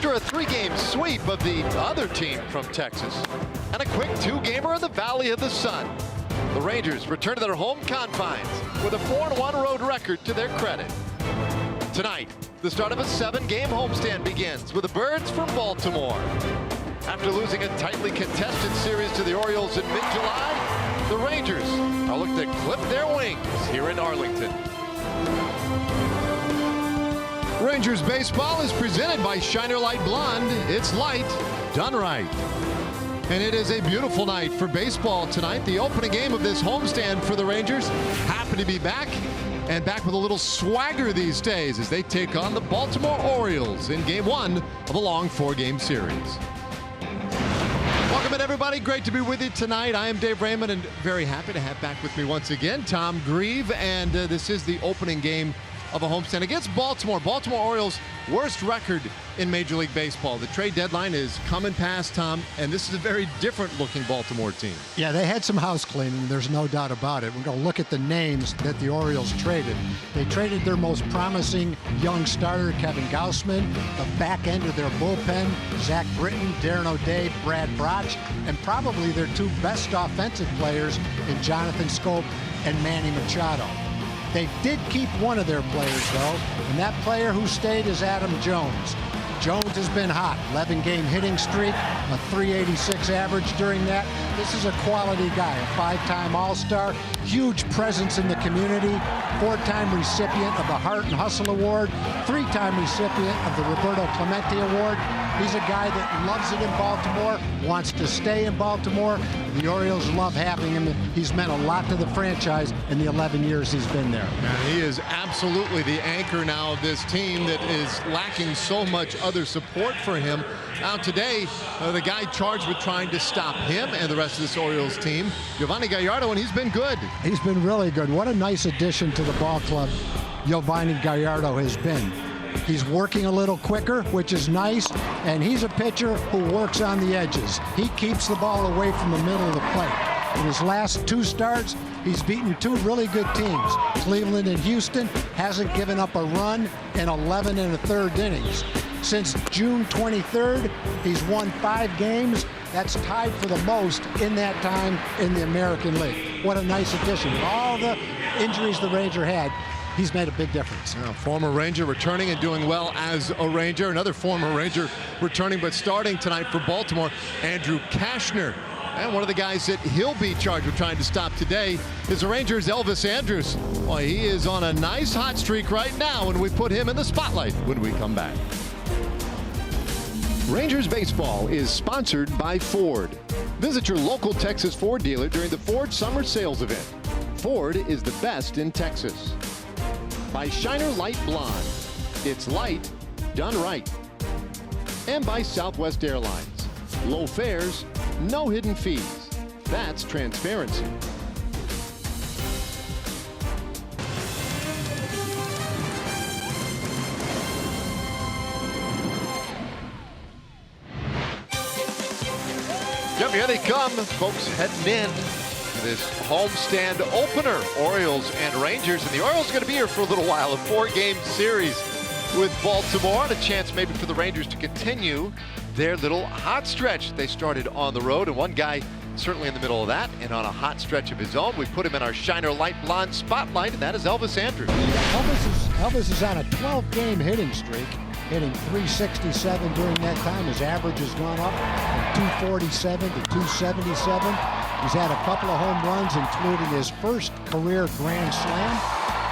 after a 3-game sweep of the other team from Texas and a quick 2-gamer in the Valley of the Sun. The Rangers return to their home confines with a 4-1 road record to their credit. Tonight, the start of a 7-game homestand begins with the Birds from Baltimore. After losing a tightly contested series to the Orioles in mid-July, the Rangers are looking to clip their wings here in Arlington. Rangers baseball is presented by Shiner Light Blonde. It's light done right. And it is a beautiful night for baseball tonight. The opening game of this homestand for the Rangers. Happy to be back, and back with a little swagger these days as they take on the Baltimore Orioles in game 1 of a long 4-game series. Welcome in, everybody. Great to be with you tonight. I am Dave Raymond, and very happy to have back with me once again Tom Grieve. And this is the opening game of a homestand against Baltimore. Baltimore Orioles' worst record in Major League Baseball. The trade deadline is coming past, Tom, and this is a very different looking Baltimore team. Yeah, they had some house cleaning, there's no doubt about it. We're going to look at the names that the Orioles traded. They traded their most promising young starter, Kevin Gausman, the back end of their bullpen, Zach Britton, Darren O'Day, Brad Brach, and probably their 2 best offensive players in Jonathan Scope and Manny Machado. They did keep one of their players, though, and that player who stayed is Adam Jones. Jones has been hot. 11-game hitting streak, a .386 average during that. This is a quality guy, a 5-time All-Star, huge presence in the community, 4-time recipient of the Heart and Hustle Award, 3-time recipient of the Roberto Clemente Award. He's a guy that loves it in Baltimore, wants to stay in Baltimore. The Orioles love having him. He's meant a lot to the franchise in the 11 years he's been there. And he is absolutely the anchor now of this team that is lacking so much other support for him. Now today, the guy charged with trying to stop him and the rest of this Orioles team, Giovanni Gallardo, and he's been good. He's been really good. What a nice addition to the ball club Giovanni Gallardo has been. He's working a little quicker, which is nice, and he's a pitcher who works on the edges. He keeps the ball away from the middle of the plate. In his last 2 starts, he's beaten 2 really good teams. Cleveland and Houston, hasn't given up a run in 11 1/3 innings. Since June 23rd, he's won 5 games. That's tied for the most in that time in the American League. What a nice addition. With all the injuries the Ranger had, he's made a big difference. Former Ranger returning and doing well as a Ranger. Another former Ranger returning but starting tonight for Baltimore, Andrew Cashner. And one of the guys that he'll be charged with trying to stop today is the Rangers' Elvis Andrus. Well, he is on a nice hot streak right now, and we put him in the spotlight when we come back. Rangers baseball is sponsored by Ford. Visit your local Texas Ford dealer during the Ford Summer Sales Event. Ford is the best in Texas. By Shiner Light Blonde. It's light done right. And by Southwest Airlines. Low fares, no hidden fees. That's transparency. Yep, here they come, folks, heading in to this homestand opener, Orioles and Rangers. And the Orioles are going to be here for a little while, a 4-game series with Baltimore, and a chance maybe for the Rangers to continue their little hot stretch. They started on the road, and one guy certainly in the middle of that, and on a hot stretch of his own. We put him in our Shiner Light Blonde spotlight, and that is Elvis Andrus. Elvis is on a 12-game hitting streak, hitting .367 during that time. His average has gone up from .247 to .277. He's had a couple of home runs, including his first career grand slam.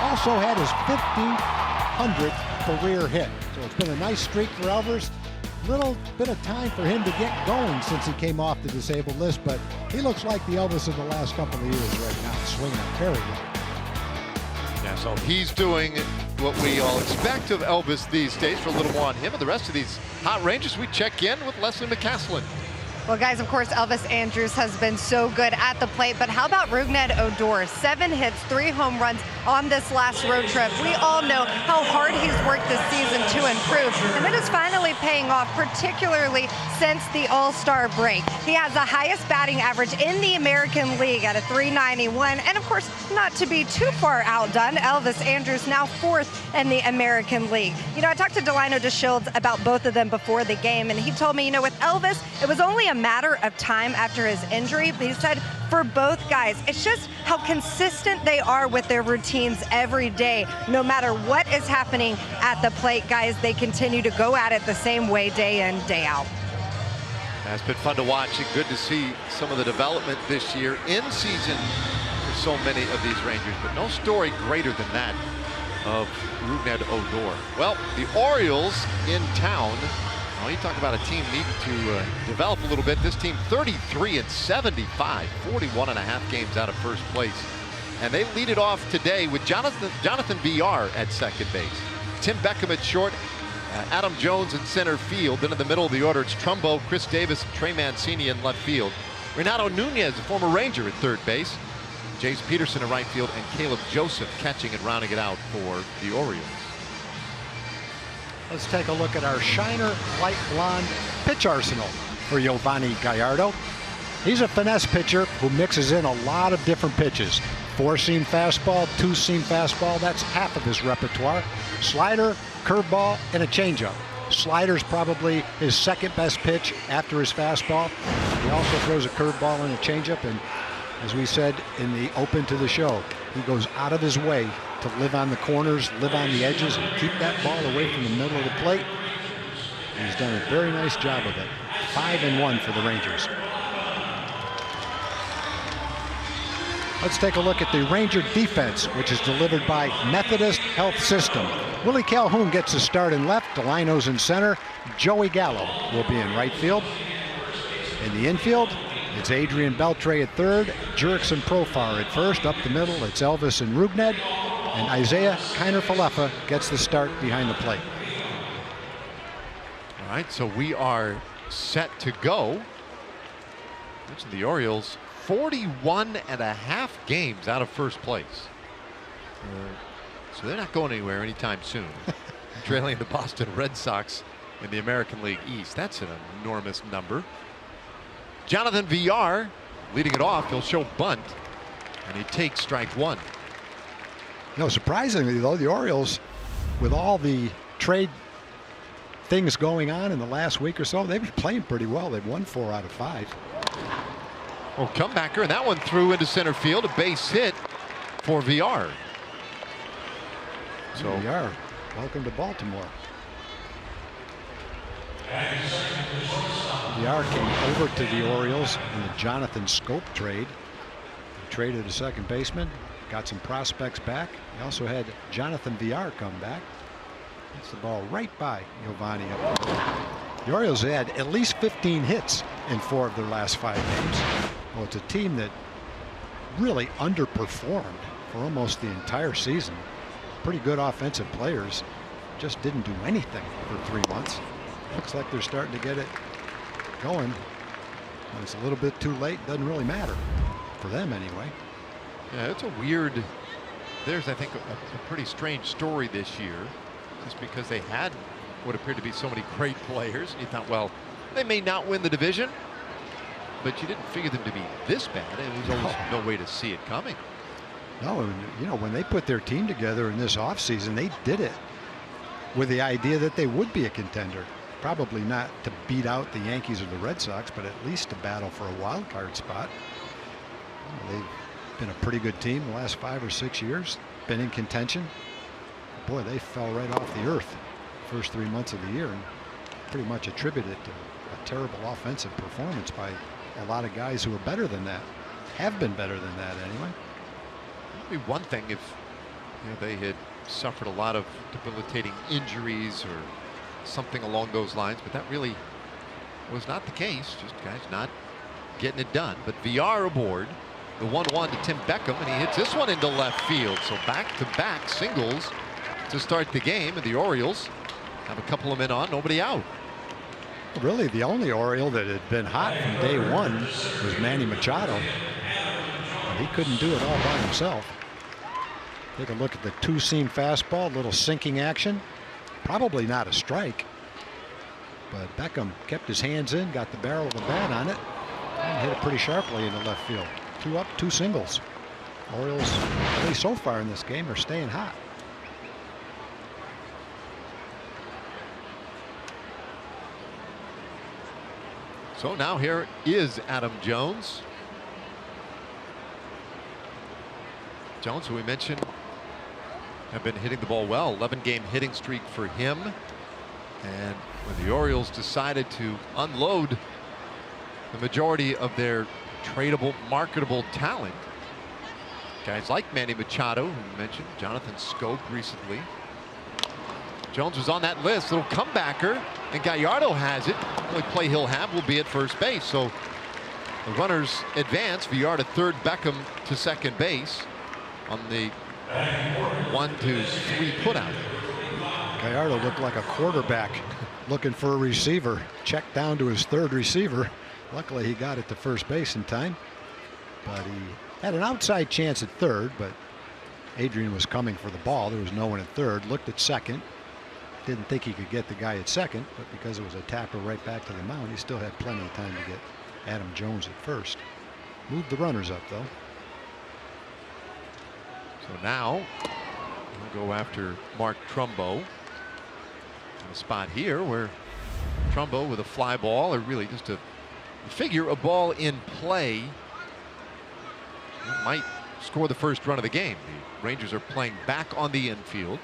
Also had his 1,500th career hit. So it's been a nice streak for Elvis. Little bit of time for him to get going since he came off the disabled list, but he looks like the Elvis of the last couple of years right now, swinging very well. Yeah, so he's doing what we all expect of Elvis these days. For a little more on him and the rest of these hot Rangers, we check in with Leslie McCaslin. Well, guys, of course, Elvis Andrus has been so good at the plate, but how about Rougned Odor? 7 hits, 3 home runs, on this last road trip. We all know how hard he's worked this season to improve, and it is finally paying off, particularly since the All-Star break. He has the highest batting average in the American League at a .391, and of course, not to be too far outdone, Elvis Andrus now 4th in the American League. You know, I talked to Delino DeShields about both of them before the game, and he told me, you know, with Elvis, it was only a matter of time after his injury, but he said for both guys, it's just how consistent they are with their routines every day. No matter what is happening at the plate, guys, they continue to go at it the same way day in, day out. It's been fun to watch and good to see some of the development this year in season for so many of these Rangers, but no story greater than that of Rougned Odor. Well, the Orioles in town. Well, you talk about a team needing to develop a little bit. This team 33-75, 41.5 games out of first place. And they lead it off today with Jonathan Villar at second base. Tim Beckham at short, Adam Jones in center field. Then in the middle of the order, it's Trumbo, Chris Davis, and Trey Mancini in left field. Renato Nunez, a former Ranger, at third base. Jace Peterson in right field, and Caleb Joseph catching and rounding it out for the Orioles. Let's take a look at our Shiner Light Blonde pitch arsenal for Giovanni Gallardo. He's a finesse pitcher who mixes in a lot of different pitches. 4-seam fastball, 2-seam fastball, that's half of his repertoire. Slider, curveball, and a changeup. Slider's probably his second best pitch after his fastball. He also throws a curveball and a changeup, and as we said in the open to the show, he goes out of his way to live on the corners, live on the edges, and keep that ball away from the middle of the plate. And he's done a very nice job of it. 5-1 for the Rangers. Let's take a look at the Ranger defense, which is delivered by Methodist Health System. Willie Calhoun gets the start in left, Delino's in center, Joey Gallo will be in right field. In the infield, it's Adrian Beltre at third, Jurickson Profar at first. Up the middle, it's Elvis and Rougned, and Isaiah Kiner-Falefa gets the start behind the plate. All right, so we are set to go. The Orioles 41.5 games out of first place. So they're not going anywhere anytime soon. Trailing the Boston Red Sox in the American League East. That's an enormous number. Jonathan Villar leading it off. He'll show bunt, and he takes strike one. You know, surprisingly, though, the Orioles, with all the trade things going on in the last week or so, they've been playing pretty well. They've won 4 out of 5. Oh, comebacker, and that one threw into center field. A base hit for Villar. So Villar, welcome to Baltimore. Villar came over to the Orioles in the Jonathan Scope trade. He traded a second baseman, got some prospects back. He also had Jonathan Villar come back. Hits the ball right by Giovanni up there. The Orioles had at least 15 hits in 4 of their last 5 games. Well, it's a team that really underperformed for almost the entire season. Pretty good offensive players, just didn't do anything for 3 months. Looks like they're starting to get it going. When it's a little bit too late, doesn't really matter for them anyway. Yeah, it's a weird. There's, I think, a pretty strange story this year, just because they had what appeared to be so many great players. You thought, well, they may not win the division, but you didn't figure them to be this bad. It was almost no way to see it coming. No, you know, when they put their team together in this offseason, they did it with the idea that they would be a contender. Probably not to beat out the Yankees or the Red Sox, but at least to battle for a wild card spot. They've been a pretty good team the last 5 or 6 years, been in contention. Boy, they fell right off the earth the first 3 months of the year, and pretty much attributed to a terrible offensive performance by a lot of guys who are better than that, have been better than that anyway. It'd be one thing if they had suffered a lot of debilitating injuries or something along those lines, but that really was not the case. Just guys not getting it done. But Villar aboard, the 1-1 to Tim Beckham, and he hits this one into left field. So back-to-back singles to start the game, and the Orioles have a couple of men on, nobody out. Really, the only Oriole that had been hot from day one was Manny Machado. But he couldn't do it all by himself. Take a look at the two-seam fastball, a little sinking action. Probably not a strike. But Beckham kept his hands in, got the barrel of the bat on it, and hit it pretty sharply into left field. 2 up, 2 singles. Orioles, at least so far in this game, are staying hot. So now here is Adam Jones. Jones, who we mentioned, have been hitting the ball well. 11-game hitting streak for him. And when the Orioles decided to unload the majority of their tradable, marketable talent, guys like Manny Machado, who we mentioned, Jonathan Scope recently, Jones was on that list. Little comebacker, and Gallardo has it. The only play he'll have will be at first base. So the runners advance. Villar to third, Beckham to second base on the 1-2-3 putout. Gallardo looked like a quarterback looking for a receiver. Checked down to his third receiver. Luckily, he got it to first base in time. But he had an outside chance at third, but Adrian was coming for the ball. There was no one at third. Looked at second. Didn't think he could get the guy at second, but because it was a tapper right back to the mound, he still had plenty of time to get Adam Jones at first. Moved the runners up, though. So now we'll go after Mark Trumbo. In a spot here where Trumbo with a fly ball, or really just a figure, a ball in play, might score the first run of the game. The Rangers are playing back on the infield.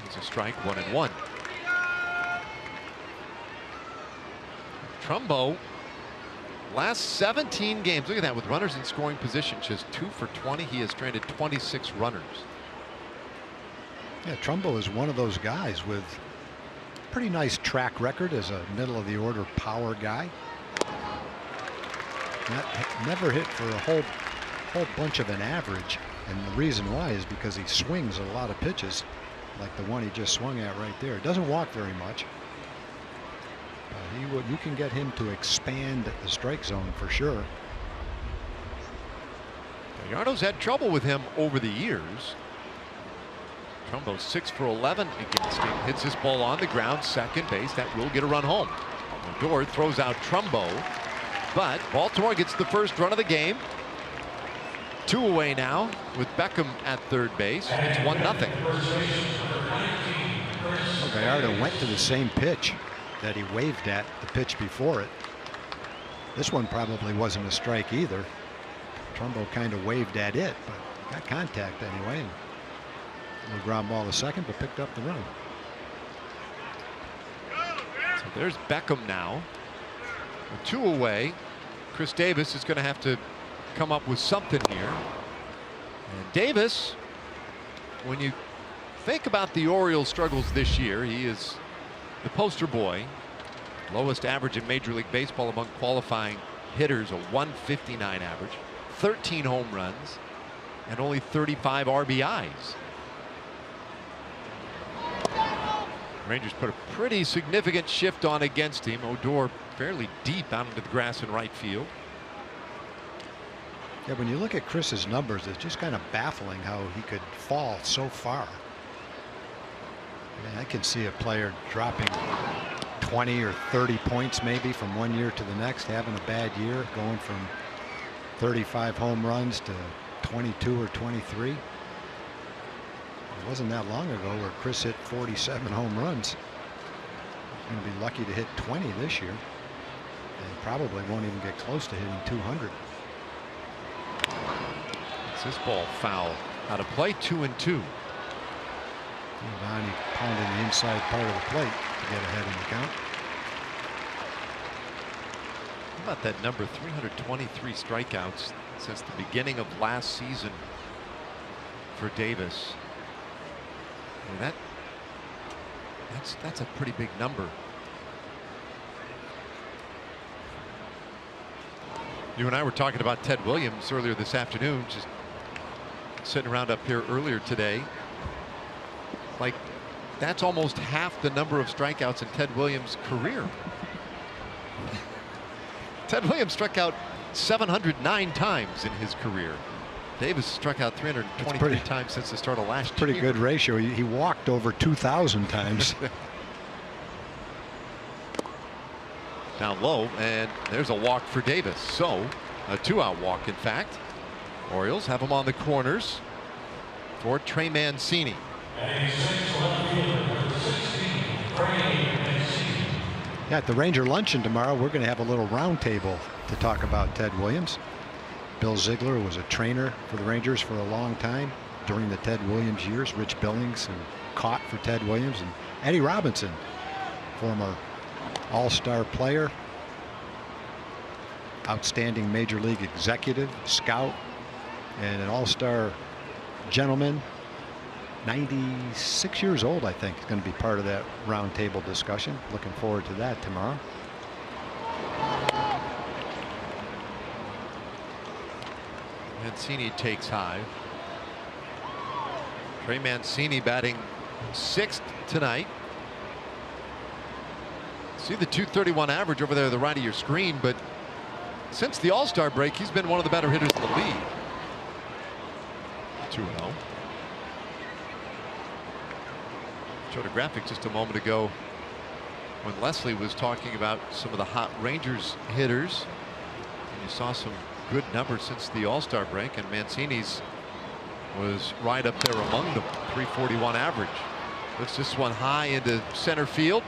It's a strike, 1-1. Trumbo, last 17 games, look at that, with runners in scoring position, just 2 for 20. He has stranded 26 runners. Yeah, Trumbo is one of those guys with pretty nice track record as a middle of the order power guy. Never hit for a whole bunch of an average, and the reason why is because he swings a lot of pitches, like the one he just swung at right there. It doesn't walk very much. You can get him to expand the strike zone for sure. Gallardo's had trouble with him over the years. Trumbo 6 for 11 against him. Hits this ball on the ground, second base. That will get a run home. Odor throws out Trumbo, but Baltimore gets the first run of the game. 2 away now with Beckham at third base. It's 1-0. Well, Gallardo went to the same pitch that he waved at the pitch before it. This one probably wasn't a strike either. Trumbo kind of waved at it, but got contact anyway. A little ground ball to second, but picked up the run. So there's Beckham now. With 2 away, Chris Davis is going to have to come up with something here. And Davis, when you think about the Orioles' struggles this year, he is the poster boy. Lowest average in Major League Baseball among qualifying hitters, a 159 average, 13 home runs, and only 35 RBIs. Rangers put a pretty significant shift on against him. Odor fairly deep out into the grass in right field. Yeah, when you look at Chris's numbers, it's just kind of baffling how he could fall so far. I mean, I can see a player dropping 20 or 30 points maybe from one year to the next, having a bad year, going from 35 home runs to 22 or 23. It wasn't that long ago where Chris hit 47 home runs. He's going to be lucky to hit 20 this year, and probably won't even get close to hitting 200. It's this ball foul out of play, 2-2. Giovanni pounding the inside part of the plate to get ahead in the count. How about that number, 323 strikeouts since the beginning of last season for Davis. I mean, that's a pretty big number. You and I were talking about Ted Williams earlier this afternoon, just sitting around up here earlier today. Like, that's almost half the number of strikeouts in Ted Williams' career. Ted Williams struck out 709 times in his career. Davis struck out 323 times since the start of last year. Pretty good ratio. He walked over 2,000 times. Down low, and there's a walk for Davis. So a 2-out walk, in fact. Orioles have him on the corners for Trey Mancini. Yeah, at the Ranger luncheon tomorrow, we're going to have a little round table to talk about Ted Williams. Bill Ziegler was a trainer for the Rangers for a long time during the Ted Williams years. Rich Billings and caught for Ted Williams, and Eddie Robinson, former all-star player, outstanding major league executive, scout, and an all-star gentleman. 96 years old, I think, is going to be part of that roundtable discussion. Looking forward to that tomorrow. Mancini takes high. Trey Mancini batting 6th tonight. See the .231 average over there to the right of your screen, but since the All-Star break, he's been one of the better hitters in the league. 2-0. Showed a graphic just a moment ago when Leslie was talking about some of the hot Rangers hitters. And you saw some good numbers since the All-Star break, and Mancini's was right up there among them. .341 average. Looks this one high into center field.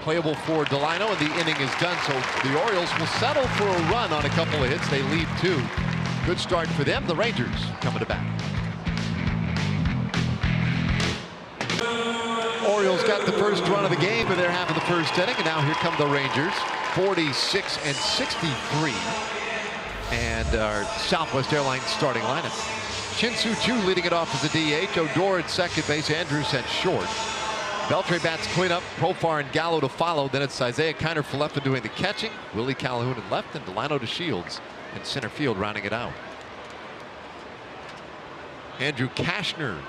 Playable for Delino, and the inning is done. So the Orioles will settle for a run on a couple of hits. They lead 2. Good start for them. The Rangers coming to bat. Orioles got the first run of the game, and they're having the first inning, and now here come the Rangers. 46 and 63, and our Southwest Airlines starting lineup. Shin-Soo Choo leading it off as a DH. Odor at second base. Andrews at short. Beltre bats cleanup. Profar and Gallo to follow. Then it's Isaiah Kiner for left and doing the catching. Willie Calhoun in left, and Delano to Shields in center field rounding it out. Andrew Cashner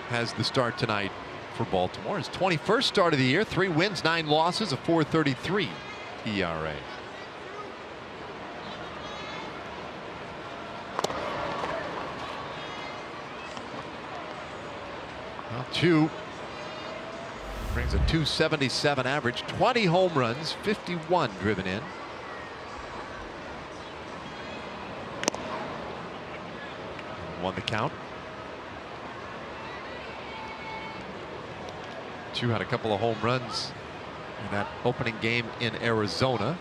has the start tonight for Baltimore. His 21st start of the year. 3 wins, 9 losses, a .433 ERA. Well, Choo brings a .277 average, 20 home runs, 51 driven in. Won the count. Choo had a couple of home runs in that opening game in Arizona.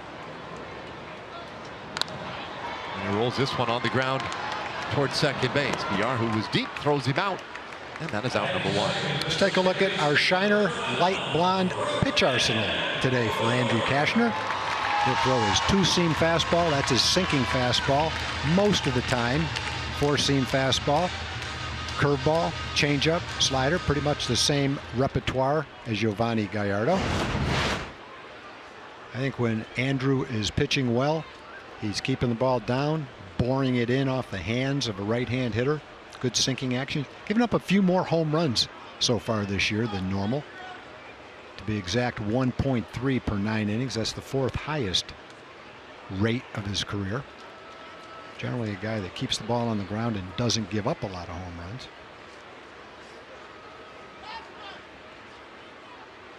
And he rolls this one on the ground towards second base. Villar, who was deep, throws him out. And that is out number 1. Let's take a look at our Shiner light blonde pitch arsenal today for Andrew Cashner. He'll throw his 2-seam fastball. That's his sinking fastball. Most of the time, 4-seam fastball, curveball, changeup, slider. Pretty much the same repertoire as Giovanni Gallardo. I think when Andrew is pitching well, he's keeping the ball down, boring it in off the hands of a right-hand hitter. Good sinking action. Giving up a few more home runs so far this year than normal. To be exact, 1.3 per 9 innings. That's the 4th highest rate of his career. Generally a guy that keeps the ball on the ground and doesn't give up a lot of home runs.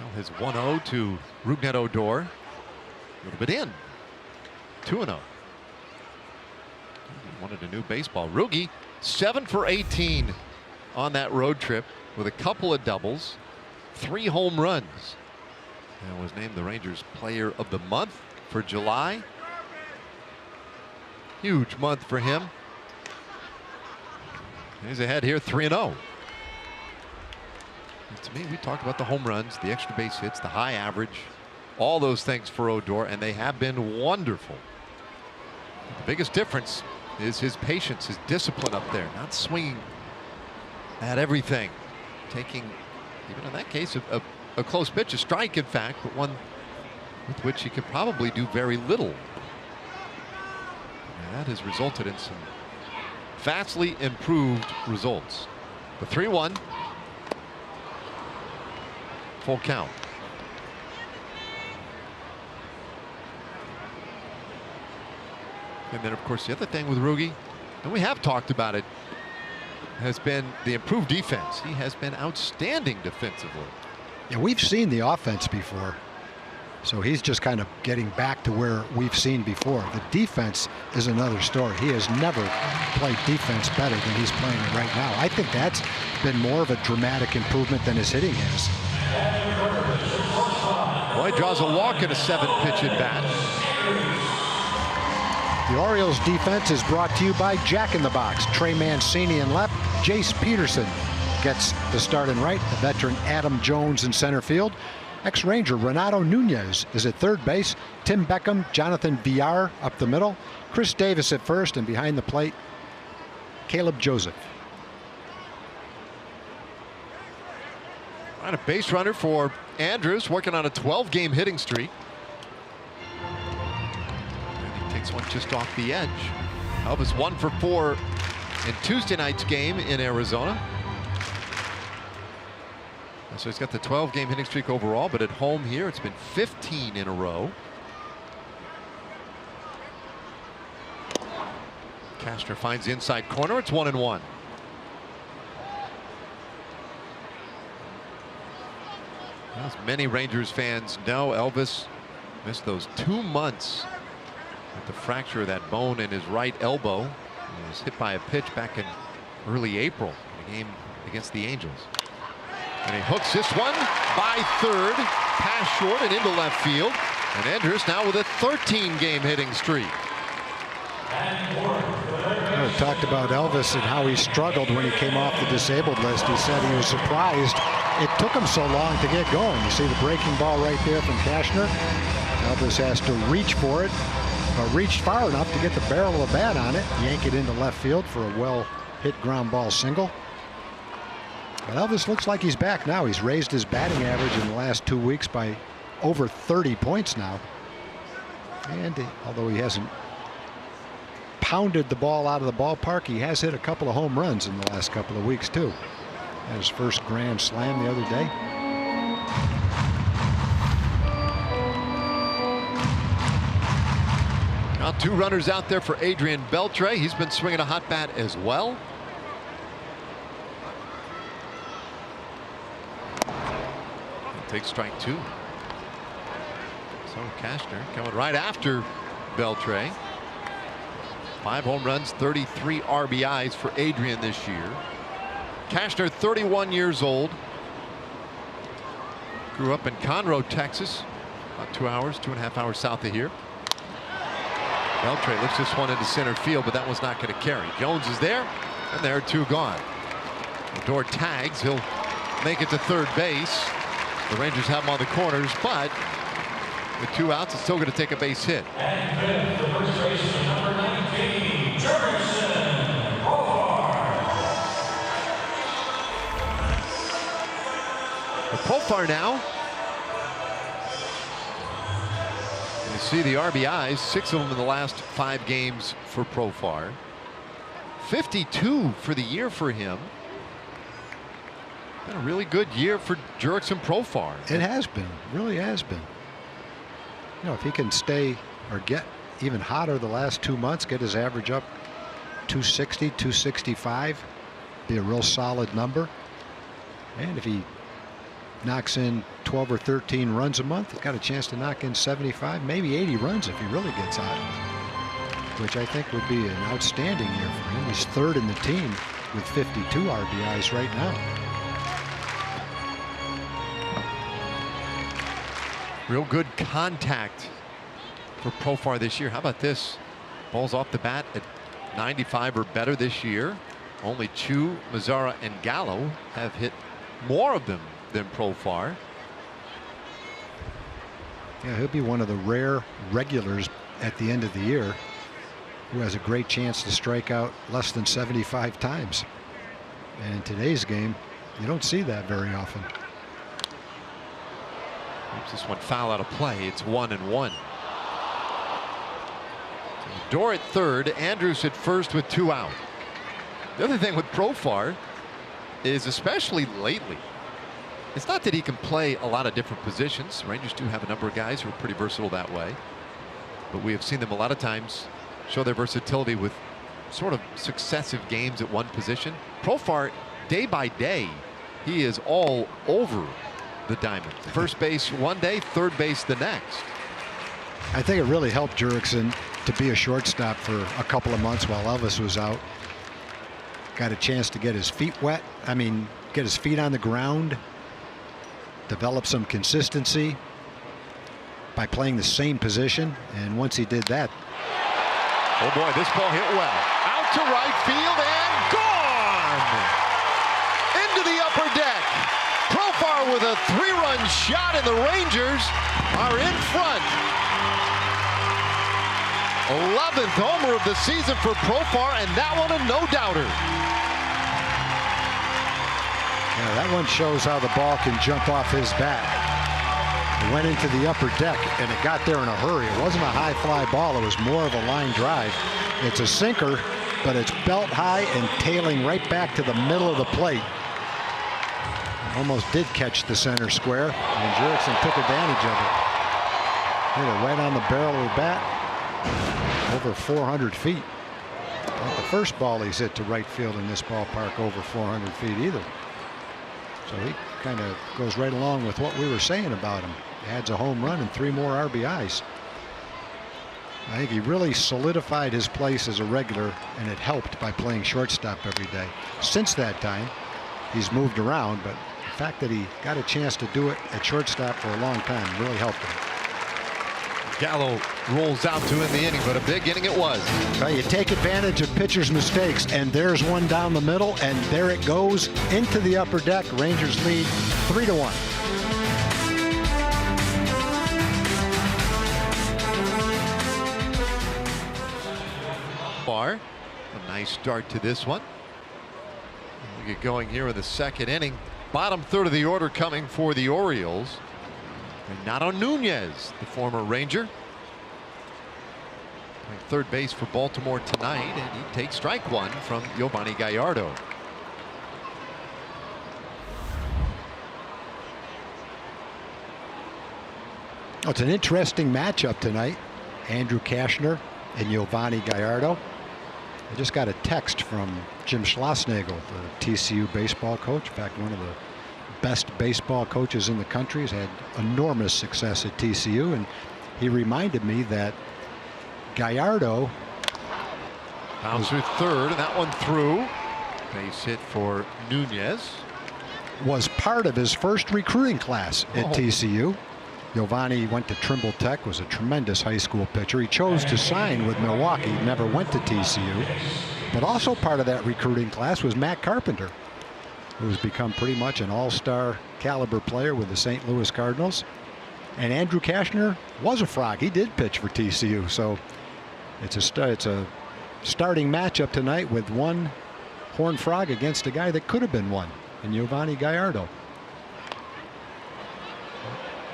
Well, his 1-0 to Rougned Odor. A little bit in. 2-0. Wanted a new baseball. Rugi 7 for 18 on that road trip with a couple of doubles, 3 home runs, and was named the Rangers Player of the Month for July. Huge month for him. He's ahead here, 3-0. To me, we talked about the home runs, the extra base hits, the high average, all those things for Odor, and they have been wonderful. The biggest difference is his patience, his discipline up there, not swinging at everything, taking, even in that case, a close pitch, a strike in fact, but one with which he could probably do very little. And that has resulted in some vastly improved results. The 3-1, full count. And then, of course, the other thing with Rugi, And we have talked about it, has been the improved defense. He has been outstanding defensively. Yeah, we've seen the offense before, so he's just kind of getting back to where we've seen before. The defense is another story. He has never played defense better than he's playing it right now. I think that's been more of a dramatic improvement than his hitting has. Boy draws a walk in a 7-pitch at bat. The Orioles defense is brought to you by Jack in the Box. Trey Mancini in left, Jace Peterson gets the start in right, the veteran Adam Jones in center field. Ex-Ranger Renato Nunez is at third base. Tim Beckham, Jonathan Villar up the middle. Chris Davis at first, and behind the plate, Caleb Joseph. And a base runner for Andrews, working on a 12-game hitting streak. And he takes one just off the edge. Elvis 1 for 4 in Tuesday night's game in Arizona. So he's got the 12-game hitting streak overall, but at home here it's been 15 in a row. Castro finds the inside corner. It's 1-1. As many Rangers fans know, Elvis missed those 2 months with the fracture of that bone in his right elbow. He was hit by a pitch back in early April in a game against the Angels. And he hooks this one by third, pass short and into left field. And Andrews now with a 13-game hitting streak. We talked about Elvis and how he struggled when he came off the disabled list. He said he was surprised it took him so long to get going. You see the breaking ball right there from Cashner. Elvis has to reach for it, but reached far enough to get the barrel of the bat on it, yank it into left field for a well-hit ground ball single. But Elvis looks like he's back now. He's raised his batting average in the last 2 weeks by over 30 points now. And although he hasn't pounded the ball out of the ballpark, he has hit a couple of home runs in the last couple of weeks too. Had his first grand slam the other day. Now 2 runners out there for Adrian Beltre. He's been swinging a hot bat as well. He'll take strike 2. So Cashner coming right after Beltre. 5 home runs, 33 RBIs for Adrian this year. Cashner, 31 years old. Grew up in Conroe, Texas, about 2.5 hours south of here. Beltre lifts this one into center field, but that one's not going to carry. Jones is there, and there are 2 gone. Odor tags. He'll make it to third base. The Rangers have him on the corners, but with 2 outs, it's still going to take a base hit. And the first baseman, number 19, Jefferson. Profar now. And you see the RBIs, 6 of them in the last 5 games for Profar. 52 for the year for him. Been a really good year for Jurickson Profar. It has been, really has been. You know, if he can stay or get even hotter the last 2 months, get his average up 260, 265, be a real solid number. And if he knocks in 12 or 13 runs a month, he's got a chance to knock in 75, maybe 80 runs if he really gets hot, which I think would be an outstanding year for him. He's 3rd in the team with 52 RBIs right now. Real good contact for Profar this year. How about this? Balls off the bat at 95 or better this year. Only Chu, Mazzara, and Gallo have hit more of them than Profar. Yeah, he'll be one of the rare regulars at the end of the year who has a great chance to strike out less than 75 times. And in today's game, you don't see that very often. Keeps this one foul out of play. It's 1-1. Door at third, Andrews at first with 2 out. The other thing with Profar is, especially lately, it's not that he can play a lot of different positions. Rangers do have a number of guys who are pretty versatile that way, but we have seen them a lot of times show their versatility with sort of successive games at one position. Profar, day by day, he is all over the diamond. First base one day, third base the next. I think it really helped Jurickson to be a shortstop for a couple of months while Elvis was out. Got a chance to get his feet wet. I mean, get his feet on the ground, develop some consistency by playing the same position. And once he did that, oh boy, this ball hit well. Out to right field and gone! Into the upper deck. Profar with a 3-run shot, and the Rangers are in front. 11th homer of the season for Profar, and that one a no-doubter. yeah, that one shows how the ball can jump off his bat. It went into the upper deck, and it got there in a hurry. It wasn't a high fly ball. It was more of a line drive. It's a sinker, but it's belt high and tailing right back to the middle of the plate. Almost did catch the center square, and Jurickson took advantage of it. Hit it right on the barrel of the bat, over 400 feet. Not the first ball he's hit to right field in this ballpark over 400 feet either. So he kind of goes right along with what we were saying about him. Adds a home run and 3 more RBIs. I think he really solidified his place as a regular, and it helped by playing shortstop every day. Since that time, he's moved around, but the fact that he got a chance to do it at shortstop for a long time really helped him. Gallo rolls out to end the inning, but a big inning it was. Well, you take advantage of pitchers' mistakes, and there's one down the middle, and there it goes into the upper deck. Rangers lead 3-1. A nice start to this one. We get going here in the second inning. Bottom third of the order coming for the Orioles. Renato Nunez, the former Ranger, playing third base for Baltimore tonight, and he takes strike one from Giovanni Gallardo. Oh, it's an interesting matchup tonight. Andrew Kashner and Giovanni Gallardo. I just got a text from Jim Schlossnagel, the TCU baseball coach. In fact, one of the best baseball coaches in the country. Has had enormous success at TCU, and he reminded me that Gallardo Bounce through third, and that one through. Base hit for Nunez. Was part of his first recruiting class at TCU. Giovanni went to Trimble Tech, was a tremendous high school pitcher. He chose to sign with Milwaukee, never went to TCU. But also part of that recruiting class was Matt Carpenter, who's become pretty much an all-star caliber player with the St. Louis Cardinals. And Andrew Kashner was a Frog. He did pitch for TCU. So it's a starting matchup tonight with one Horned Frog against a guy that could have been one, and Giovanni Gallardo.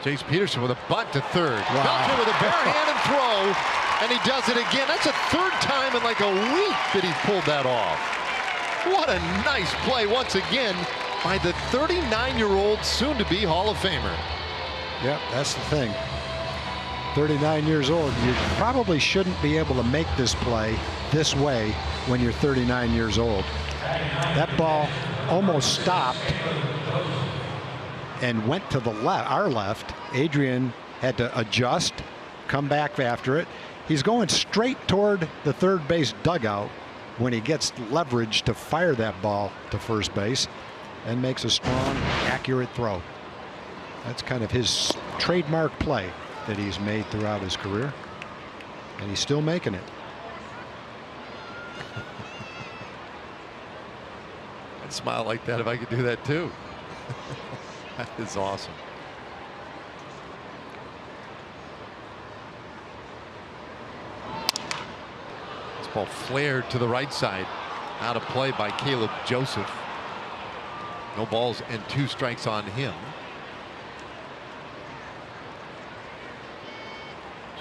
Chase Peterson with a bunt to third. Wow. Belcher with a barehanded throw, and he does it again. That's a third time in like a week that he pulled that off. What a nice play once again by the 39-year-old soon-to-be Hall of Famer. Yep, that's the thing. 39 years old. You probably shouldn't be able to make this play this way when you're 39 years old. That ball almost stopped and went to the left, our left. Adrian had to adjust, come back after it. He's going straight toward the third base dugout when he gets leverage to fire that ball to first base and makes a strong, accurate throw. That's kind of his trademark play that he's made throughout his career, and he's still making it. I'd smile like that if I could do that too. That is awesome. This ball flared to the right side. Out of play by Caleb Joseph. No balls and 2 strikes on him.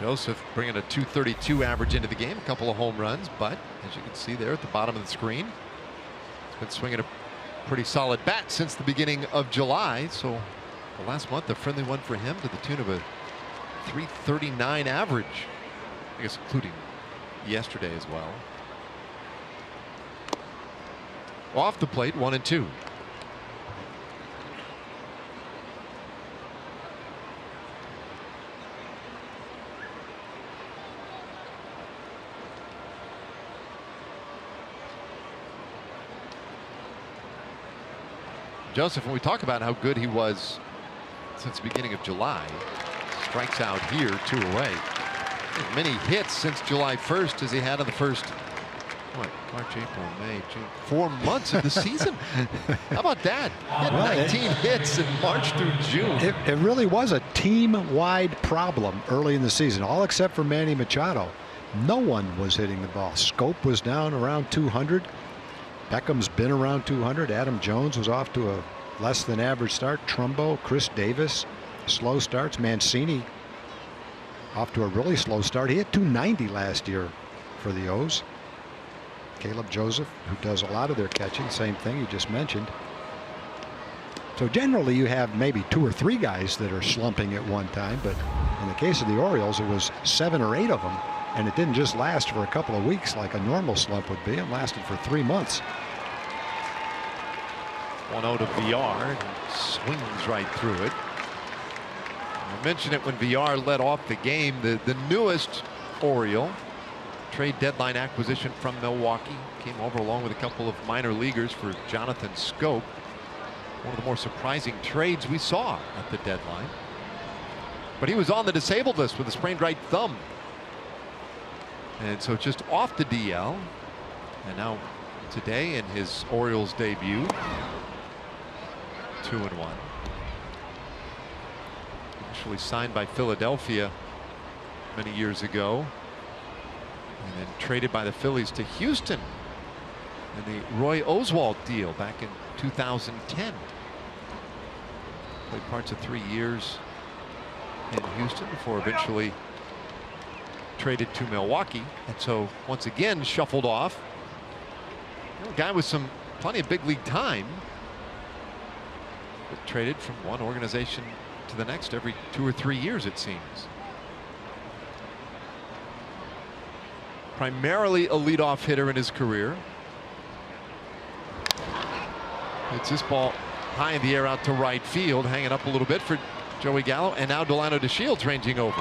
Joseph bringing a .232 average into the game. A couple of home runs, but as you can see there at the bottom of the screen, he's been swinging a pretty solid bat since the beginning of July. So the last month, a friendly one for him to the tune of a .339 average, I guess including yesterday as well. Off the plate, 1-2. Joseph, when we talk about how good he was since the beginning of July, strikes out here, 2 away. As many hits since July 1st as he had in the first, what, March, April, May, June, 4 months of the season. How about that? He had 19 hits in March through June. It really was a team-wide problem early in the season, all except for Manny Machado. No one was hitting the ball. Scope was down around 200. Beckham's been around 200. Adam Jones was off to a less than average start. Trumbo, Chris Davis, slow starts. Mancini off to a really slow start. He hit 290 last year for the O's. Caleb Joseph, who does a lot of their catching, same thing you just mentioned. So generally you have maybe 2 or 3 guys that are slumping at one time, but in the case of the Orioles it was 7 or 8 of them, and it didn't just last for a couple of weeks like a normal slump would be. It lasted for 3 months. 1-0 to VR, swings right through it. I mentioned it when VR led off the game. The newest Oriole trade deadline acquisition from Milwaukee came over along with a couple of minor leaguers for Jonathan Scope. One of the more surprising trades we saw at the deadline. But he was on the disabled list with a sprained right thumb. And so just off the DL. And now today in his Orioles debut, 2-1. Initially signed by Philadelphia many years ago, and then traded by the Phillies to Houston in the Roy Oswalt deal back in 2010. Played parts of 3 years in Houston before eventually traded to Milwaukee, and so once again shuffled off. You know, a guy with plenty of big league time, but traded from one organization to the next every 2 or 3 years, it seems. Primarily a leadoff hitter in his career. It's this ball high in the air out to right field, hanging up a little bit for Joey Gallo, and now Delano DeShields ranging over.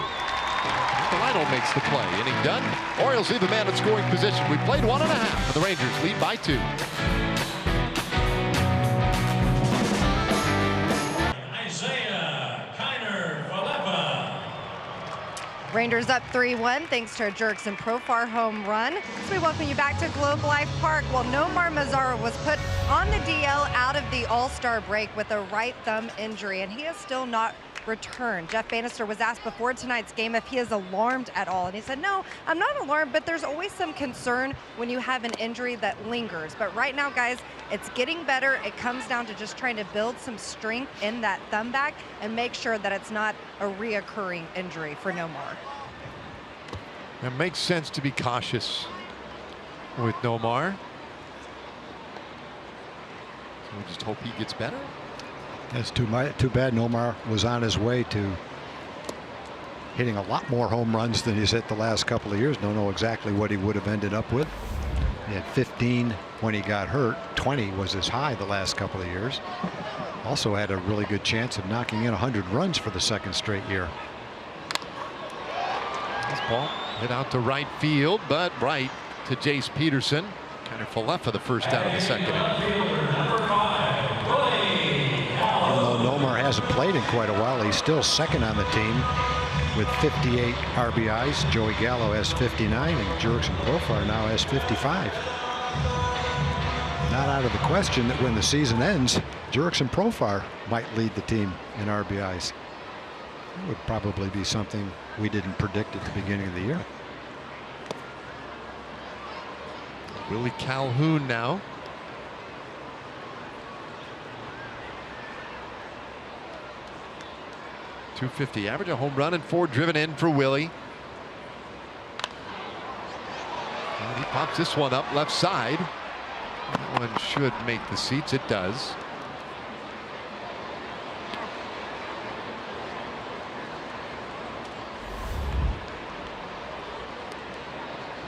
Delano makes the play. Inning done. Orioles leave a man in scoring position. We played 1.5, and the Rangers lead by 2. Rangers up 3-1 thanks to a Jurickson Profar home run. So we welcome you back to Globe Life Park. Well, Nomar Mazara was put on the DL out of the All-Star break with a right thumb injury, and he has still not returned. Jeff Bannister was asked before tonight's game if he is alarmed at all, and he said, no, I'm not alarmed, but there's always some concern when you have an injury that lingers. But right now, guys, it's getting better. It comes down to just trying to build some strength in that thumb back and make sure that it's not a reoccurring injury for Nomar. It makes sense to be cautious with Nomar. So we just hope he gets better. That's too bad Nomar was on his way to hitting a lot more home runs than he's hit the last couple of years. Don't know exactly what he would have ended up with. He had 15 when he got hurt. 20 was his high the last couple of years. Also had a really good chance of knocking in 100 runs for the 2nd straight year. This ball hit out to right field, but right to Jace Peterson. Kind of Falefa the first out of the 2nd inning. Nomar hasn't played in quite a while. He's still 2nd on the team with 58 RBIs. Joey Gallo has 59, and Jurickson Profar now has 55. Not out of the question that when the season ends, Jurickson Profar might lead the team in RBIs. It would probably be something we didn't predict at the beginning of the year. Willie Calhoun now. .250 average, a home run and 4 driven in for Willie. And he pops this one up left side. That one should make the seats. It does.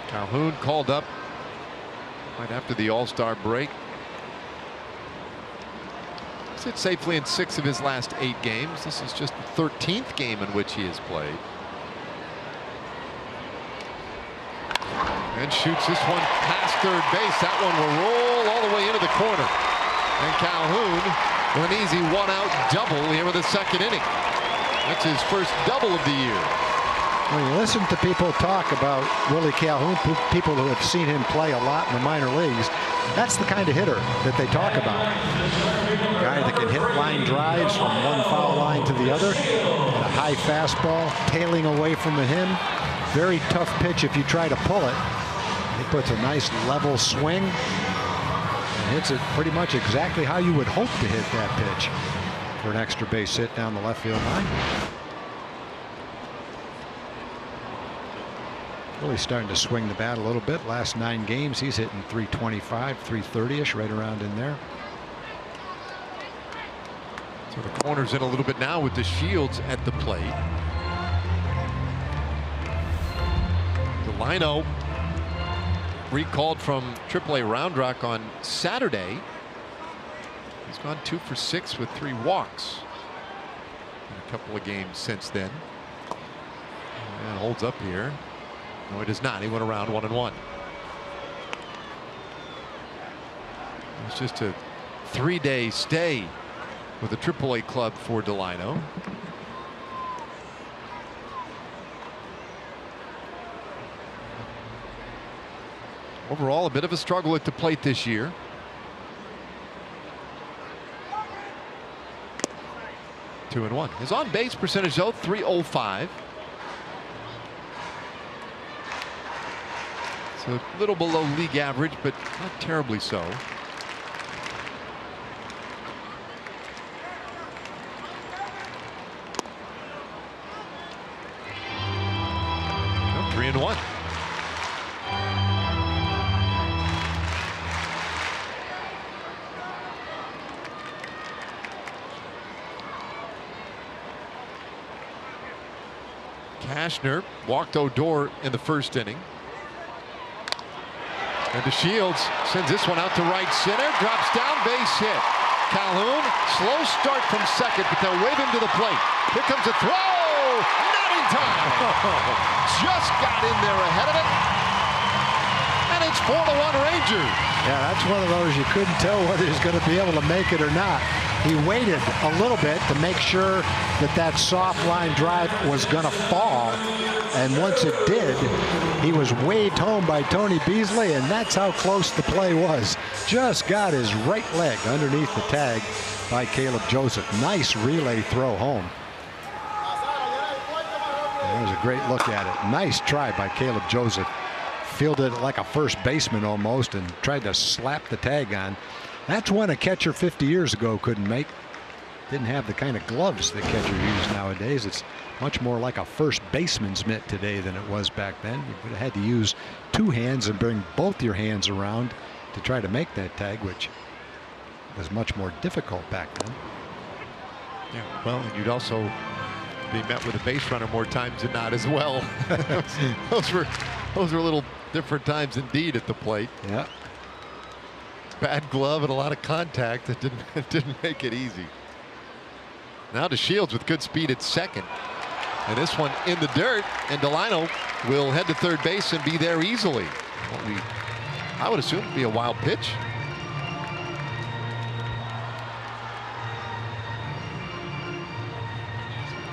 Calhoun called up right after the All-Star break. sits safely in 6 of his last 8 games. This is just the 13th game in which he has played. And shoots this one past third base. That one will roll all the way into the corner. And Calhoun with an easy 1-out double here in the 2nd inning. That's his first double of the year. When you listen to people talk about Willie Calhoun, people who have seen him play a lot in the minor leagues, that's the kind of hitter that they talk about. A guy that can hit line drives from one foul line to the other. And a high fastball tailing away from him. Very tough pitch if you try to pull it. He puts a nice level swing and hits it pretty much exactly how you would hope to hit that pitch for an extra base hit down the left field line. Really starting to swing the bat a little bit. Last 9 games he's hitting 325, 330-ish, right around in there. Sort of corners in a little bit now with the Shields at the plate. Delino recalled from AAA Round Rock on Saturday. He's gone 2 for 6 with 3 walks in a couple of games since then. And holds up here. No, he does not. He went around 1-1. It's just a 3-day stay with the AAA club for Delino. Overall, a bit of a struggle at the plate this year. Two and 1. His on-base percentage, though, .305. It's a little below league average, but not terribly so. 3-1. Cashner walked Odor in the 1st inning. And DeShields sends this one out to right center. Drops down, base hit. Calhoun, slow start from 2nd, but they'll wave him to the plate. Here comes a throw. Not in time. Just got in there ahead of it. And it's 4-1 Rangers. Yeah, that's one of those you couldn't tell whether he's going to be able to make it or not. He waited a little bit to make sure that that soft line drive was going to fall. And once it did, he was waved home by Tony Beasley, and that's how close the play was. Just got his right leg underneath the tag by Caleb Joseph. Nice relay throw home. And there's a great look at it. Nice try by Caleb Joseph. Fielded it like a first baseman almost and tried to slap the tag on. That's one a catcher 50 years ago couldn't make. Didn't have the kind of gloves that catchers use nowadays. It's much more like a first baseman's mitt today than it was back then. You would have had to use 2 hands and bring both your hands around to try to make that tag, which was much more difficult back then. Yeah, well, and you'd also be met with a base runner more times than not as well. those were a little different times indeed at the plate. Yeah. Bad glove and a lot of contact that didn't make it easy. Now to Shields with good speed at 2nd. And this one in the dirt, and Delino will head to 3rd base and be there easily. I would assume it'd be a wild pitch.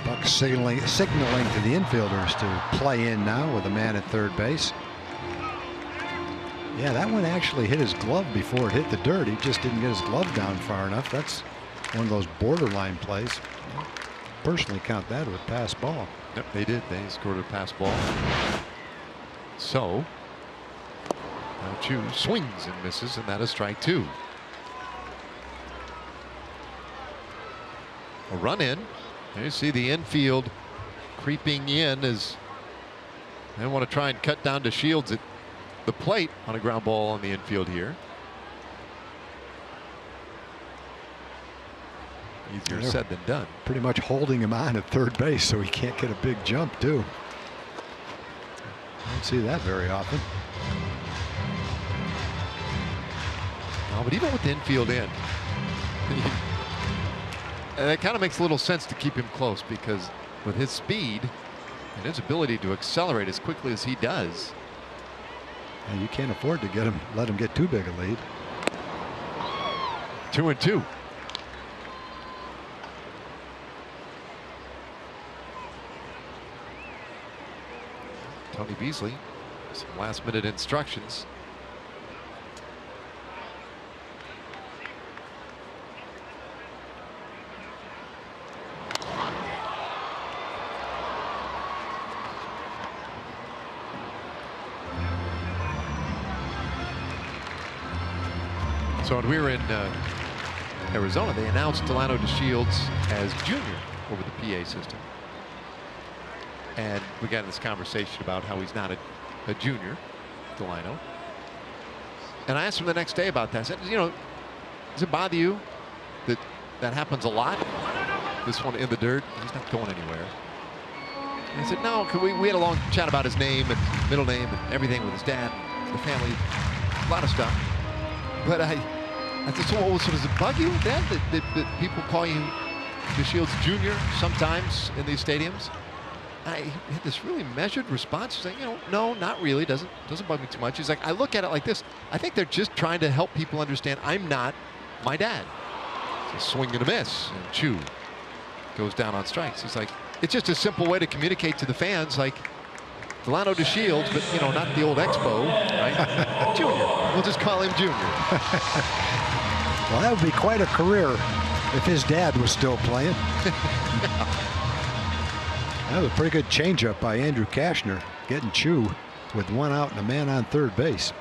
Buck signaling to the infielders to play in now with a man at 3rd base. Yeah, that one actually hit his glove before it hit the dirt. He just didn't get his glove down far enough. That's one of those borderline plays. Personally count that as a pass ball. Yep, they did. They scored a pass ball. So now Chu swings and misses, and that is strike 2. A run in. There you see the infield creeping in as they want to try and cut down to Shields at the plate on a ground ball on the infield here. Easier said than done. Pretty much holding him on at 3rd base so he can't get a big jump too. Don't see that very often. No, but even with the infield in, And it kind of makes a little sense to keep him close, because with his speed and his ability to accelerate as quickly as he does, and you can't afford to let him get too big a lead. 2-2. Tony Beasley, some last-minute instructions. So when we were in Arizona, they announced Delano DeShields as junior over the PA system. And we got in this conversation about how he's not a junior, Delano. And I asked him the next day about that. I said, you know, does it bother you that that happens a lot? This one in the dirt, he's not going anywhere. And I said, no, we had a long chat about his name and middle name and everything with his dad, the family, a lot of stuff. But I said, so does it bug you then that people call you DeShields Jr. sometimes in these stadiums? I had this really measured response saying, you know, no, not really. Doesn't bug me too much. He's like, I look at it like this. I think they're just trying to help people understand I'm not my dad. It's a swing and a miss, and Chu goes down on strikes. He's like, it's just a simple way to communicate to the fans, like Delano DeShields, but you know, not the old Expo, right? Junior. We'll just call him Junior. Well, that would be quite a career if his dad was still playing. That was a pretty good changeup by Andrew Kashner, getting Chu with one out and a man on third base.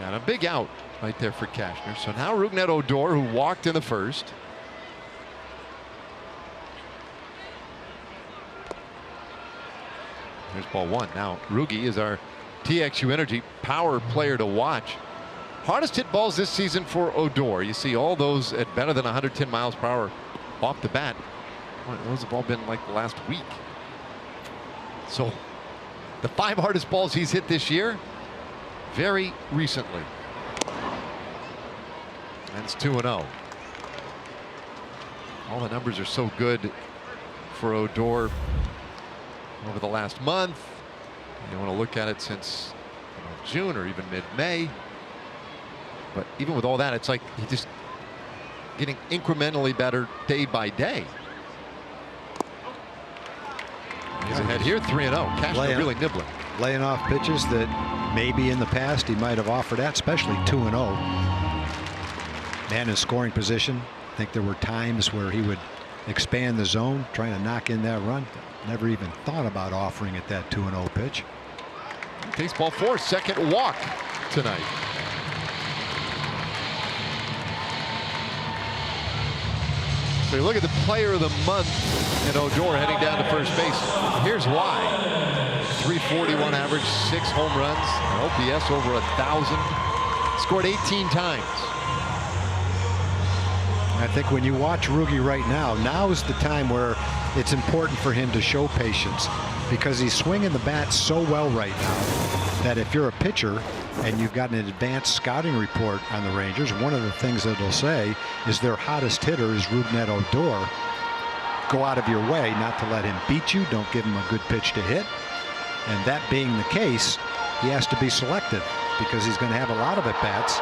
And a big out right there for Kashner. So now Rougned Odor, who walked in the first. Here's ball one. Now Rugi is our TXU Energy power player to watch. Hardest hit balls this season for Odor. You see all those at better than 110 miles per hour off the bat. Boy, those have all been like the last week. So the 5 hardest balls he's hit this year, very recently. That's 2-0. All the numbers are so good for Odor over the last month. You want to look at it since June or even mid-May. But even with all that, it's like he's just getting incrementally better day by day. He's ahead here, 3-0. Kashner really nibbling. Laying off pitches that maybe in the past he might have offered at, especially 2-0. Man in scoring position. I think there were times where he would expand the zone, trying to knock in that run. Never even thought about offering at that 2-0 pitch. Takes ball 4, second walk tonight. So you look at the player of the month and Odor heading down to first base. Here's why. 341 average, 6 home runs, an OPS over 1,000. Scored 18 times. I think when you watch Rugi right now is the time where it's important for him to show patience, because he's swinging the bat so well right now that if you're a pitcher and you've got an advanced scouting report on the Rangers, one of the things that it'll say is their hottest hitter is Rougned Odor. Go out of your way not to let him beat you. Don't give him a good pitch to hit. And that being the case, he has to be selective, because he's going to have a lot of at-bats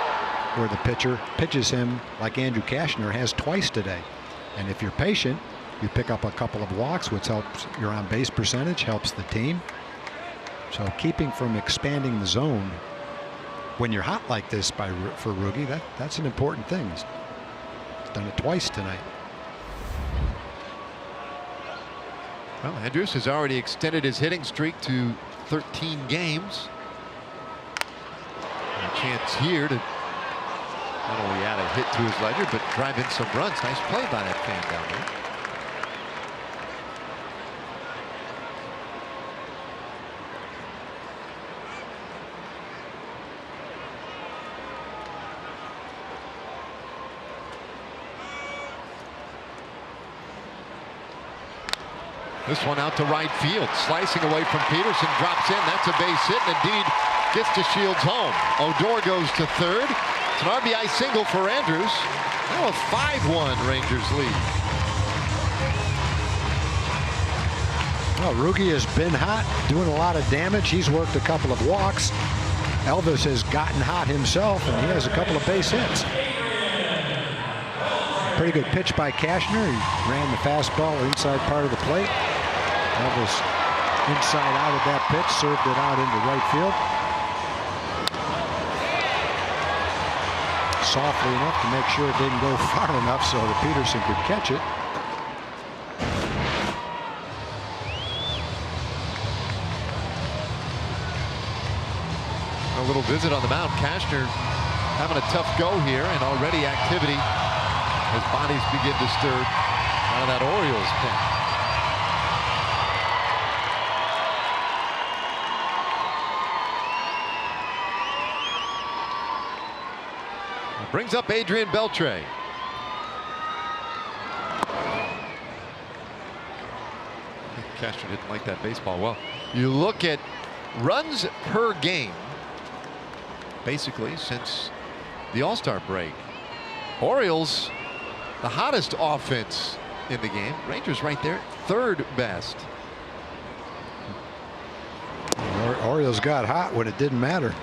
where the pitcher pitches him like Andrew Kashner has twice today. And if you're patient, you pick up a couple of walks, which helps your on-base percentage, helps the team. So keeping from expanding the zone when you're hot like this for Rugi, that's an important thing. He's done it twice tonight. Well, Andrews has already extended his hitting streak to 13 games. A chance here to not only add a hit to his ledger, but drive in some runs. Nice play by that fan down there. This one out to right field, slicing away from Peterson, drops in. That's a base hit, and indeed gets to Shields home. Odor goes to third. It's an RBI single for Andrews. Now a 5-1 Rangers lead. Well, Rugi has been hot, doing a lot of damage. He's worked a couple of walks. Elvis has gotten hot himself, and he has a couple of base hits. Pretty good pitch by Cashner. He ran the fastball inside part of the plate. Elvis inside out of that pitch, served it out into right field. Softly enough to make sure it didn't go far enough so that Peterson could catch it. A little visit on the mound. Cashner having a tough go here, and already activity as bodies begin to stir out of that Orioles pen. Brings up Adrian Beltre. Cashner didn't like that baseball. Well, you look at runs per game, basically since the All-Star break. Orioles, the hottest offense in the game. Rangers right there, third best. Orioles got hot when it didn't matter.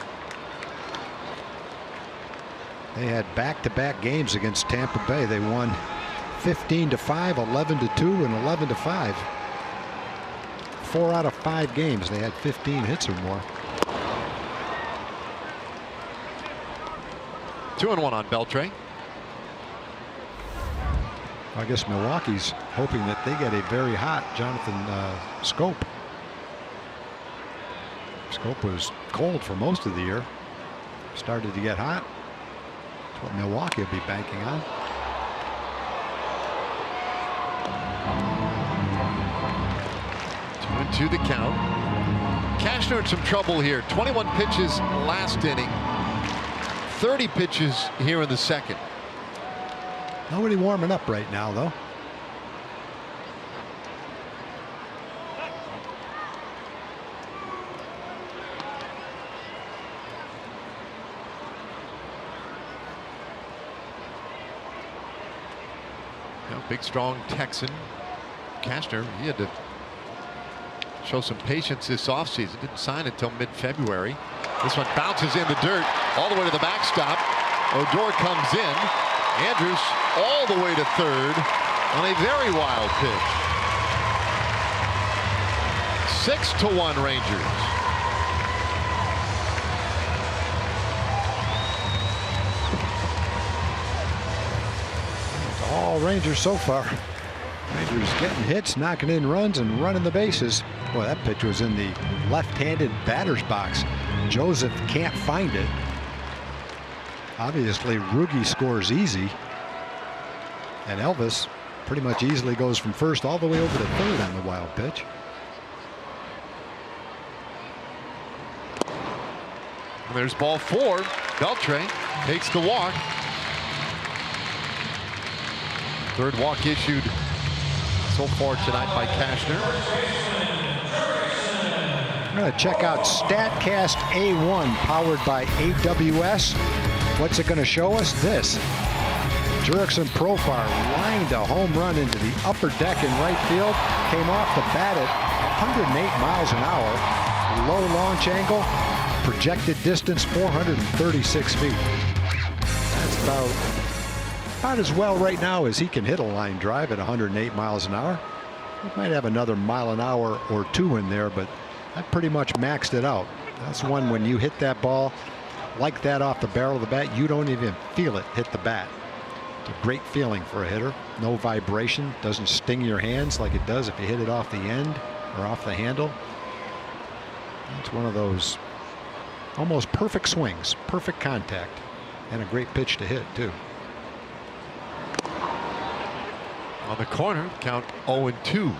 They had back-to-back games against Tampa Bay. They won 15-5, 11-2, and 11-5. 4 out of 5 games they had 15 hits or more. 2-1 on Beltre. I guess Milwaukee's hoping that they get a very hot Jonathan Scope. Scope was cold for most of the year. Started to get hot. That's what Milwaukee will be banking on. To the count. Cashner in some trouble here. 21 pitches last inning. 30 pitches here in the second. Nobody warming up right now, though. Big, strong Texan. Cashner, he had to show some patience this offseason. Didn't sign until mid-February. This one bounces in the dirt all the way to the backstop. Odor comes in. Andrews all the way to third on a very wild pitch. 6-1 Rangers. It's all Rangers so far. Rangers getting hits, knocking in runs, and running the bases. Boy, that pitch was in the left-handed batter's box. Joseph can't find it. Obviously, Rugi scores easy. And Elvis pretty much easily goes from first all the way over to third on the wild pitch. And there's ball 4. Beltre takes the walk. Third walk issued so far tonight by Cashner. I'm going to check out StatCast A1 powered by AWS. What's it going to show us? This. Jurickson Profar lined a home run into the upper deck in right field. Came off the bat at 108 miles an hour. Low launch angle. Projected distance 436 feet. That's about as well right now as he can hit a line drive at 108 miles an hour. He might have another mile an hour or 2 in there, but I pretty much maxed it out. That's one when you hit that ball like that off the barrel of the bat, you don't even feel it hit the bat. It's a great feeling for a hitter. No vibration, doesn't sting your hands like it does if you hit it off the end or off the handle. It's one of those almost perfect swings, perfect contact, and a great pitch to hit too. On the corner, count 0-2.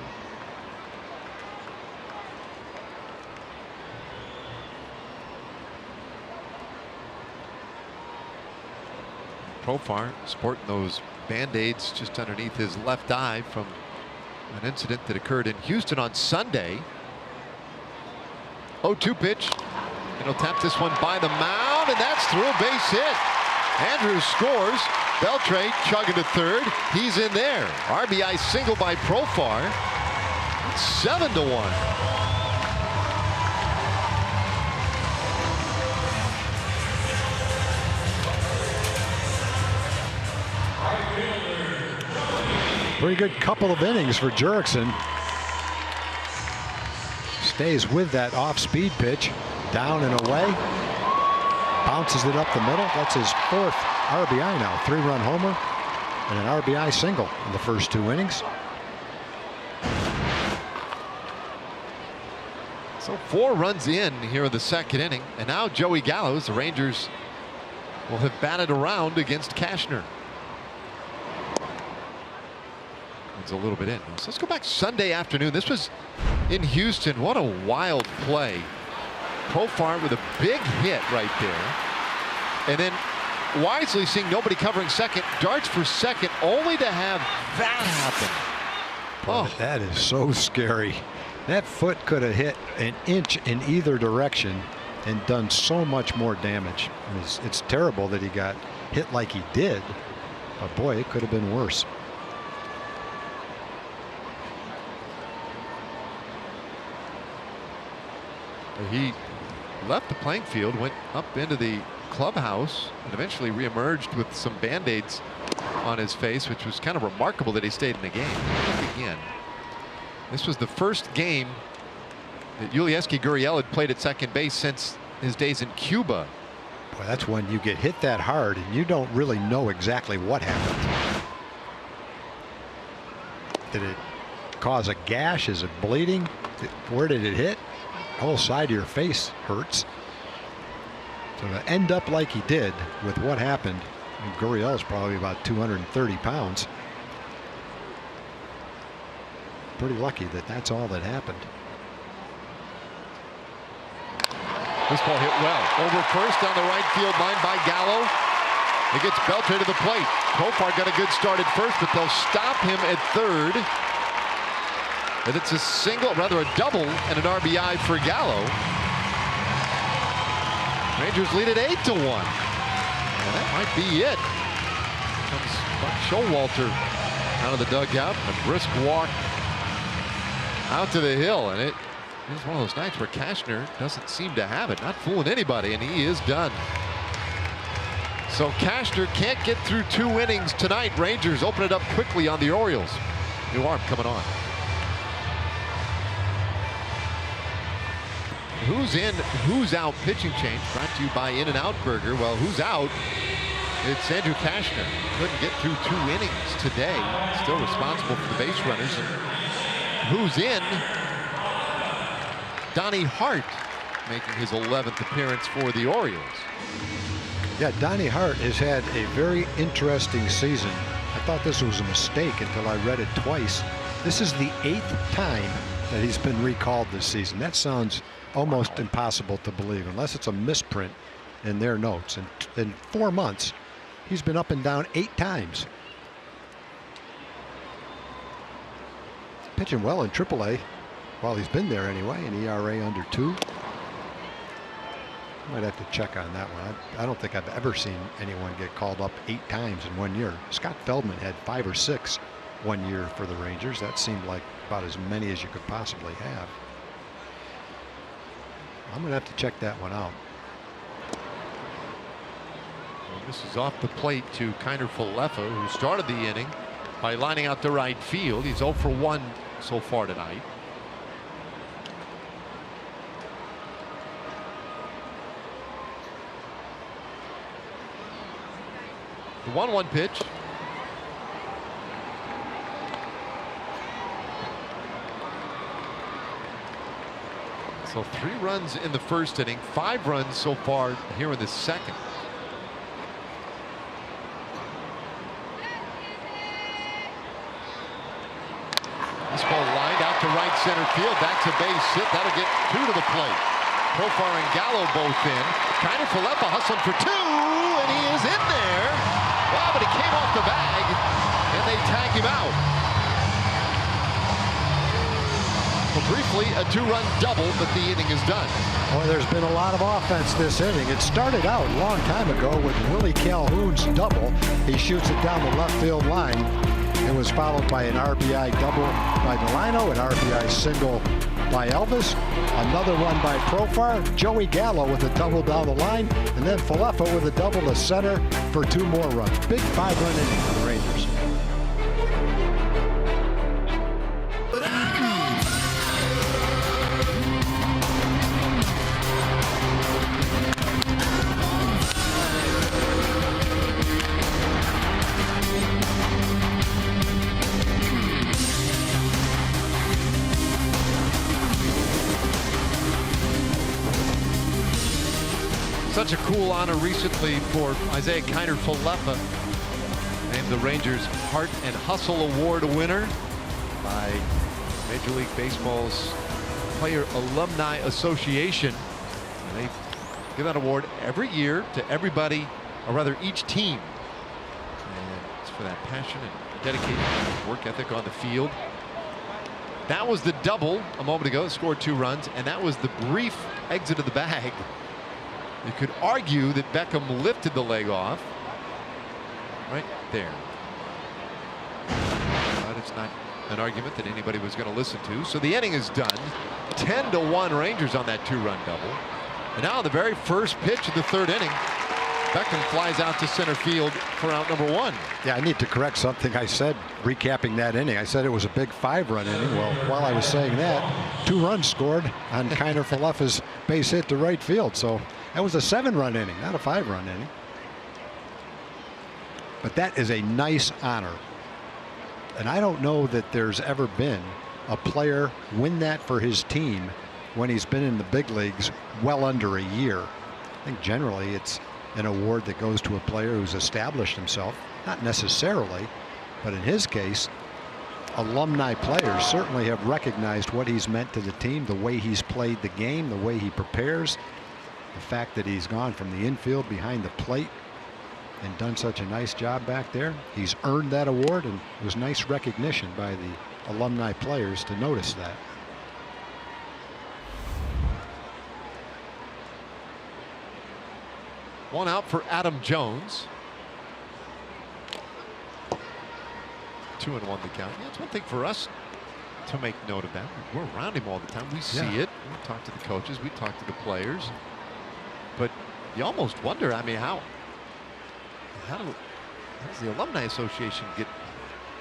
Profar sporting those band-aids just underneath his left eye from an incident that occurred in Houston on Sunday. 0-2 pitch. And he'll tap this one by the mound, and that's through a base hit. Andrews scores. Beltre chugging to third. He's in there. RBI single by Profar. It's 7-1. Pretty good couple of innings for Jurickson. Stays with that off-speed pitch, down and away. Bounces it up the middle. That's his 4th RBI now. 3-run homer and an RBI single in the first 2 innings. So 4 runs in here in the 2nd inning, and now Joey Gallo's. The Rangers will have batted around against Cashner. It's a little bit in. So let's go back Sunday afternoon. This was in Houston. What a wild play. Profar with a big hit right there. And then wisely seeing nobody covering second, darts for second, only to have that happen. Boy, that is so scary. That foot could have hit an inch in either direction and done so much more damage. It's terrible that he got hit like he did, but boy, it could have been worse. He left the playing field, went up into the clubhouse, and eventually reemerged with some band-aids on his face, which was kind of remarkable that he stayed in the game. Look again. This was the first game that Yulieski Gurriel had played at second base since his days in Cuba. Boy, that's when you get hit that hard and you don't really know exactly what happened. Did it cause a gash? Is it bleeding? Where did it hit? The whole side of your face hurts. So to end up like he did with what happened, and Gurriel is probably about 230 pounds. Pretty lucky that that's all that happened. This ball hit well. Over first down the right field line by Gallo. It gets Beltre to the plate. Profar got a good start at first, but they'll stop him at third. And it's a single, rather a double, and an RBI for Gallo. Rangers lead it 8-1. And that might be it. Comes Buck Showalter out of the dugout. A brisk walk out to the hill, and it is one of those nights where Cashner doesn't seem to have it. Not fooling anybody, and he is done. So Cashner can't get through 2 innings tonight. Rangers open it up quickly on the Orioles. New arm coming on. Who's in, who's out pitching change brought to you by In-N-Out Burger. Well, who's out? It's Andrew Cashner. Couldn't get through 2 innings today. Still responsible for the base runners. And who's in? Donnie Hart making his 11th appearance for the Orioles. Yeah, Donnie Hart has had a very interesting season. I thought this was a mistake until I read it twice. This is the 8th time that he's been recalled this season. That sounds almost impossible to believe unless it's a misprint in their notes. And in 4 months, he's been up and down 8 times. Pitching well in AAA while he's been there anyway, an ERA under 2. Might have to check on that one. I don't think I've ever seen anyone get called up 8 times in 1 year. Scott Feldman had 5 or 6 1 year for the Rangers. That seemed like about as many as you could possibly have. I'm going to have to check that one out. Well, this is off the plate to Kiner Falefa, who started the inning by lining out to right field. He's 0 for 1 so far tonight. The 1-1 pitch. So 3 runs in the first inning, 5 runs so far here in the second. This ball lined out to right center field. That's a base hit. That'll get 2 to the plate. Profar and Gallo both in. Kiner Falefa hustling for 2, and he is in there. Wow, but he came off the bag, and they tag him out. For briefly, a 2-run double, but the inning is done. Boy, there's been a lot of offense this inning. It started out a long time ago with Willie Calhoun's double. He shoots it down the left field line. It was followed by an RBI double by Delino, an RBI single by Elvis, another run by Profar, Joey Gallo with a double down the line, and then Falefa with a double to center for 2 more runs. Big 5-run inning for the Rangers. Such a cool honor recently for Isaiah Kiner Falefa, named the Rangers Heart and Hustle Award winner by Major League Baseball's Player Alumni Association. And they give that award every year to everybody, or rather each team. And it's for that passion and dedication and work ethic on the field. That was the double a moment ago. It scored 2 runs, and that was the brief exit of the bag. You could argue that Beckham lifted the leg off right there, but it's not an argument that anybody was going to listen to. So the inning is done. 10-1 Rangers on that 2-run double. And now the very first pitch of the 3rd inning, Beckham flies out to center field for out number 1. Yeah, I need to correct something I said recapping that inning. I said it was a big 5-run inning. Well, while I was saying that, 2 runs scored on Kiner Falefa's base hit to right field. So that was a 7-run inning, not a 5-run inning. But that is a nice honor. And I don't know that there's ever been a player win that for his team when he's been in the big leagues well under a year. I think generally it's an award that goes to a player who's established himself, not necessarily, but in his case, alumni players certainly have recognized what he's meant to the team, the way he's played the game, the way he prepares, the fact that he's gone from the infield behind the plate and done such a nice job back there. He's earned that award, and it was nice recognition by the alumni players to notice that. One out for Adam Jones. 2-1 the count. Yeah, it's one thing for us to make note of that. We're around him all the time. We see it. We talk to the coaches. We talk to the players. But you almost wonder, I mean, how does the Alumni Association get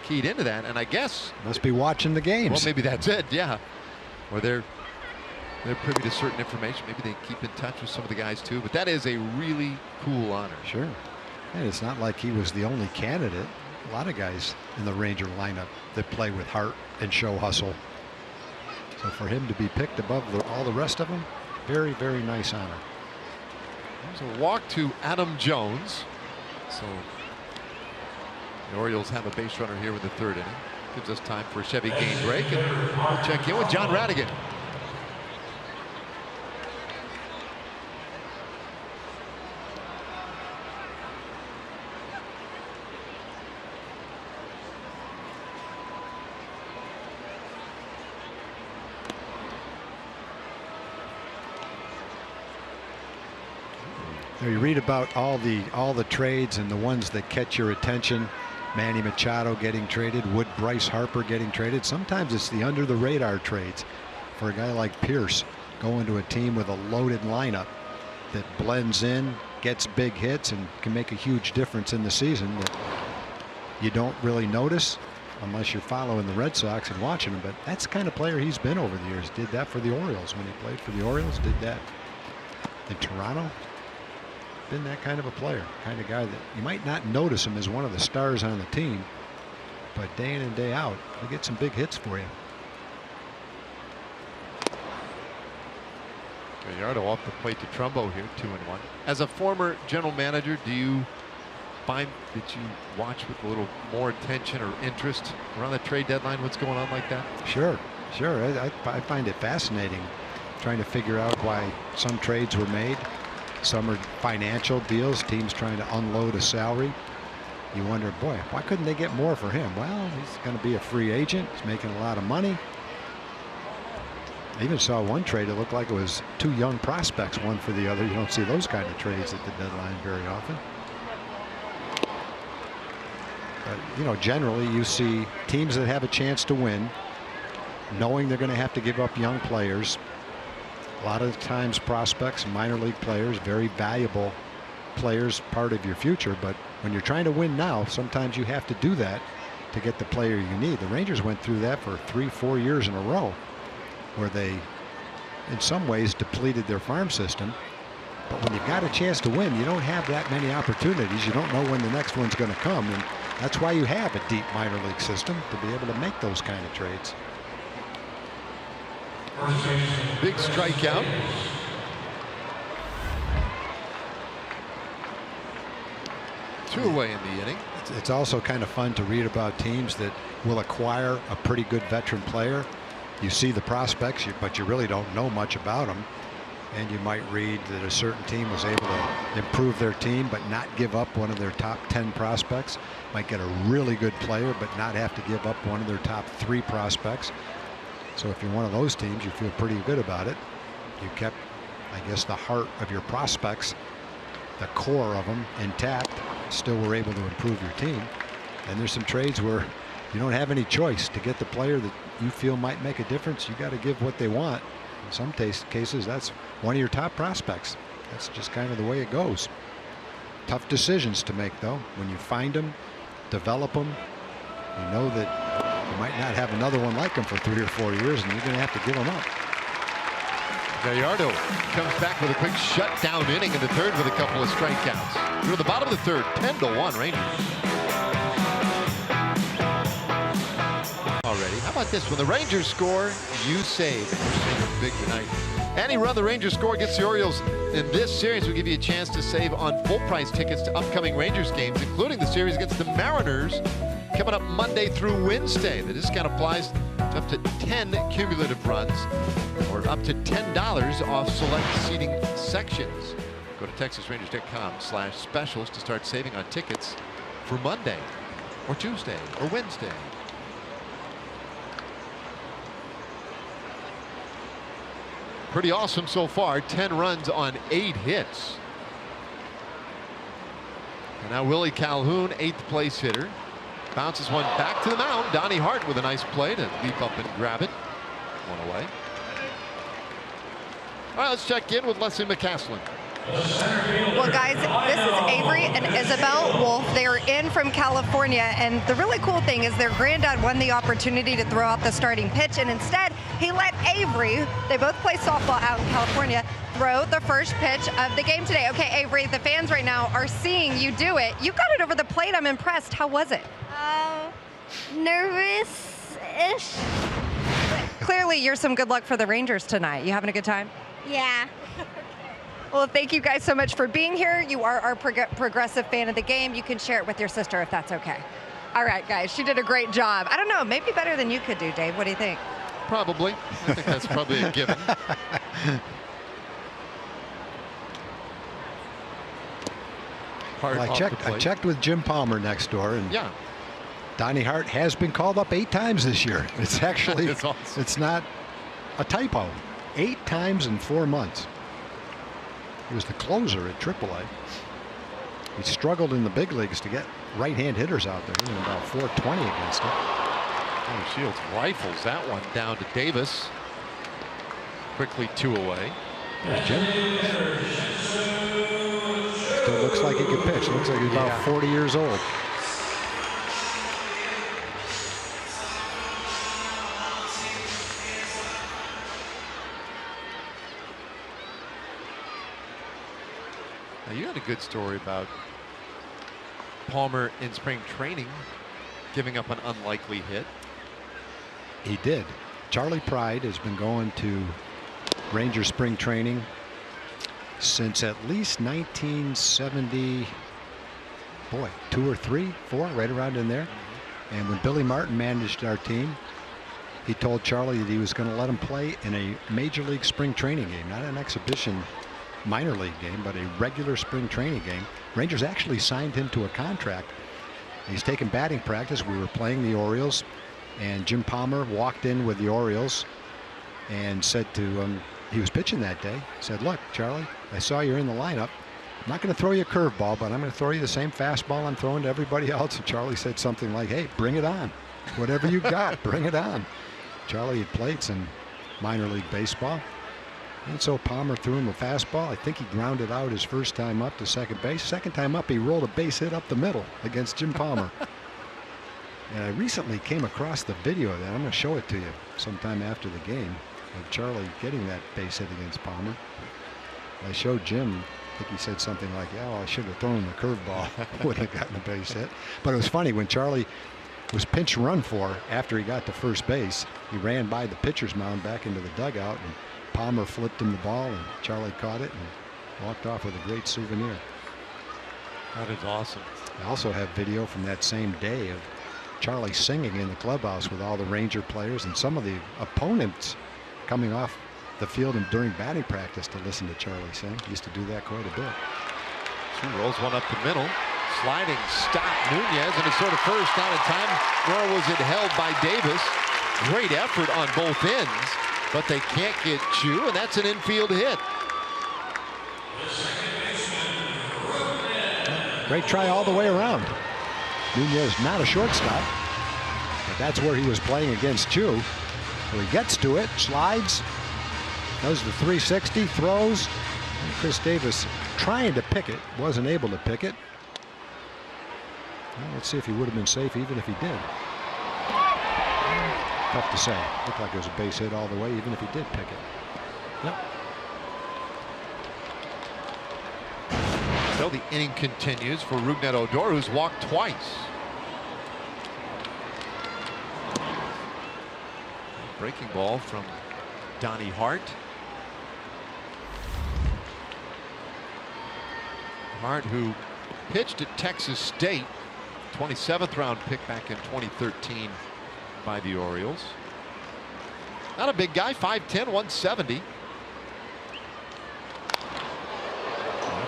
keyed into that? And I guess must be watching the games. Well, maybe that's it. Yeah. Or they're privy to certain information. Maybe they keep in touch with some of the guys too. But that is a really cool honor. Sure. And it's not like he was the only candidate. A lot of guys in the Ranger lineup that play with heart and show hustle. So for him to be picked above all the rest of them, very, very nice honor. There's a walk to Adam Jones. So the Orioles have a base runner here with the 3rd inning. Gives us time for a Chevy game break, and we'll check in with John Radigan. You read about all the trades and the ones that catch your attention. Manny Machado getting traded, Wood Bryce Harper getting traded. Sometimes it's the under the radar trades for a guy like Pierce going to a team with a loaded lineup that blends in, gets big hits, and can make a huge difference in the season that you don't really notice unless you're following the Red Sox and watching them. But that's the kind of player he's been over the years. Did that for the Orioles when he played for the Orioles, did that in Toronto. Been that kind of a player, kind of guy that you might not notice him as one of the stars on the team, but day in and day out, he'll get some big hits for you. Gallardo off the plate to Trumbo here, 2-1. As a former general manager, do you find that you watch with a little more attention or interest around the trade deadline, what's going on like that? Sure. I find it fascinating trying to figure out why some trades were made. Some are financial deals, teams trying to unload a salary. You wonder, boy, why couldn't they get more for him? Well, he's going to be a free agent. He's making a lot of money. I even saw one trade. It looked like it was two young prospects, one for the other. You don't see those kind of trades at the deadline very often. But, you know, generally you see teams that have a chance to win, knowing they're going to have to give up young players. A lot of times prospects and minor league players, very valuable players, part of your future. But when you're trying to win now, sometimes you have to do that to get the player you need. The Rangers went through that for 3-4 years in a row, where they, in some ways, depleted their farm system. But when you've got a chance to win, you don't have that many opportunities. You don't know when the next one's going to come. And that's why you have a deep minor league system, to be able to make those kind of trades. Big strikeout. Two away in the inning. It's also kind of fun to read about teams that will acquire a pretty good veteran player. You see the prospects, but you really don't know much about them. And you might read that a certain team was able to improve their team but not give up one of their top 10 prospects. Might get a really good player but not have to give up one of their top 3 prospects. So if you're one of those teams, you feel pretty good about it. You kept, I guess, the heart of your prospects, the core of them, intact. Still were able to improve your team. And there's some trades where you don't have any choice. To get the player that you feel might make a difference, you got to give what they want. In some cases, that's one of your top prospects. That's just kind of the way it goes. Tough decisions to make, though. When you find them, develop them, you know that you might not have another one like them for 3 or 4 years, and you're going to have to give them up. Gallardo comes back with a quick shutdown inning in the third with a couple of strikeouts. Through the bottom of the third, 10-1 Rangers. Already. How about this? When the Rangers score, you save. We're big tonight. Any run the Rangers score gets the Orioles in this series. We'll give you a chance to save on full price tickets to upcoming Rangers games, including the series against the Mariners coming up Monday through Wednesday. The discount applies to up to 10 cumulative runs or up to $10 off select seating sections. Go to TexasRangers.com/specials to start saving on tickets for Monday or Tuesday or Wednesday. Pretty awesome so far. 10 runs on 8 hits. And now Willie Calhoun, 8th place hitter. Bounces one back to the mound. Donnie Hart with a nice play to leap up and grab it. One away. All right, let's check in with Leslie McCaslin. Well, guys, this is Avery and Isabel Wolf. They are in from California, and the really cool thing is their granddad won the opportunity to throw out the starting pitch, and instead he let Avery, they both play softball out in California, throw the first pitch of the game today. Okay, Avery, the fans right now are seeing you do it. You got it over the plate. I'm impressed. How was it? Nervous-ish. Clearly, you're some good luck for the Rangers tonight. You having a good time? Yeah. Well, thank you guys so much for being here. You are our progressive fan of the game. You can share it with your sister if that's okay. All right, guys, she did a great job. I don't know, maybe better than you could do, Dave. What do you think? Probably. I think that's probably a given. Well, I checked with Jim Palmer next door, and yeah, Donnie Hart has been called up 8 times this year. It's actually, awesome. It's not a typo. 8 times in 4 months. He was the closer at AAA. He struggled in the big leagues to get right-hand hitters out there. He was about 420 against him. Oh, Shields rifles that one down to Davis. Quickly 2 away. There's Jim. Still looks like he could pitch. Looks like he's about 40 years old. Now, you had a good story about Palmer in spring training giving up an unlikely hit. He did. Charlie Pride has been going to Ranger spring training since at least 1970. Boy, 2 or 3, 4, right around in there. And when Billy Martin managed our team, he told Charlie that he was going to let him play in a major league spring training game, not an exhibition minor league game, but a regular spring training game. Rangers actually signed him to a contract. He's taking batting practice. We were playing the Orioles, and Jim Palmer walked in with the Orioles and said to him, he was pitching that day, said, "Look, Charlie, I saw you're in the lineup. I'm not going to throw you a curveball, but I'm going to throw you the same fastball I'm throwing to everybody else." And Charlie said something like, "Hey, bring it on. Whatever you got, bring it on." Charlie had played some minor league baseball. And so Palmer threw him a fastball. I think he grounded out his first time up to second base. Second time up, he rolled a base hit up the middle against Jim Palmer. And I recently came across the video of that. I'm going to show it to you sometime after the game of Charlie getting that base hit against Palmer. I showed Jim. I think he said something like, "Yeah, well, I should have thrown him a curveball. Wouldn't have gotten a base hit." But it was funny when Charlie was pinch run for after he got to first base. He ran by the pitcher's mound back into the dugout, and Palmer flipped him the ball, and Charlie caught it and walked off with a great souvenir. That is awesome. I also have video from that same day of Charlie singing in the clubhouse with all the Ranger players and some of the opponents coming off the field and during batting practice to listen to Charlie sing. He used to do that quite a bit. She rolls one up the middle. Sliding stop Nunez, and it's sort of first, not in time, nor was it held by Davis. Great effort on both ends, but they can't get Chu, and that's an infield hit. Great try all the way around. Nunez not a shortstop, but that's where he was playing against Chu. So he gets to it, slides, does the 360, throws, and Chris Davis trying to pick it, wasn't able to pick it. Well, let's see if he would have been safe even if he did. Tough to say. Looked like it was a base hit all the way even if he did pick it. Yep. So the inning continues for Rougned Odor, who's walked twice. Breaking ball from Donnie Hart. Hart, who pitched at Texas State, 27th round pick back in 2013 by the Orioles. Not a big guy, 5'10", 170.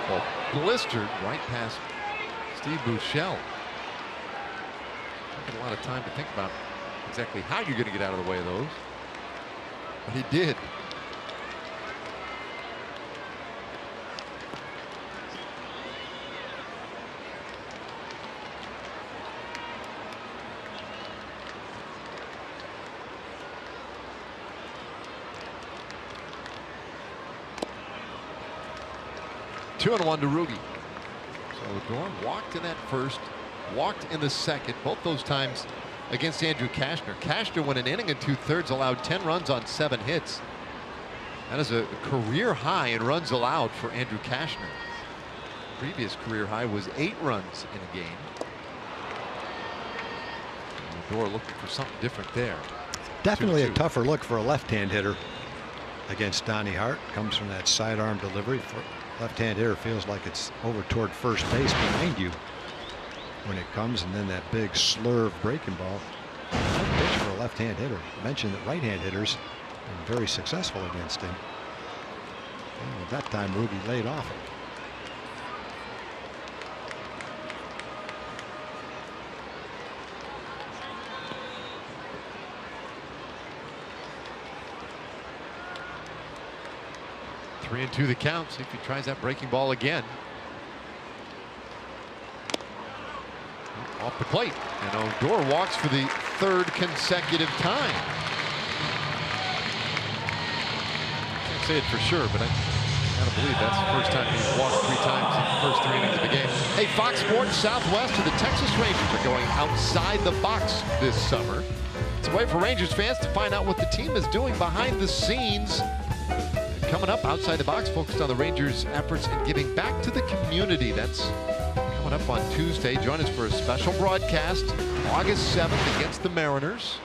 Ball blistered right past Steve Buechele. Taking a lot of time to think about exactly how you're going to get out of the way of those, but he did. Two and one to Rugi. So Odor walked in that first, walked in the second, both those times against Andrew Cashner. Cashner went an inning and 2/3, allowed 10 runs on 7 hits. That is a career high in runs allowed for Andrew Cashner. Previous career high was 8 runs in a game. And Odor looking for something different there. Definitely 2-2. a tougher look for a left-hand hitter against Donnie Hart. Comes from that sidearm delivery. For left-hand hitter feels like it's over toward first base behind you when it comes, and then that big slurve breaking ball. Good pitch for a left-hand hitter. Mentioned that right-hand hitters have been very successful against him. And at that time, Rugi laid off it. Three and two the count. See if he tries that breaking ball again. Off the plate, and Odor walks for the 3rd consecutive time. Can't say it for sure, but I gotta believe that's the first time he's walked 3 times in the first 3 innings of the game. Hey, Fox Sports Southwest and the Texas Rangers are going outside the box this summer. It's a way for Rangers fans to find out what the team is doing behind the scenes. Coming up, Outside the Box, focused on the Rangers' efforts in giving back to the community. That's coming up on Tuesday. Join us for a special broadcast August 7th against the Mariners.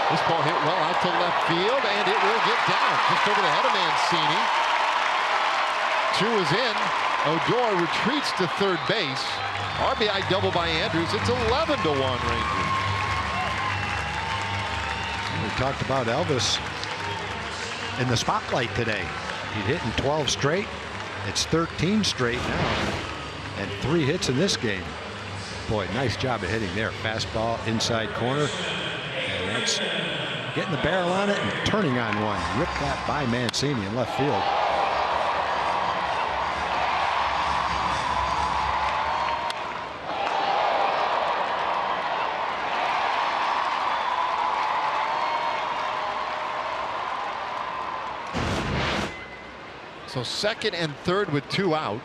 This ball hit well out to left field, and it will get down just over the head of Mancini. Chu is in. Odor retreats to third base. RBI double by Andrews. It's 11-1 Rangers. We talked about Elvis in the spotlight today. He'd hit in 12 straight. It's 13 straight now, and 3 hits in this game. Boy, nice job of hitting there. Fastball inside corner. And that's getting the barrel on it and turning on one. Ripped that by Mancini in left field. So second and third with 2 out.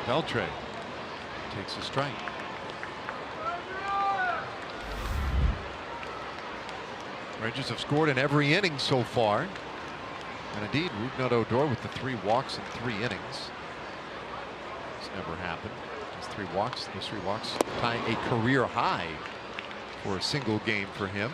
Beltre takes a strike. Rangers have scored in every inning so far. And indeed, Rougned Odor with the 3 walks in 3 innings. It's never happened. Just 3 walks. Those 3 walks tie a career high for a single game for him.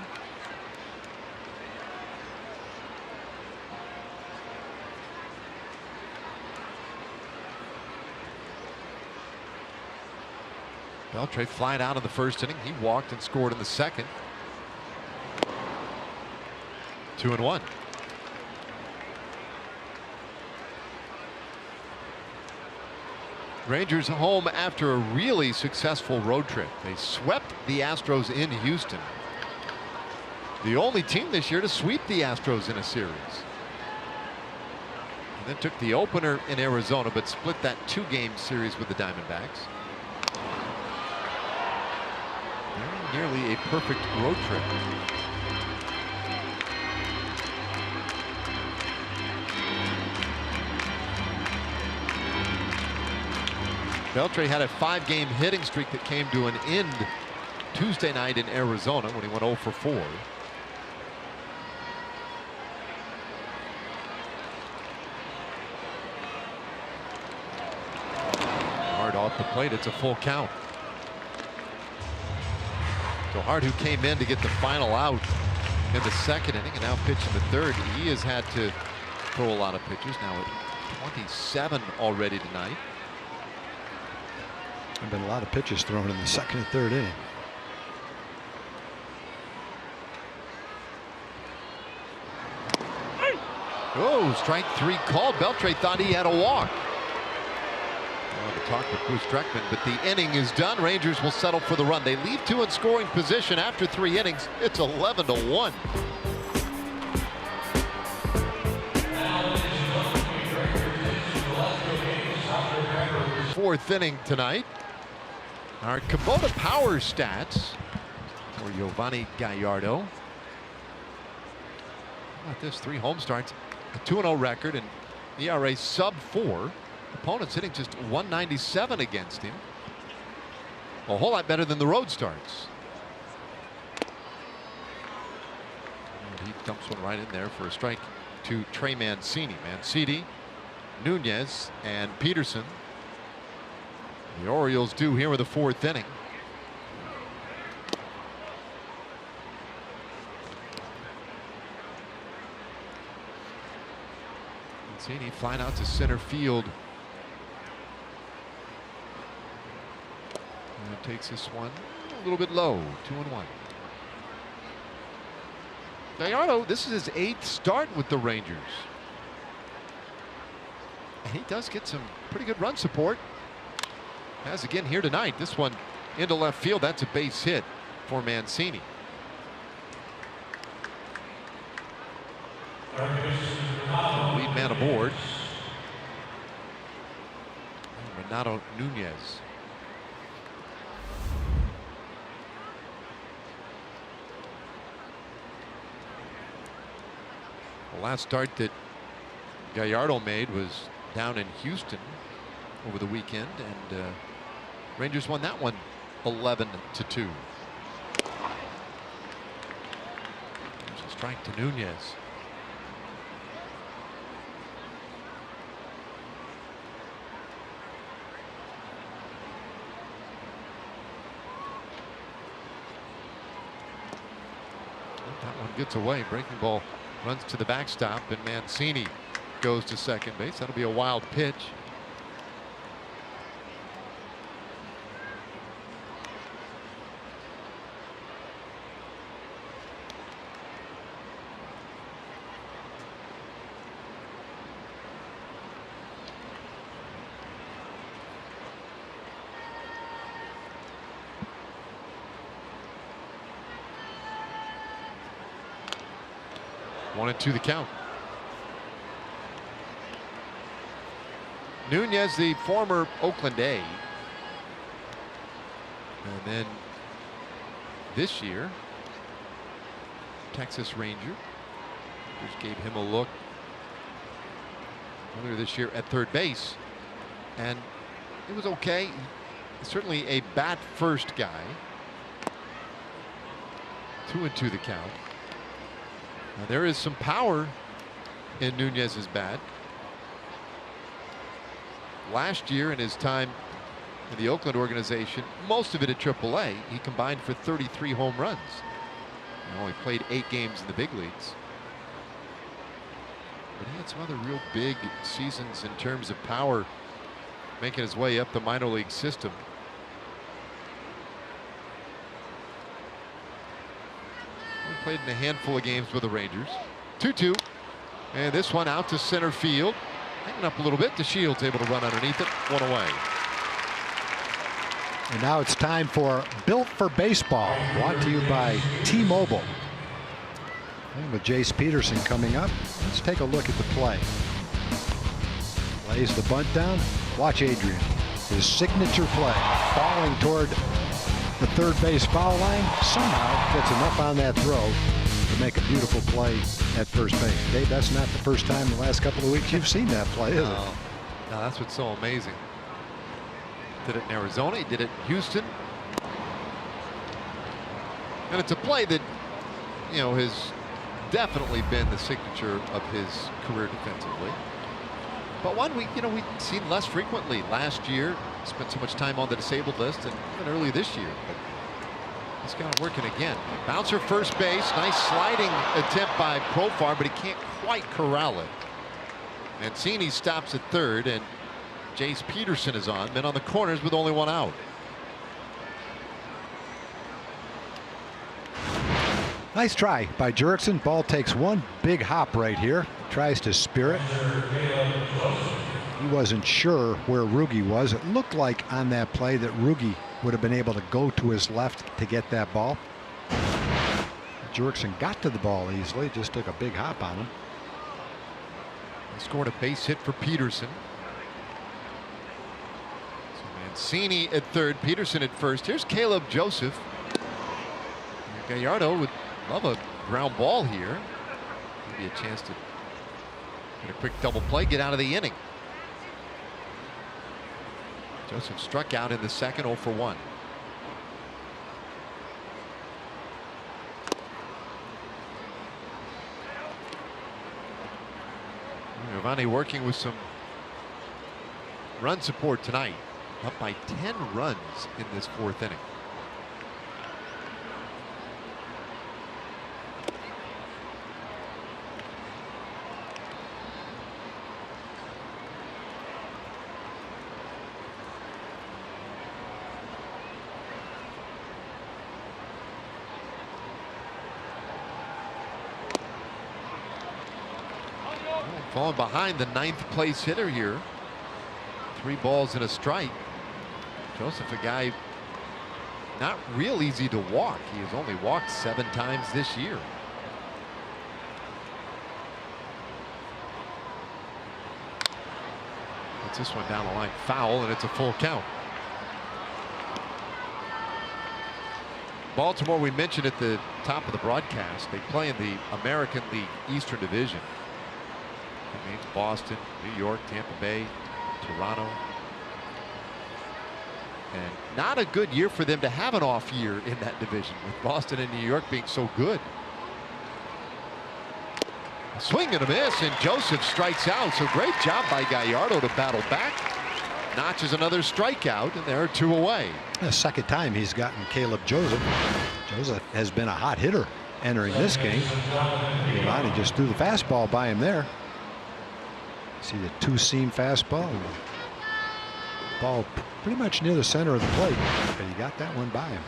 Beltre flying out in the first inning. He walked and scored in the second. 2-1. Rangers home after a really successful road trip. They swept the Astros in Houston. The only team this year to sweep the Astros in a series. And then took the opener in Arizona, but split that 2-game series with the Diamondbacks. Nearly a perfect road trip. Beltre had a 5-game hitting streak that came to an end Tuesday night in Arizona when he went 0 for 4. Hard off the plate. It's a full count. So Hart, who came in to get the final out in the second inning and now pitching the third, he has had to throw a lot of pitches. Now at 27 already tonight. There've been a lot of pitches thrown in the second and third inning. Oh, strike 3 called. Beltre thought he had a walk. I'll have to talk with Bruce Dreckman, but the inning is done. Rangers will settle for the run. They leave 2 in scoring position after 3 innings. It's 11-1. Fourth inning tonight. Our Kubota power stats for Giovanni Gallardo. How about this? 3 home starts, a 2-0 record, and ERA sub 4. Opponents hitting just 197 against him. A whole lot better than the road starts. And he dumps one right in there for a strike to Trey Mancini. Mancini, Nunez, and Peterson. The Orioles do here with the 4th inning. Mancini flying out to center field. And takes this one a little bit low. 2-1. Gallardo, this is his 8th start with the Rangers. And he does get some pretty good run support. Has again here tonight. This one into left field. That's a base hit for Mancini. Lead man aboard. Renato Nunez. The last start that Gallardo made was down in Houston over the weekend, and Rangers won that one 11-2. There's a strike to Nunez. That one gets away. Breaking ball runs to the backstop, and Mancini goes to second base. That'll be a wild pitch. 1-2 the count. Nunez, the former Oakland A, and then this year Texas Ranger. Just gave him a look earlier this year at third base, and it was okay. Certainly a bat first guy. 2-2 the count. Now there is some power in Nunez's bat. Last year in his time in the Oakland organization, most of it at AAA, he combined for 33 home runs. He only played 8 games in the big leagues. But he had some other real big seasons in terms of power, making his way up the minor league system. He played in a handful of games with the Rangers. 2-2. And this one out to center field. Hanging up a little bit. The Shield's able to run underneath it. One away. And now it's time for Built for Baseball, brought to you by T-Mobile. And with Jace Peterson coming up, let's take a look at the play. Lays the bunt down. Watch Adrian. His signature play, falling toward the third base foul line, somehow gets enough on that throw to make a beautiful play at first base. Dave, that's not the first time in the last couple of weeks you've seen that play, is it? No, that's what's so amazing. Did it in Arizona, he did it in Houston. And it's a play that, you know, has definitely been the signature of his career defensively. But one we've seen less frequently. Last year, spent so much time on the disabled list, and even early this year. But he's got it working again. Bouncer first base, nice sliding attempt by Profar, but he can't quite corral it. Mancini stops at third, and Jace Peterson is on. Men on the corners with only one out. Nice try by Jurickson. Ball takes one big hop right here. Tries to spear it. He wasn't sure where Rugi was. It looked like on that play that Rugi would have been able to go to his left to get that ball. Jurickson got to the ball easily. Just took a big hop on him. He scored a base hit for Peterson. So Mancini at third, Peterson at first. Here's Caleb Joseph. Gallardo would love a ground ball here. Maybe a chance to get a quick double play, get out of the inning. Joseph struck out in the second, 0 for 1. Giovanni working with some run support tonight. Up by 10 runs in this 4th inning. Falling behind the 9th place hitter here. 3 balls and a strike. Joseph, a guy not real easy to walk. He has only walked 7 times this year. Puts this one down the line foul, and it's a full count. Baltimore, we mentioned at the top of the broadcast, they play in the American League Eastern Division. That means Boston, New York, Tampa Bay, Toronto. And not a good year for them to have an off year in that division, with Boston and New York being so good. A swing and a miss, and Joseph strikes out. So great job by Gallardo to battle back. Notches another strikeout, and there are 2 away. The second time he's gotten Caleb Joseph. Joseph has been a hot hitter entering this game. Giovanni just threw the fastball by him there. See the 2-seam fastball. Ball pretty much near the center of the plate, but he got that one by him.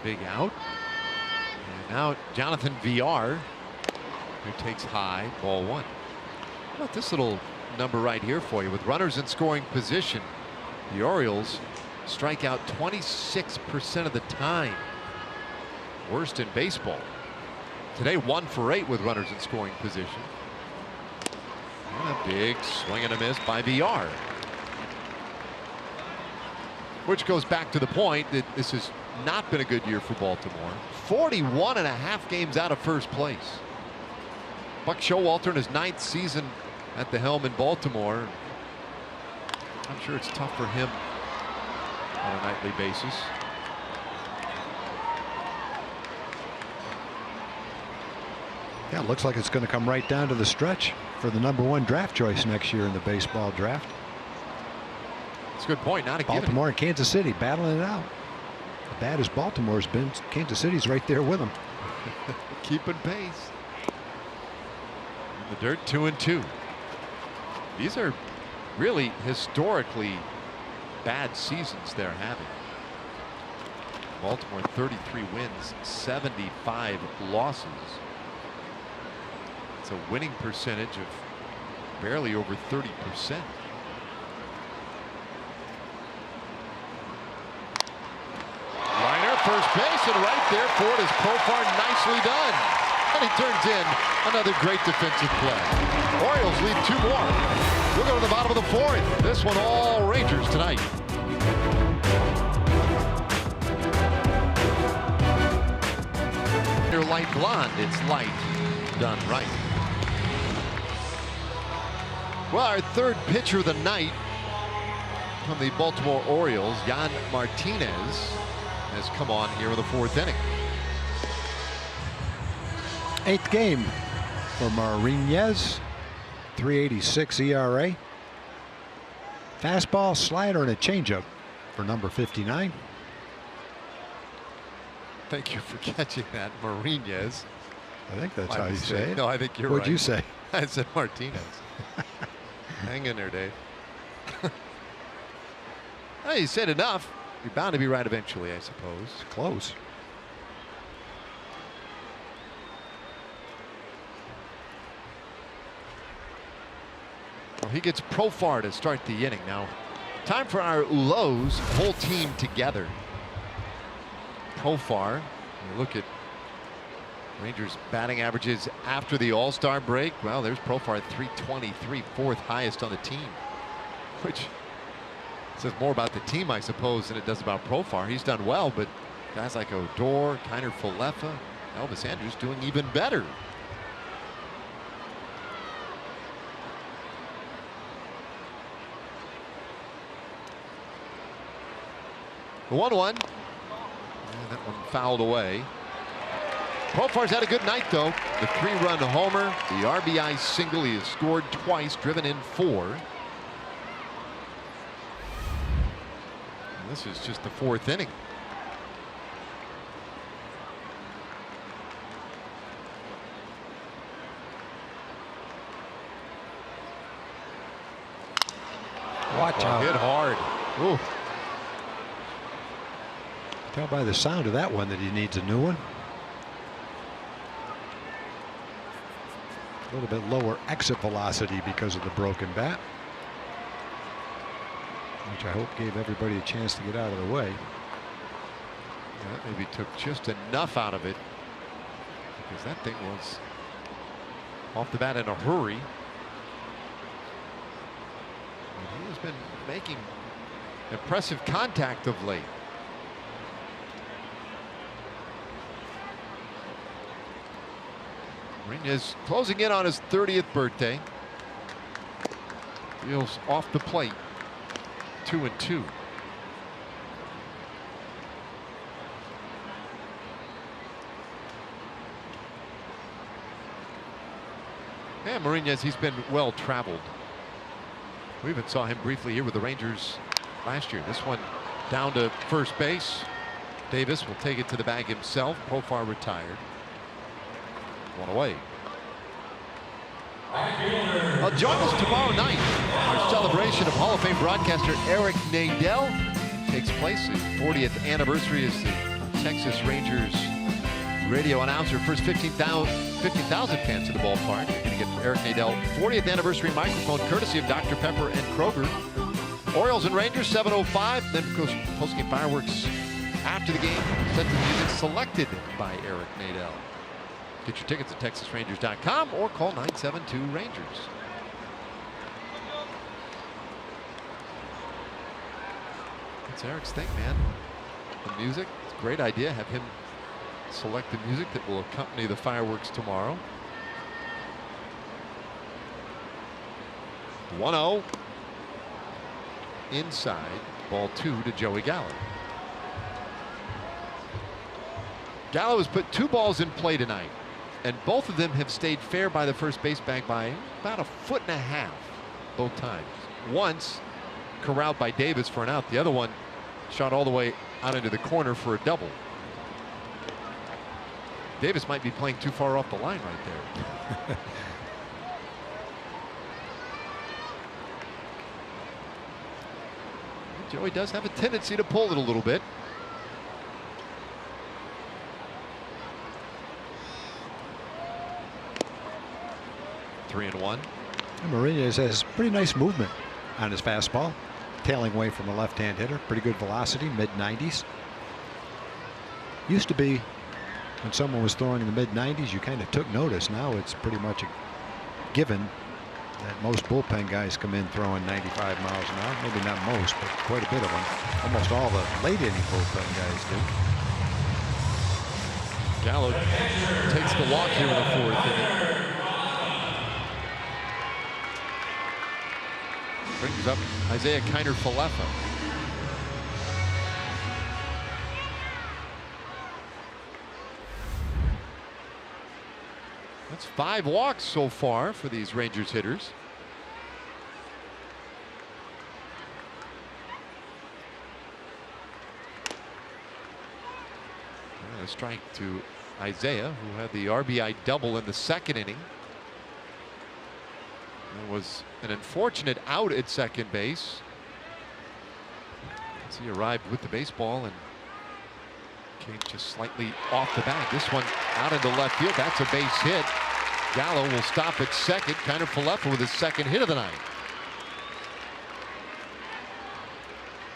Big out. And now Jonathan VR, who takes high, ball 1. How about this little number right here for you? With runners in scoring position, the Orioles strike out 26% of the time Worst in baseball. Today 1 for 8 with runners in scoring position. And a big swing and a miss by VR. Which goes back to the point that this has not been a good year for Baltimore. 41.5 games out of first place. Buck Showalter in his 9th season at the helm in Baltimore. I'm sure it's tough for him on a nightly basis. Yeah, it looks like it's going to come right down to the stretch for the #1 draft choice next year in the baseball draft. That's a good point. Not a Baltimore and Kansas City battling it out. As bad as Baltimore's been, Kansas City's right there with them. Keeping pace. In the dirt, 2-2. These are really historically bad seasons they're having. Baltimore 33 wins, 75 losses. It's a winning percentage of barely over 30%. Liner, first base, and right there for it is Profar, nicely done. And he turns in another great defensive play. Orioles lead 2 more. We'll go to the bottom of the 4th. This one all Rangers tonight. They're light blonde. It's light done right. Well, our third pitcher of the night from the Baltimore Orioles, Jan Martinez, has come on here in the 4th inning. 8th game for Martinez. 3.86 ERA. Fastball, slider, and a changeup for number 59. Thank you for catching that, Martinez. I think that's how you say it. No, I think you're What'd right. you say? I said Martinez. Hang in there, Dave. Well, you said enough. You're bound to be right eventually, I suppose. Close. Well, he gets Profar to start the inning. Now, time for our lows, whole team together. Profar, you look at Rangers batting averages after the All-Star break. Well, there's Profar at 323, 4th highest on the team, which says more about the team, I suppose, than it does about Profar. He's done well, but guys like Odor, Kiner Falefa, Elvis Andrus doing even better. The 1-1. And that one fouled away. Profar's had a good night, though. The 3-run homer, the RBI single. He has scored twice, driven in 4. And this is just the 4th inning. Watch out. Hit hard. Ooh. Tell by the sound of that one that he needs a new one. A little bit lower exit velocity because of the broken bat, which I hope gave everybody a chance to get out of the way. Yeah, that maybe took just enough out of it, because that thing was off the bat in a hurry. And he has been making impressive contact of late. Martinez closing in on his 30th birthday. Wheels off the plate. 2-2. And Martinez, he's been well traveled. We even saw him briefly here with the Rangers last year. This one down to first base. Davis will take it to the bag himself. Profar retired. One away. Join us tomorrow night. Our celebration of Hall of Fame broadcaster Eric Nadel takes place. The 40th anniversary as the Texas Rangers radio announcer. First 15,000 fans to the ballpark. You're going to get Eric Nadel 40th anniversary microphone courtesy of Dr. Pepper and Kroger. Orioles and Rangers 7:05. Then goes postgame fireworks after the game. Set the music selected by Eric Nadel. Get your tickets at TexasRangers.com or call 972-RANGERS. That's Eric's thing, man. The music, it's a great idea. Have him select the music that will accompany the fireworks tomorrow. 1-0. Inside, ball 2 to Joey Gallo. Gallo has put 2 balls in play tonight, and both of them have stayed fair by the first base bag by about 1.5 feet both times. Once corralled by Davis for an out. The other one shot all the way out into the corner for a double. Davis might be playing too far off the line right there. Joey does have a tendency to pull it a little bit. Three and one. And Martinez has pretty nice movement on his fastball, tailing away from a left-hand hitter. Pretty good velocity, mid-90s. Used to be when someone was throwing in the mid-90s, you kind of took notice. Now it's pretty much a given that most bullpen guys come in throwing 95 miles an hour. Maybe not most, but quite a bit of them. Almost all the late-inning bullpen guys do. Gallo takes the walk here in the 4th inning. Brings up Isaiah Kiner-Falefa. That's 5 walks so far for these Rangers hitters. And a strike to Isaiah, who had the RBI double in the 2nd inning. It was an unfortunate out at second base as he arrived with the baseball and came just slightly off the bag. This one out into left field. That's a base hit. Gallo will stop at second. Kiner-Falefa with his 2nd hit of the night.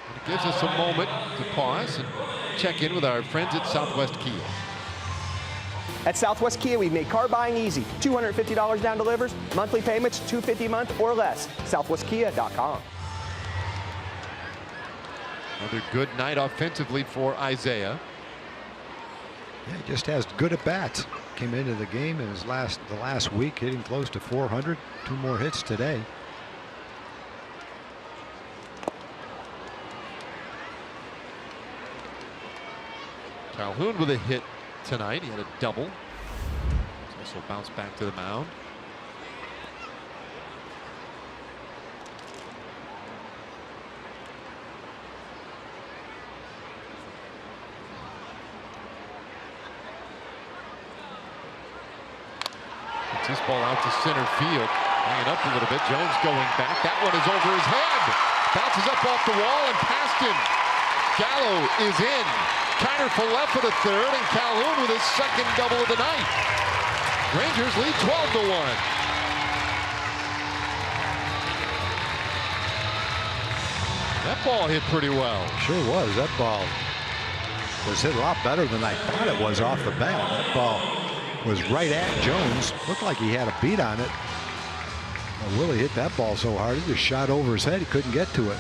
And it gives us a moment to pause and check in with our friends at Southwest Kia. At Southwest Kia, we've made car buying easy. $250 down delivers, monthly payments $250 a month or less. SouthwestKia.com. Another good night offensively for Isaiah. Yeah, he just has good at bats. Came into the game in the last week hitting close to 400. 2 more hits today. Calhoun with a hit tonight. He had a double. He's also bounced back to the mound. Gets this ball out to center field. Hanging up a little bit. Jones going back. That one is over his head. Bounces up off the wall and past him. Gallo is in. Kiner-Falefa to third, and Calhoun with his 2nd double of the night. Rangers lead 12-1. That ball hit pretty well. Sure was. That ball was hit a lot better than I thought it was off the bat. That ball was right at Jones. Looked like he had a beat on it. Well, Willie hit that ball so hard, he just shot over his head. He couldn't get to it.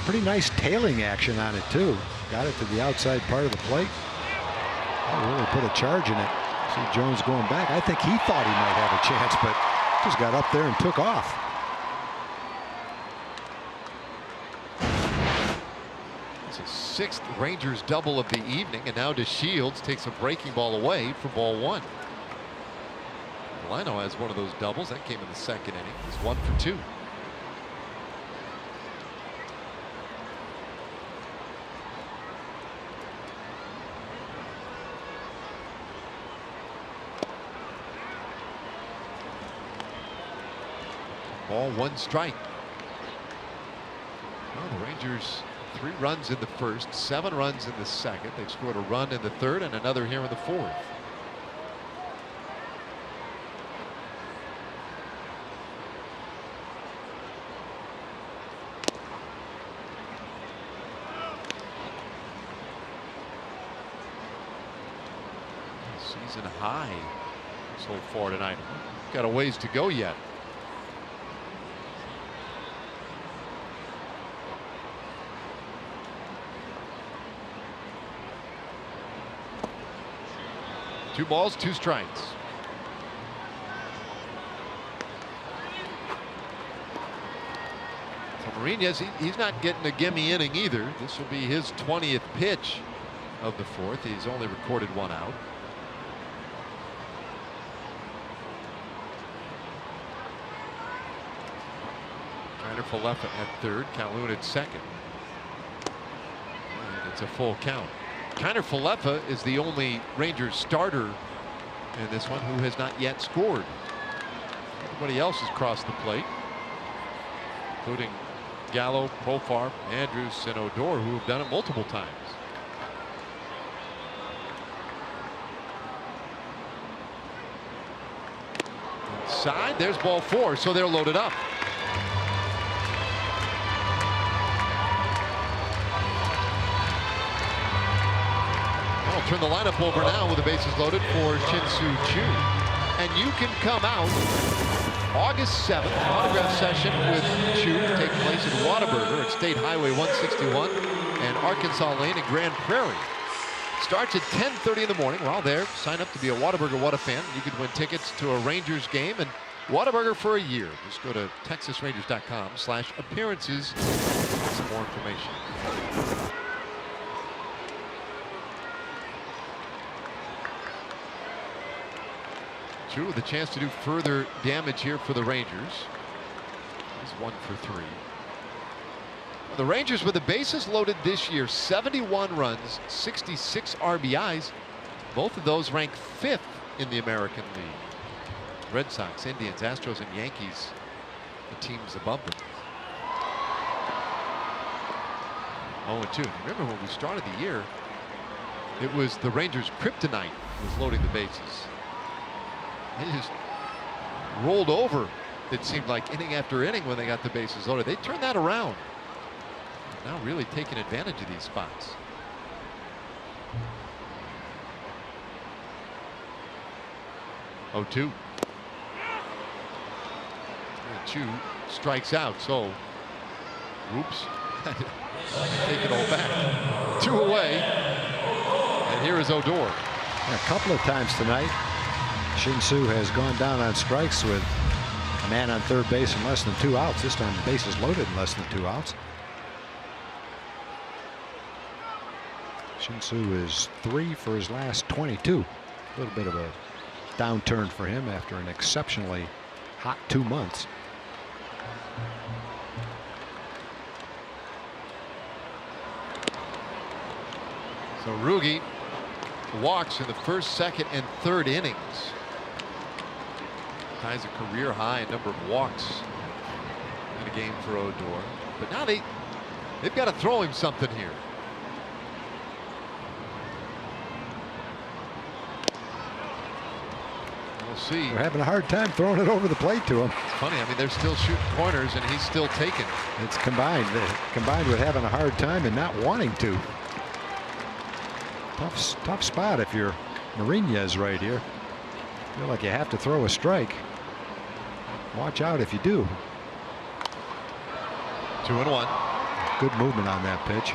Pretty nice tailing action on it, too. Got it to the outside part of the plate. Oh, really put a charge in it. See Jones going back. I think he thought he might have a chance, but just got up there and took off. It's a 6th Rangers double of the evening, and now DeShields takes a breaking ball away for ball 1. Lino has one of those doubles that came in the 2nd inning. He's 1 for 2. Ball 1 strike. Well, the Rangers 3 runs in the 1st, 7 runs in the 2nd. They've scored a run in the 3rd and another here in the 4th. season high so far tonight. Got a ways to go yet. Two balls, two strikes. So Marinas, he's not getting a gimme inning either. This will be his 20th pitch of the fourth. He's only recorded one out. Falefa at third, Calhoun at second. And it's a full count. Kiner Falefa is the only Rangers starter in this one who has not yet scored. Everybody else has crossed the plate, including Gallo, Profar, Andrews, and Odor, who have done it multiple times. Inside, there's ball four, so they're loaded up. Turn the lineup over now with the bases loaded for Shin-Soo Choo. And you can come out August 7th, autograph session with Choo to take place at Whataburger at State Highway 161 and Arkansas Lane in Grand Prairie. Starts at 10:30 in the morning. While there, sign up to be a Whataburger What a fan. You could win tickets to a Rangers game and Whataburger for a year. Just go to TexasRangers.com/appearances for some more information. Choo with a chance to do further damage here for the Rangers. He's 1 for 3. The Rangers with the bases loaded this year, 71 runs, 66 RBIs. Both of those rank 5th in the American League. Red Sox, Indians, Astros, and Yankees, the teams above them. 0-2. Remember when we started the year, it was the Rangers' kryptonite was loading the bases. They just rolled over, it seemed like, inning after inning when they got the bases loaded. They turned that around. Now really taking advantage of these spots. Oh, 2. Choo strikes out, so oops. Take it all back. 2 away. And here is Odor. A couple of times tonight, Shin-Soo has gone down on strikes with a man on third base in less than 2 outs. This time the bases loaded in less than 2 outs. Shin-Soo is 3 for his last 22. A little bit of a downturn for him after an exceptionally hot 2 months. So Rugi walks in the first, second, and third innings. Ties a career high in number of walks in a game for Odor. But now they've got to throw him something here. We'll see. They're having a hard time throwing it over the plate to him. It's funny. I mean, they're still shooting corners, and he's still taking. It's combined with having a hard time and not wanting to. Tough spot if you're Marinas right here. Feel like you have to throw a strike. Watch out if you do. 2-1. Good movement on that pitch.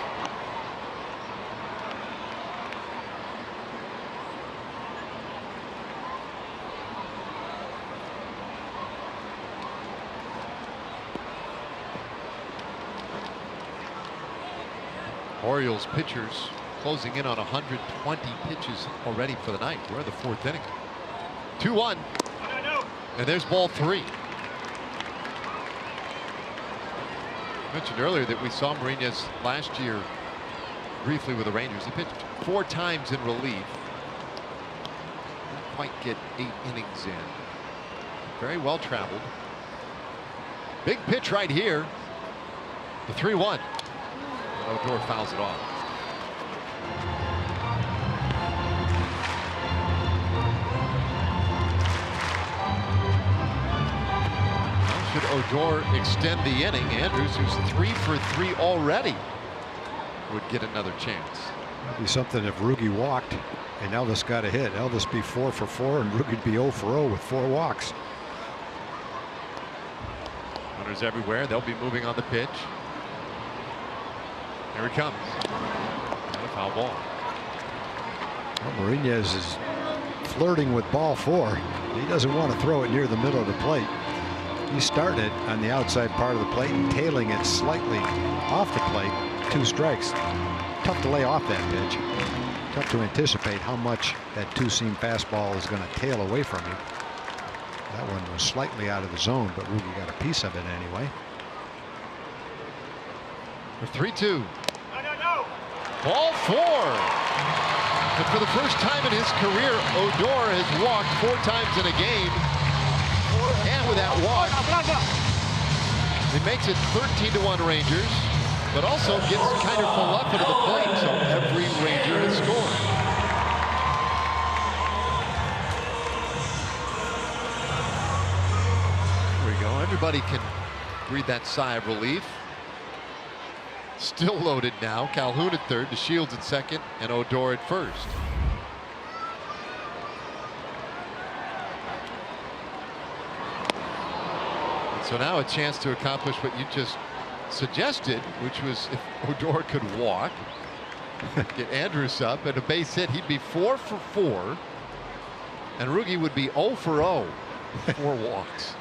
Orioles pitchers closing in on 120 pitches already for the night. We're in the 4th inning. 2-1. And there's ball 3. I mentioned earlier that we saw Marinas last year briefly with the Rangers. He pitched 4 times in relief. Didn't quite get 8 innings in. Very well traveled. Big pitch right here. The 3-1. Odor fouls it off. Should Odor extend the inning, Andrews, who's 3 for 3 already, would get another chance. It'd be something if Ruge walked and Elvis got a hit. Elvis be 4 for 4 and Ruge'd be 0 for 0 with 4 walks. Runners everywhere. They'll be moving on the pitch. Here he comes. And a foul ball. Well, Martinez is flirting with ball 4. He doesn't want to throw it near the middle of the plate. He's starting it on the outside part of the plate and tailing it slightly off the plate. 2 strikes. Tough to lay off that pitch. Tough to anticipate how much that 2-seam fastball is going to tail away from you. That one was slightly out of the zone, but Ruge got a piece of it anyway. For 3-2. Ball 4. But for the first time in his career, Odor has walked 4 times in a game. And with that walk, it makes it 13-1 Rangers, but also gets Kiner Falefa to the plate, so every Ranger has scored. There we go. Everybody can breathe that sigh of relief. Still loaded now. Calhoun at third, DeShields at second, and Odor at first. So now a chance to accomplish what you just suggested, which was if Odor could walk, get Andrus up, and a base hit, he'd be 4 for 4, and Ruge would be 0 for 0, 4 walks.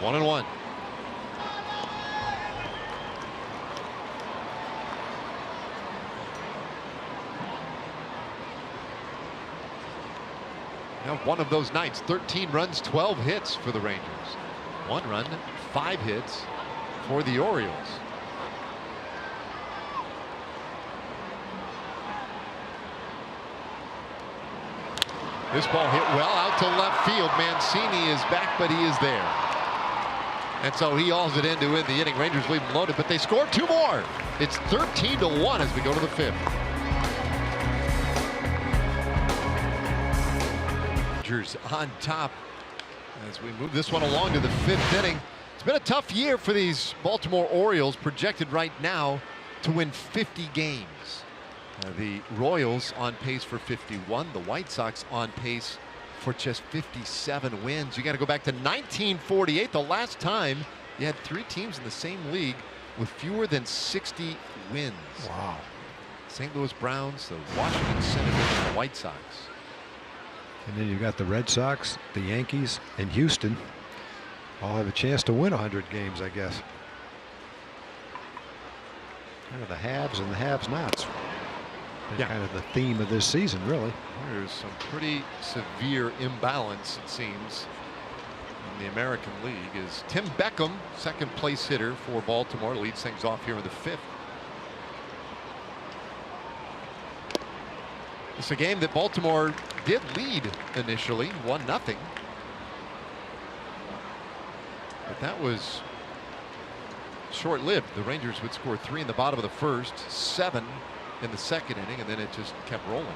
1-1. Now one of those nights, 13 runs, 12 hits for the Rangers. 1 run, 5 hits for the Orioles. This ball hit well out to left field. Mancini is back, but he is there. And so he hauls it in to win the inning. Rangers leave them loaded, but they score 2 more. It's 13-1 as we go to the 5th. Rangers on top as we move this one along to the 5th inning. It's been a tough year for these Baltimore Orioles, projected right now to win 50 games. The Royals on pace for 51. The White Sox on pace for just 57 wins. You got to go back to 1948, the last time you had 3 teams in the same league with fewer than 60 wins. Wow. St. Louis Browns, the Washington Senators, and the White Sox. And then you've got the Red Sox, the Yankees, and Houston. All have a chance to win 100 games, I guess. Kind of the haves and the have-nots. Yeah. Kind of the theme of this season, really. There's some pretty severe imbalance, it seems, in the American League. Is Tim Beckham, second place hitter for Baltimore, leads things off here in the 5th. It's a game that Baltimore did lead initially, 1-0. But that was short-lived. The Rangers would score 3 in the bottom of the first, 7 in the second inning, and then it just kept rolling.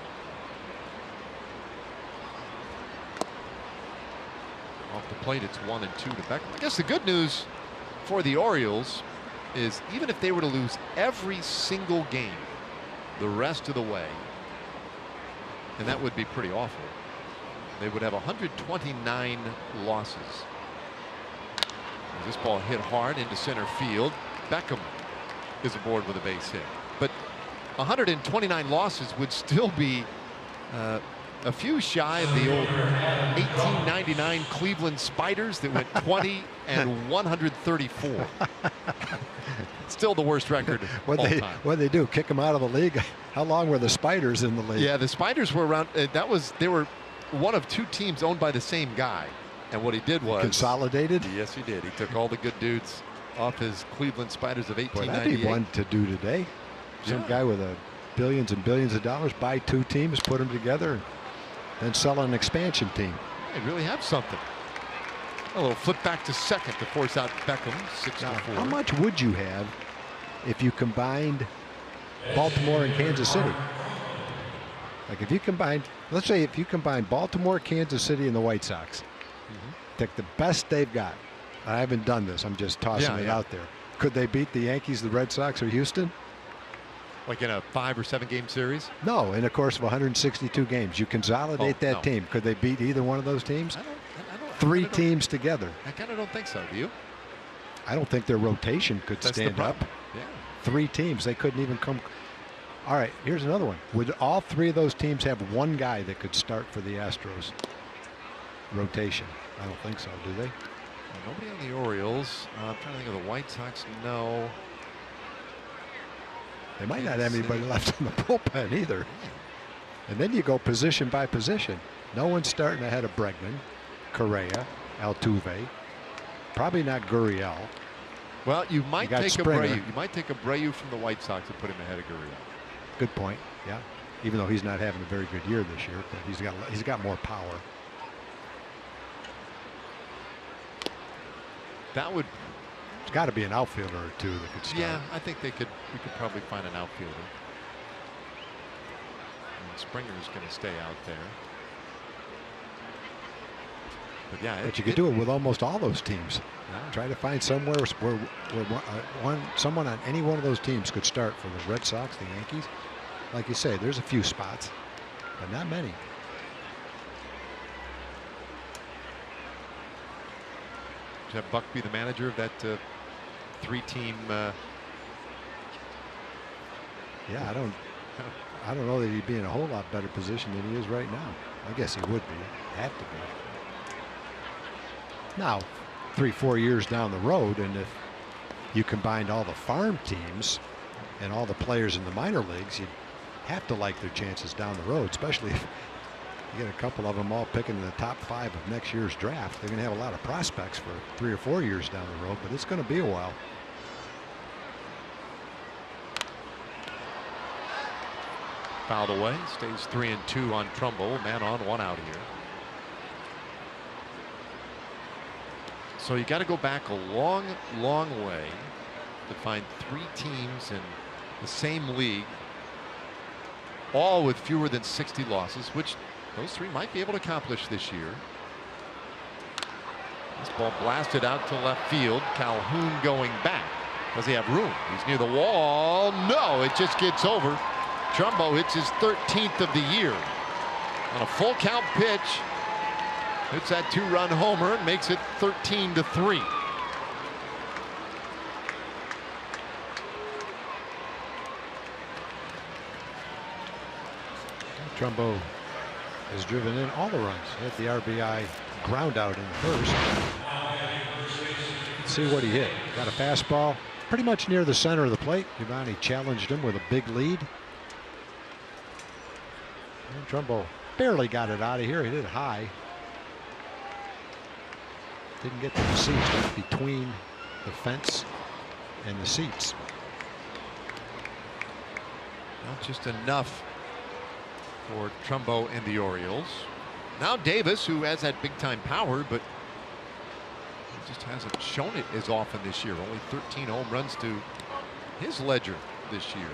Off the plate, it's 1-2 to Beckham. I guess the good news for the Orioles is even if they were to lose every single game the rest of the way, and that would be pretty awful, they would have 129 losses. As this ball hit hard into center field, Beckham is aboard with a base hit. But 129 losses would still be a few shy of the old 1899 Cleveland Spiders that went 20 and 134. Still the worst record all time. What they do? Kick them out of the league? How long were the Spiders in the league? Yeah, the Spiders were around. They were one of 2 teams owned by the same guy. And what he did was consolidated. Yes, he did. He took all the good dudes off his Cleveland Spiders of 1898. Boy, that'd be one to do today. Some guy with billions and billions of dollars buy 2 teams, put them together, and then sell an expansion team. They really have something. A little flip back to second to force out Beckham, 6-4. How much would you have if you combined Baltimore and Kansas City? Like if you combined, let's say if you combine Baltimore, Kansas City, and the White Sox, take the best they've got. I haven't done this. I'm just tossing it out there. Could they beat the Yankees, the Red Sox, or Houston? Like in a 5 or 7 game series? No, in a course of 162 games. You consolidate that team. Could they beat either one of those teams? Three teams together. I kind of don't think so. Do you? I don't think their rotation could stand up. Yeah. 3 teams. They couldn't even come. All right, here's another one. Would all 3 of those teams have one guy that could start for the Astros rotation? I don't think so, do they? Nobody on the Orioles. I'm trying to think of the White Sox. No. They might not have anybody left in the bullpen either. And then you go position by position. No one's starting ahead of Bregman, Correa, Altuve. Probably not Gurriel. Well, you might take Springer. Abreu. You might take Abreu from the White Sox and put him ahead of Gurriel. Good point. Yeah. Even though he's not having a very good year this year, but he's got more power. That would. It's got to be an outfielder or two that could start. Yeah, I think we could probably find an outfielder. And Springer's going to stay out there. But yeah, But you could do it with almost all those teams. Yeah. Try to find somewhere where someone on any one of those teams could start for the Red Sox, the Yankees. Like you say, there's a few spots, but not many. To have Buck be the manager of that 3-team. Yeah, I don't know that he'd be in a whole lot better position than he is right now. I guess he would be. Have to be. Now, 3-4 years down the road, and if you combined all the farm teams and all the players in the minor leagues, you'd have to like their chances down the road, especially if you get a couple of them all picking in the top 5 of next year's draft. They're going to have a lot of prospects for 3 or 4 years down the road, but it's going to be a while. Fouled away. Stays 3-2 on Trumbo. Man on, 1 out here. So you got to go back a long, long way to find 3 teams in the same league, all with fewer than 60 losses, which those 3 might be able to accomplish this year. This ball blasted out to left field. Calhoun going back. Does he have room? He's near the wall. No, it just gets over. Trumbo hits his 13th of the year on a full count pitch. Hits that 2-run homer and makes it 13-3. Trumbo has driven in all the runs. Hit the RBI ground out in the first. Let's see what he hit. Got a fastball pretty much near the center of the plate. Giovanni challenged him with a big lead. And Trumbo barely got it out of here. He hit it high. Didn't get to the seats. Went between the fence and the seats. Not just enough for Trumbo and the Orioles. Now Davis, who has that big time power, but he just hasn't shown it as often this year. Only 13 home runs to his ledger this year.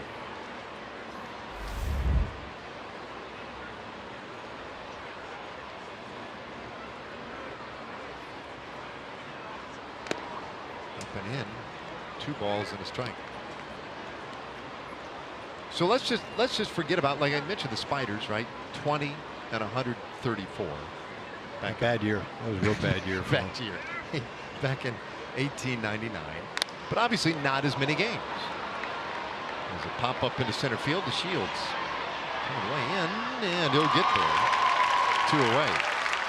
Up and in. 2 balls and a strike. So let's just forget about, like I mentioned, the Spiders, right? 20 and 134. Bad year. That was a real bad year. Bad year. Back in 1899. But obviously not as many games. There's a pop up into center field. The Shields coming way in, and he'll get there. 2 away.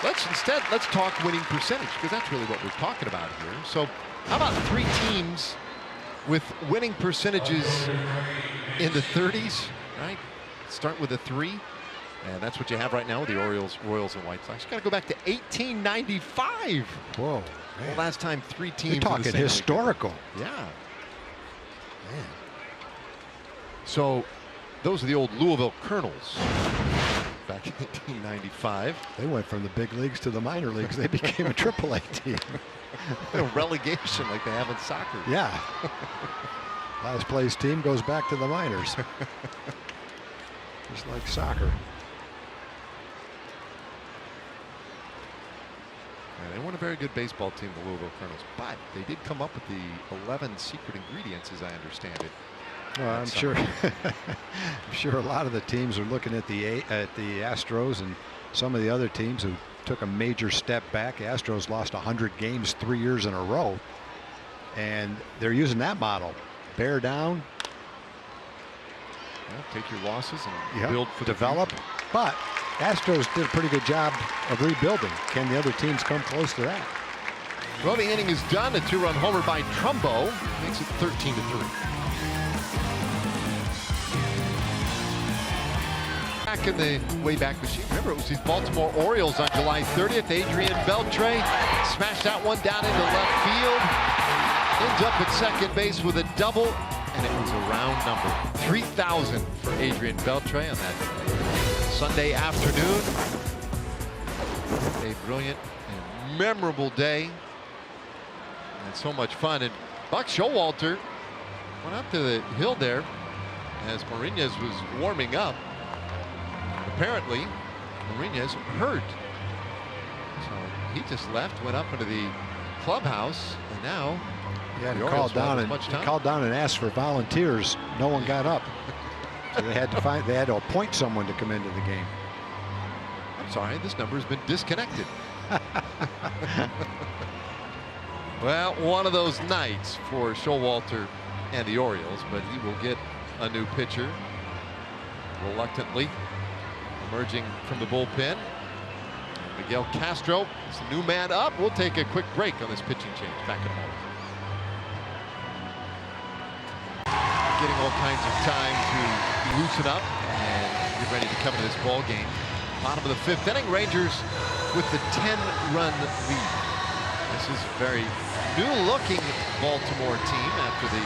Let's talk winning percentage, because that's really what we're talking about here. So how about 3 teams with winning percentages in the 30s, right? Start with a 3, and that's what you have right now with the Orioles, Royals, and White Sox. You got to go back to 1895. Whoa! The last time 3 teams. You're talking historical. Yeah. Man. So those are the old Louisville Colonels back in 1895. They went from the big leagues to the minor leagues. They became a AAA team. Relegation like they have in soccer. Yeah. Last place team goes back to the minors. Just like soccer. Yeah, they weren't a very very good baseball team, the Louisville Colonels, but they did come up with the 11 secret ingredients, as I understand it. Well, I'm sure. I'm sure a lot of the teams are looking at the Astros and some of the other teams who took a major step back. Astros lost 100 games 3 years in a row, and they're using that model. Bear down. Well, take your losses and build for develop. But Astros did a pretty good job of rebuilding. Can the other teams come close to that? Well, the inning is done. A 2-run homer by Trumbo makes it 13-3. Back in the Wayback Machine. Remember, it was these Baltimore Orioles on July 30th. Adrian Beltre smashed that one down into left field. Ends up at second base with a double, and it was a round number. 3,000 for Adrian Beltre on that Sunday afternoon. A brilliant and memorable day. And so much fun. And Buck Showalter went out to the hill there as Marinas was warming up. Apparently, Marinas hurt. So he just left, went up into the clubhouse, and now he called down and asked for volunteers. No one got up. So they had to appoint someone to come into the game. I'm sorry, this number has been disconnected. Well, one of those nights for Showalter and the Orioles, but he will get a new pitcher reluctantly. Emerging from the bullpen, Miguel Castro is the new man up. We'll take a quick break on this pitching change. Back at home. Getting all kinds of time to loosen up and get ready to come into this ball game. Bottom of the 5th inning, Rangers with the 10-run lead. This is a very new-looking Baltimore team after the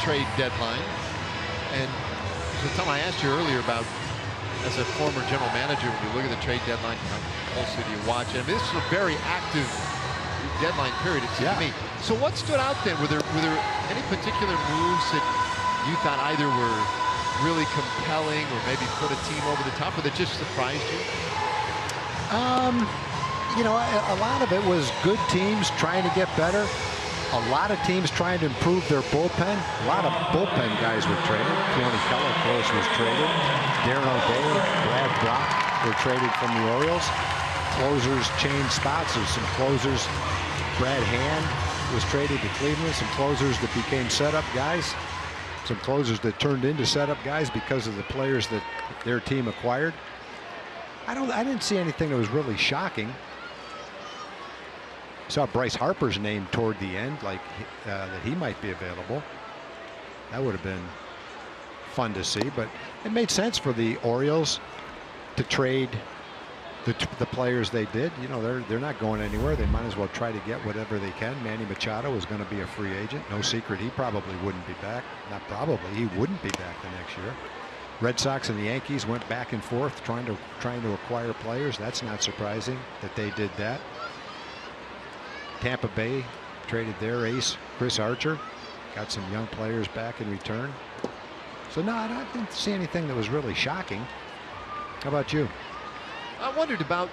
trade deadline. And Tom, I asked you earlier about, as a former general manager, when you look at the trade deadline, how closely do you watch it? I mean, this is a very active deadline period, it seems to me. So what stood out then? Were there any particular moves that you thought either were really compelling or maybe put a team over the top, or that just surprised you? You know, a lot of it was good teams trying to get better. A lot of teams trying to improve their bullpen. A lot of bullpen guys were traded. Keone Keller, of course, was traded. Darren O'Day, Brad Brock were traded from the Orioles. Closers changed spots. There's some closers. Brad Hand was traded to Cleveland. Some closers that became setup guys. Some closers that turned into setup guys because of the players that their team acquired. I didn't see anything that was really shocking. Saw Bryce Harper's name toward the end, like that he might be available. That would have been fun to see, but it made sense for the Orioles to trade the players they did. You know, they're not going anywhere. They might as well try to get whatever they can. Manny Machado is going to be a free agent. No secret, he probably wouldn't be back. Not probably, he wouldn't be back the next year. Red Sox and the Yankees went back and forth trying to acquire players. That's not surprising that they did that. Tampa Bay traded their ace, Chris Archer. Got some young players back in return. So no, I didn't see anything that was really shocking. How about you? I wondered about,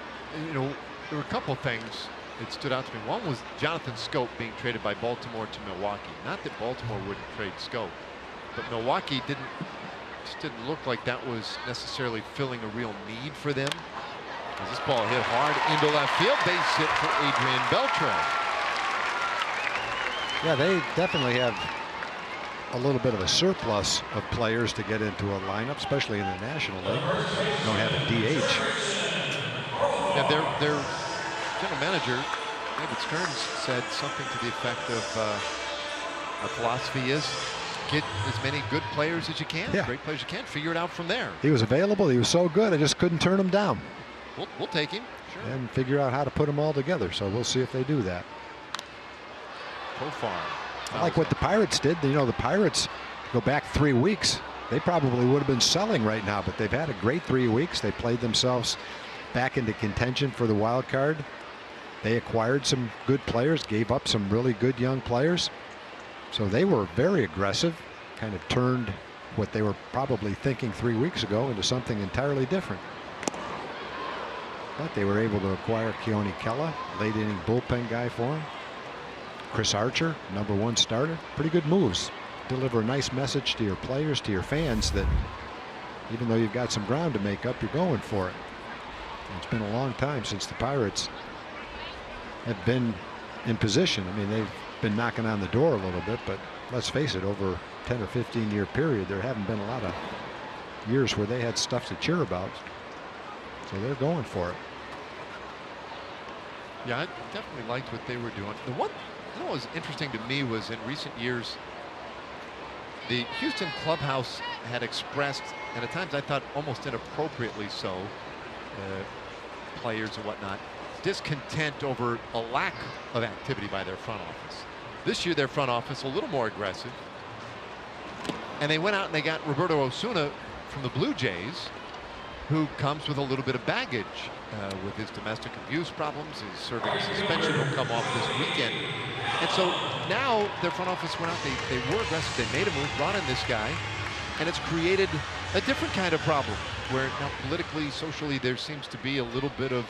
you know, there were a couple things that stood out to me. One was Jonathan Scope being traded by Baltimore to Milwaukee. Not that Baltimore wouldn't trade Scope, but Milwaukee just didn't look like that was necessarily filling a real need for them. As this ball hit hard into left field, base hit for Adrian Beltre. Yeah, they definitely have a little bit of a surplus of players to get into a lineup, especially in the National League. Don't have a DH. Yeah, their general manager, David Stearns, said something to the effect of our philosophy is get as many good players as you can, great players you can, figure it out from there. He was available. He was so good, I just couldn't turn him down. We'll take him. Sure. And figure out how to put them all together. So we'll see if they do that. Profile. Like what the Pirates did. You know, the Pirates go back 3 weeks. They probably would have been selling right now, but they've had a great 3 weeks. They played themselves back into contention for the wild card. They acquired some good players, gave up some really good young players. So they were very aggressive, kind of turned what they were probably thinking 3 weeks ago into something entirely different. But they were able to acquire Keone Kela, late inning bullpen guy for him. Chris Archer, #1 starter. Pretty good moves. Deliver a nice message to your players, to your fans, that even though you've got some ground to make up, you're going for it. And it's been a long time since the Pirates have been in position. I mean, they've been knocking on the door a little bit, but let's face it, over a 10 or 15 year period, there haven't been a lot of years where they had stuff to cheer about. So they're going for it. Yeah, I definitely liked what they were doing. The one that was interesting to me was in recent years, the Houston clubhouse had expressed, and at times I thought almost inappropriately so, players and whatnot, discontent over a lack of activity by their front office. This year their front office a little more aggressive, and they went out and they got Roberto Osuna from the Blue Jays, who comes with a little bit of baggage with his domestic abuse problems. His serving suspension will come off this weekend, and so now their front office went out, they were aggressive, they made a move, brought in this guy, and it's created a different kind of problem where now politically, socially, there seems to be a little bit of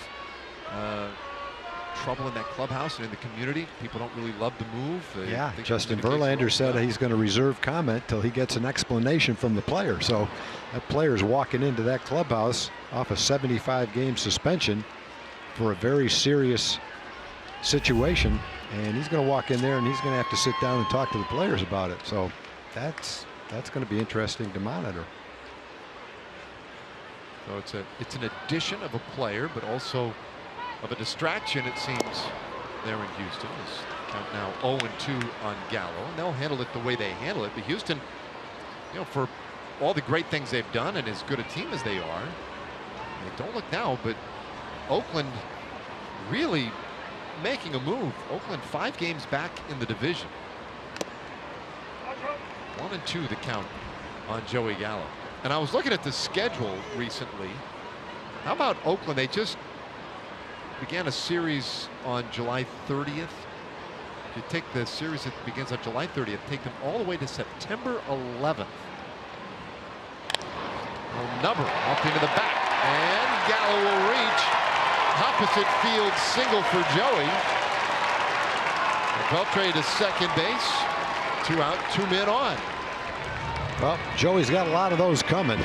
trouble in that clubhouse and in the community. People don't really love the move. Yeah, Justin Verlander said he's going to reserve comment till he gets an explanation from the player. So that player's walking into that clubhouse off a 75-game suspension for a very serious situation, and he's going to walk in there and he's going to have to sit down and talk to the players about it. So that's going to be interesting to monitor. So it's an addition of a player, but also of a distraction, it seems, there in Houston. Is count now 0-2 on Gallo, and they'll handle it the way they handle it. But Houston, you know, for all the great things they've done and as good a team as they are, they don't look now, but Oakland really making a move. Oakland 5 games back in the division. 1-2 the count on Joey Gallo. And I was looking at the schedule recently. How about Oakland? They just began a series on July 30th. If you take the series that begins on July 30th, take them all the way to September 11th. Number up into the back, and Gallo will reach. Opposite field single for Joey. Beltre to second base. 2 out, 2 men on. Well, Joey's got a lot of those coming.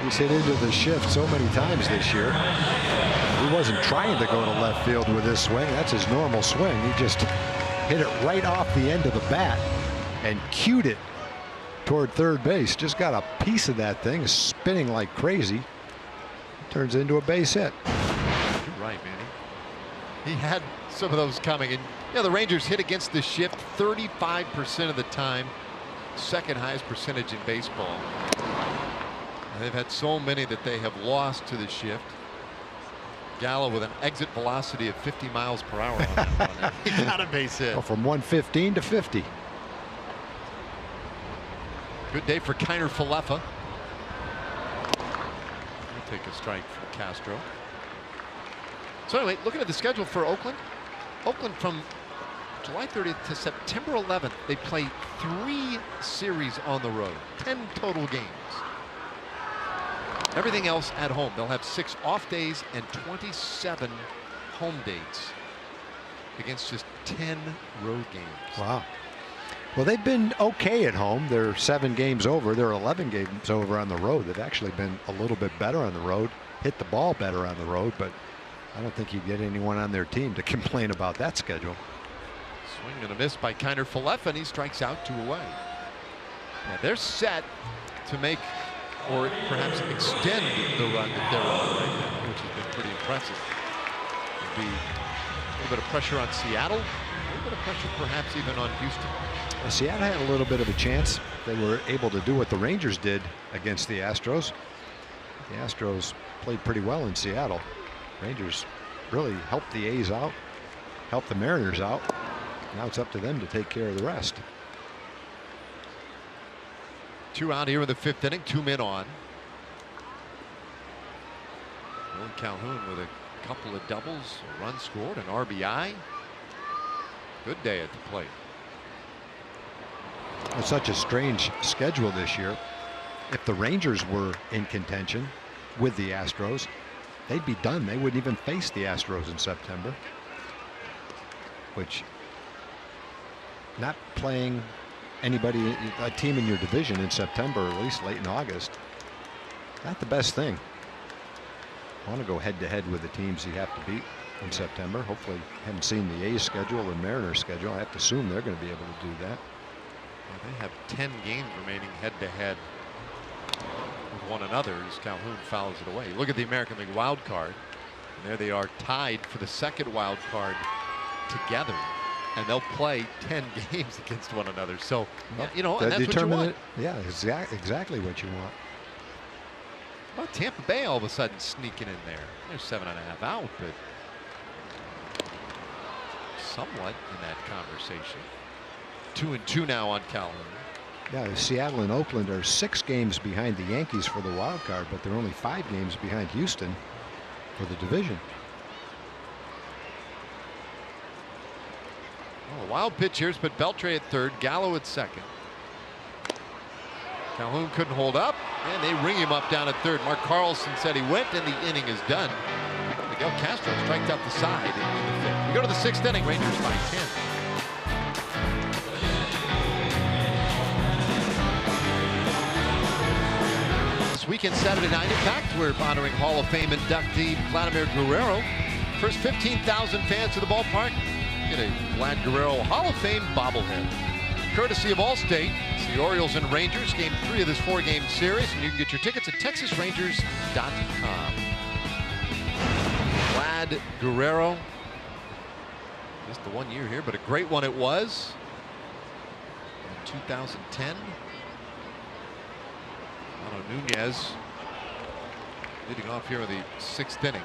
He's hit into the shift so many times this year. He wasn't trying to go to left field with this swing. That's his normal swing. He just hit it right off the end of the bat and cued it toward third base. Just got a piece of that thing, spinning like crazy. Turns into a base hit. You're right, Manny. He had some of those coming. And yeah, the Rangers hit against the shift 35% of the time. Second highest percentage in baseball. And they've had so many that they have lost to the shift. Gallo with an exit velocity of 50 miles per hour. He got a base hit. Well, from 115 to 50. Good day for Kiner Falefa. He'll take a strike from Castro. So anyway, looking at the schedule for Oakland. Oakland from July 30th to September 11th, they play 3 series on the road, 10 total games. Everything else at home. They'll have 6 off days and 27 home dates against just 10 road games. Wow. Well, they've been okay at home. They're 7 games over. They're 11 games over on the road. They've actually been a little bit better on the road, hit the ball better on the road, but I don't think you get anyone on their team to complain about that schedule. Swing and a miss by Kiner Falefa, and he strikes out 2 away. Yeah, they're set to make or perhaps extend the run that they're on right now, which has been pretty impressive. There'll be a little bit of pressure on Seattle, a little bit of pressure perhaps even on Houston. Well, Seattle had a little bit of a chance. They were able to do what the Rangers did against the Astros. The Astros played pretty well in Seattle. Rangers really helped the A's out, helped the Mariners out. Now it's up to them to take care of the rest. 2 out here in the 5th inning, 2 men on. Will Calhoun with a couple of doubles, a run scored, an RBI. Good day at the plate. It's such a strange schedule this year. If the Rangers were in contention with the Astros, they'd be done. They wouldn't even face the Astros in September, which, not playing anybody, a team in your division in September, or at least late in August, not the best thing. I want to go head to head with the teams you have to beat in September. Hopefully, haven't seen the A's schedule or Mariners schedule. I have to assume they're going to be able to do that. Well, they have 10 games remaining head to head with one another as Calhoun fouls it away. Look at the American League wild card. And there they are, tied for the second wild card together. And they'll play 10 games against one another. So, you know, and that's what you want. Yeah, exactly what you want. Well, Tampa Bay all of a sudden sneaking in there. They're 7.5 out, but somewhat in that conversation. 2-2 now on Calhoun. Yeah, Seattle and Oakland are 6 games behind the Yankees for the wild card, but they're only 5 games behind Houston for the division. Well, a wild pitch here, but Beltre at third, Gallo at second. Calhoun couldn't hold up, and they ring him up down at third. Mark Carlson said he went, and the inning is done. Miguel Castro striked out the side in the fifth. We go to the 6th inning, Rangers by 10. This weekend, Saturday Night Impact, we're honoring Hall of Fame inductee Vladimir Guerrero. First 15,000 fans to the ballpark get a Vlad Guerrero Hall of Fame bobblehead. Courtesy of Allstate, it's the Orioles and Rangers, game 3 of this 4-game series, and you can get your tickets at TexasRangers.com. Vlad Guerrero, just the 1 year here, but a great one it was in 2010. Nunez leading off here in the 6th inning.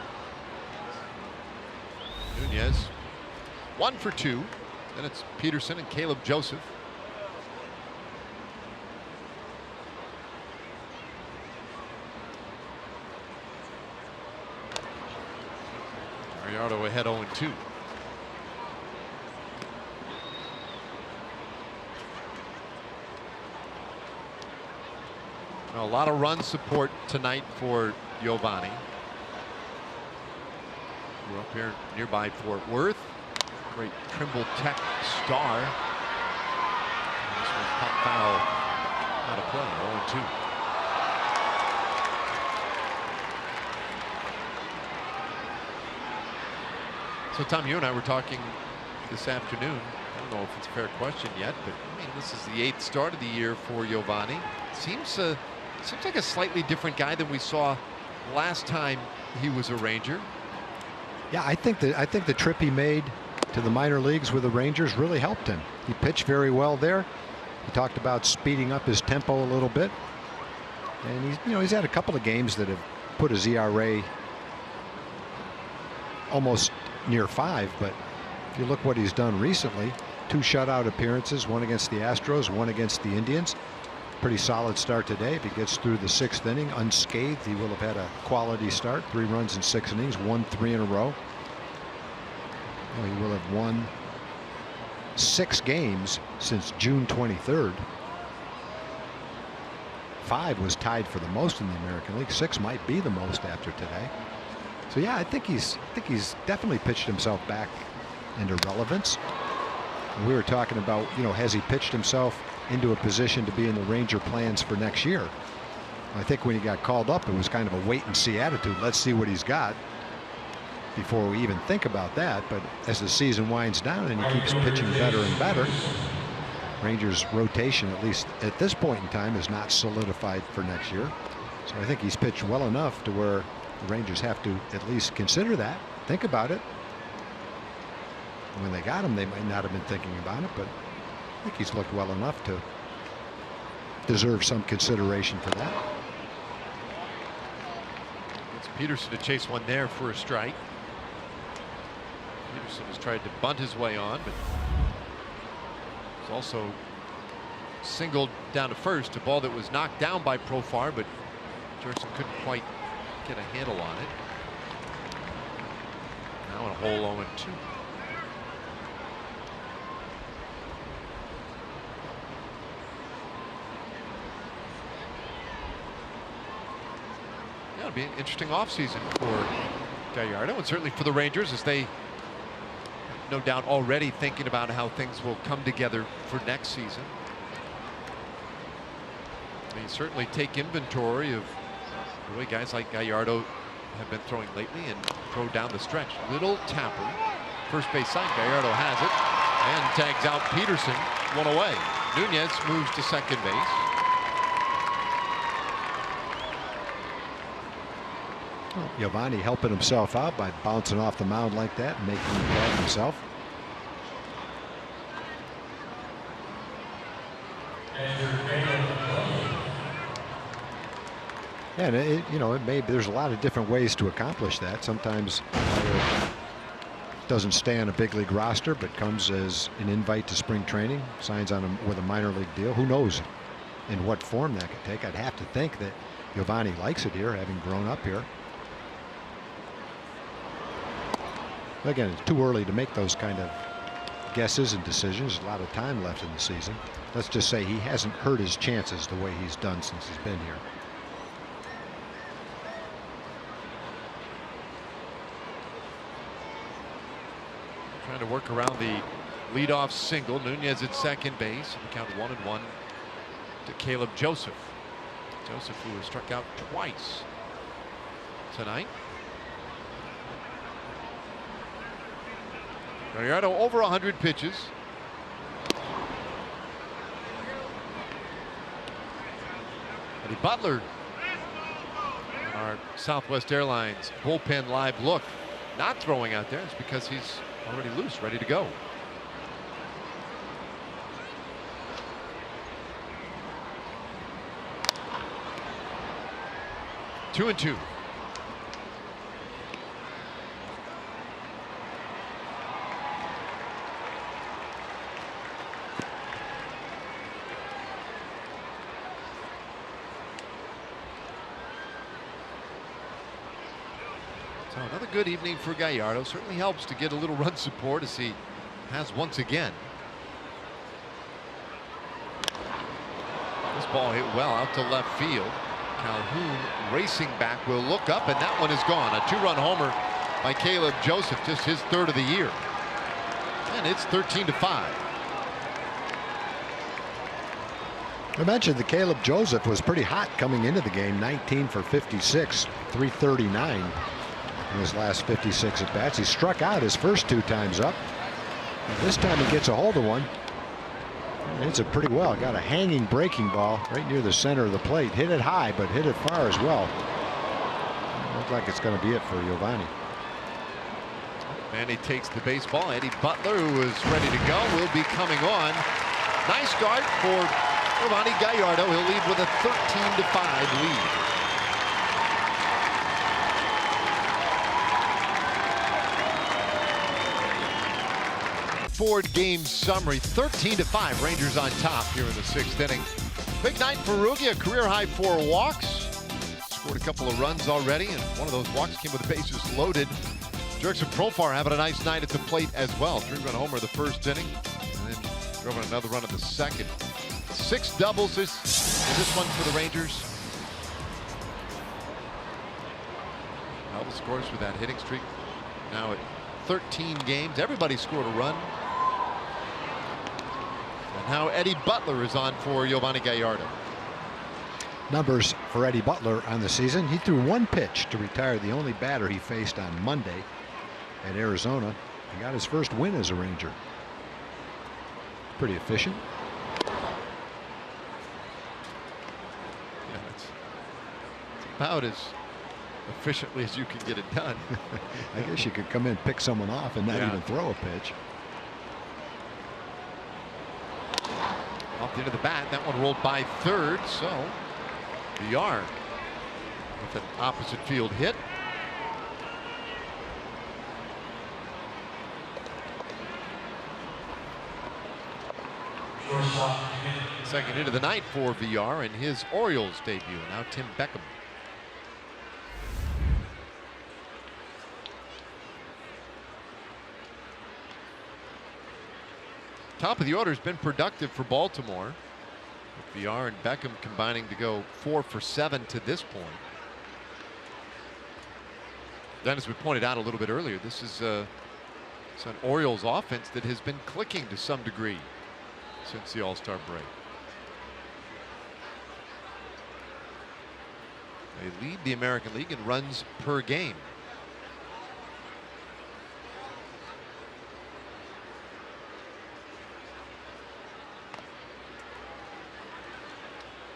Nunez 1 for 2. Then it's Peterson and Caleb Joseph. Mariardo ahead 0-2. A lot of run support tonight for Giovanni. We're up here nearby Fort Worth. Great Trimble Tech star. And this one's pop foul out of play. 0-2. So Tom, you and I were talking this afternoon. I don't know if it's a fair question yet, but I mean, this is the 8th start of the year for Giovanni. Seems like a slightly different guy than we saw last time he was a Ranger. Yeah, I think the trip he made to the minor leagues with the Rangers really helped him. He pitched very well there. He talked about speeding up his tempo a little bit, and he's had a couple of games that have put his ERA almost near 5. But if you look what he's done recently, 2 shutout appearances, 1 against the Astros, 1 against the Indians. Pretty solid start today. If he gets through the 6th inning unscathed, he will have had a quality start. 3 runs in 6 innings, won 3 in a row. Well, he will have won 6 games since June 23rd. 5 was tied for the most in the American League. 6 might be the most after today. So yeah, I think he's definitely pitched himself back into relevance. We were talking about, has he pitched himself into a position to be in the Ranger plans for next year? I think when he got called up, it was kind of a wait and see attitude. Let's see what he's got before we even think about that. But as the season winds down and he keeps pitching better and better, Rangers rotation, at least at this point in time, is not solidified for next year. So I think he's pitched well enough to where the Rangers have to at least consider that, think about it. When they got him, they might not have been thinking about it, but I think he's looked well enough to deserve some consideration for that. It's Peterson to chase one there for a strike. Peterson has tried to bunt his way on, but he's also singled down to first, a ball that was knocked down by Profar, but Jurickson couldn't quite get a handle on it. Now in a hole 0-2. it'll be an interesting offseason for Gallardo, and certainly for the Rangers, as they no doubt already thinking about how things will come together for next season. They certainly take inventory of the way guys like Gallardo have been throwing lately and throw down the stretch. Little tapper, first base side. Gallardo has it and tags out Peterson, one away. Nunez moves to second base. Well, Giovanni helping himself out by bouncing off the mound like that and making the tag himself. And there's a lot of different ways to accomplish that. Sometimes doesn't stay on a big league roster, but comes as an invite to spring training, signs on with a minor league deal. Who knows in what form that could take? I'd have to think that Giovanni likes it here, having grown up here. Again, it's too early to make those kind of guesses and decisions. A lot of time left in the season. Let's just say he hasn't hurt his chances the way he's done since he's been here. Trying to work around the leadoff single. Nunez at second base. And the count 1-1 to Caleb Joseph. Joseph, who was struck out twice tonight. Gallardo over 100 pitches. Eddie Butler on our Southwest Airlines bullpen live look. Not throwing out there. It's because he's already loose, ready to go. Two and two. So another good evening for Gallardo. Certainly helps to get a little run support, as he has once again. This ball hit well out to left field. Calhoun racing back will look up, and that one is gone. A two-run homer by Caleb Joseph, just his third of the year. And it's 13-5. I mentioned that Caleb Joseph was pretty hot coming into the game. 19 for 56, 339 in his last 56 at bats. He struck out his first two times up. This time he gets a hold of one. Hits it pretty well. Got a hanging breaking ball right near the center of the plate. Hit it high, but hit it far as well. Looks like it's going to be it for Giovanni. And he takes the baseball. Eddie Butler, who is ready to go, will be coming on. Nice start for Giovanni Gallardo. He'll lead with a 13-5 lead. Ford game summary. 13-5. Rangers on top here in the sixth inning. Big night for Rugi. A career high 4 walks. Scored a couple of runs already, and one of those walks came with the bases loaded. Jurickson Profar having a nice night at the plate as well. 3-run homer the first inning, and then drove in another run in the second. 6 doubles this one for the Rangers. Double scores for that hitting streak. Now at 13 games, everybody scored a run. And now Eddie Butler is on for Giovanni Gallardo. Numbers for Eddie Butler on the season. He threw 1 pitch to retire the only batter he faced on Monday at Arizona. He got his first win as a Ranger. Pretty efficient. Yeah, it's about as efficiently as you can get it done. I guess you could come in, pick someone off, and not even throw a pitch. Off the end of the bat, that one rolled by third, so BR with an opposite field hit. Second hit of the night for VR in his Orioles debut. Now Tim Beckham. Top of the order has been productive for Baltimore. With VR and Beckham combining to go 4 for 7 to this point. Then, as we pointed out a little bit earlier, this is it's an Orioles offense that has been clicking to some degree since the All-Star break. They lead the American League in runs per game.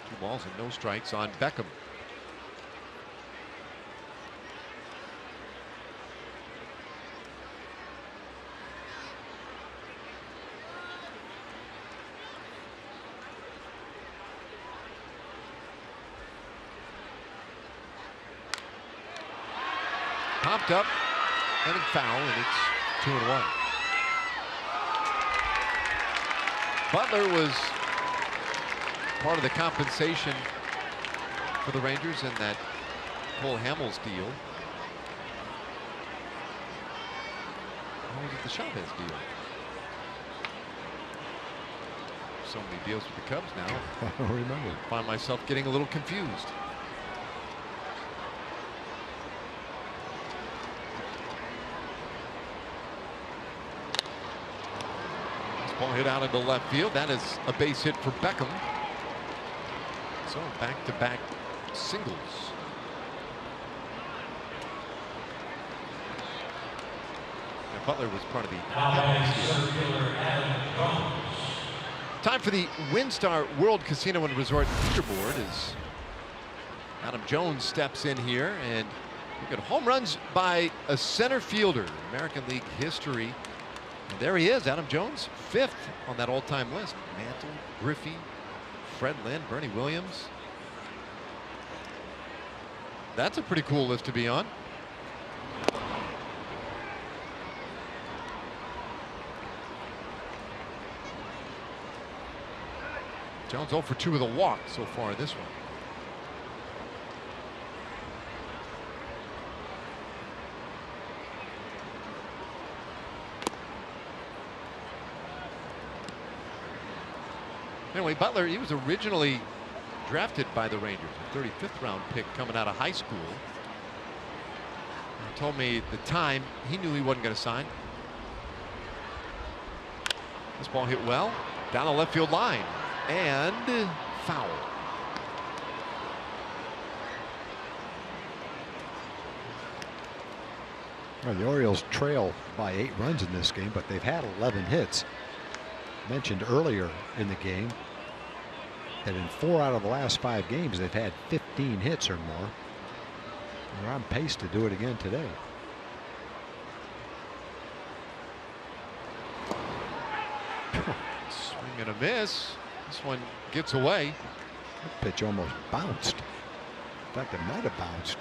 Two balls and no strikes on Beckham. Popped up and foul, and it's 2-1. Butler was part of the compensation for the Rangers in that Cole Hamels deal. Or was it the Chavez deal? So many deals with the Cubs now. I don't remember. I find myself getting a little confused. Ball hit out into left field. That is a base hit for Beckham. So back-to-back singles. And Butler was part of the time for the WinStar World Casino and Resort leaderboard as Adam Jones steps in here, and look at home runs by a center fielder, American League history. And there he is, Adam Jones, 5th on that all-time list. Mantle, Griffey, Fred Lynn, Bernie Williams. That's a pretty cool list to be on. Jones 0 for 2 with a walk so far in this one. Anyway, Butler, he was originally drafted by the Rangers, a 35th round pick coming out of high school. He told me at the time he knew he wasn't going to sign. This ball hit well down the left field line and foul. Well, the Orioles trail by 8 runs in this game, but they've had 11 hits. Mentioned earlier in the game that in 4 out of the last 5 games they've had 15 hits or more. They're on pace to do it again today. Swing and a miss. This one gets away. That pitch almost bounced. In fact, it might have bounced.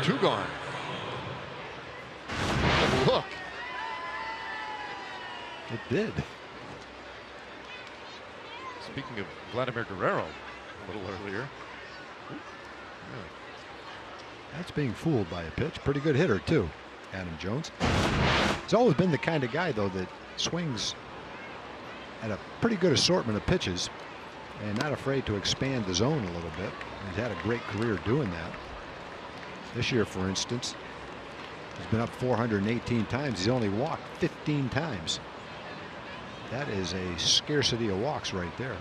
2 gone. Look. It did. Speaking of Vladimir Guerrero a little earlier. That's being fooled by a pitch. Pretty good hitter too, Adam Jones. He's always been the kind of guy though that swings at a pretty good assortment of pitches and not afraid to expand the zone a little bit. He's had a great career doing that. This year, for instance, he's been up 418 times. He's only walked 15 times. That is a scarcity of walks right there.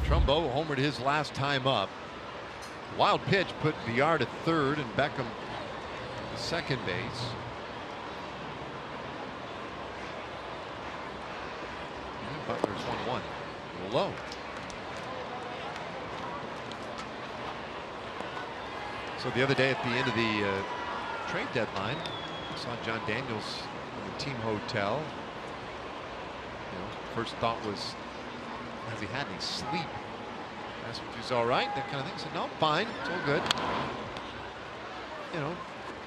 Trumbo homered his last time up. Wild pitch put Villar to third and Beckham to second base. And Butler's 1-1. A little low. So the other day at the end of the trade deadline, I saw John Daniels in the team hotel. You know, first thought was, has he had any sleep? Asked if he's all right, that kind of thing. Said, no, fine, it's all good. You know,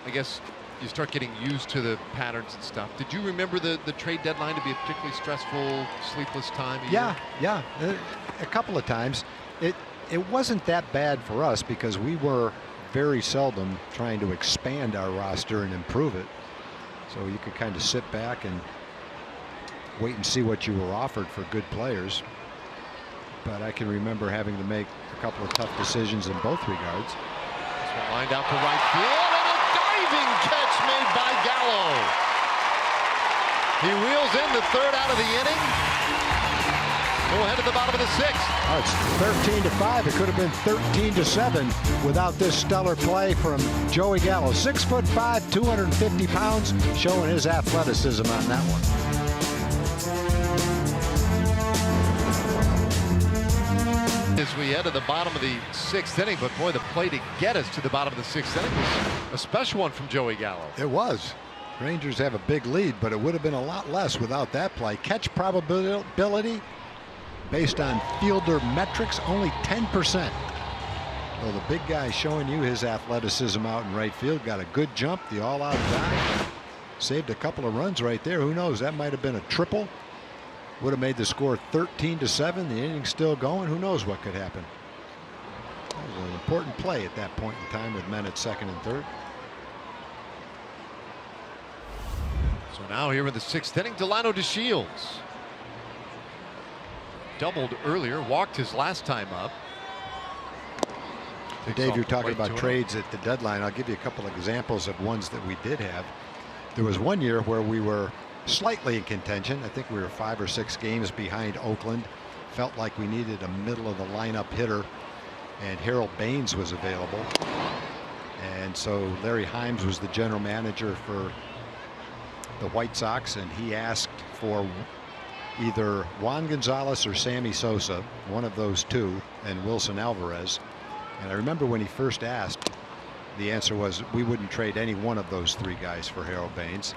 I guess you start getting used to the patterns and stuff. Did you remember the trade deadline to be a particularly stressful, sleepless time? Yeah, a couple of times. It wasn't that bad for us because we were very seldom trying to expand our roster and improve it. So you could kind of sit back and wait and see what you were offered for good players. But I can remember having to make a couple of tough decisions in both regards. This one lined out to right field, and a diving catch made by Gallo. He wheels in the third out of the inning. Go ahead to the bottom of the sixth. Oh, it's 13-5. It could have been 13-7 without this stellar play from Joey Gallo. 6'5", 250 pounds, showing his athleticism on that one. As we head to the bottom of the sixth inning, but boy, the play to get us to the bottom of the sixth inning was a special one from Joey Gallo. It was. Rangers have a big lead, but it would have been a lot less without that play. Catch probability based on fielder metrics, only 10%. Well, the big guy showing you his athleticism out in right field. Got a good jump, the all-out dive. Saved a couple of runs right there. Who knows? That might have been a triple. Would have made the score 13-7. The inning's still going. Who knows what could happen? That was an important play at that point in time with men at second and third. So now here in the sixth inning, Delano DeShields. Doubled earlier, walked his last time up. Dave, you're talking about trades at the deadline. I'll give you a couple of examples of ones that we did have. There was one year where we were slightly in contention. I think we were 5 or 6 games behind Oakland. Felt like we needed a middle of the lineup hitter, and Harold Baines was available. And so Larry Himes was the general manager for the White Sox, and he asked for either Juan Gonzalez or Sammy Sosa, one of those two, and Wilson Alvarez. And I remember when he first asked, the answer was we wouldn't trade any one of those 3 guys for Harold Baines.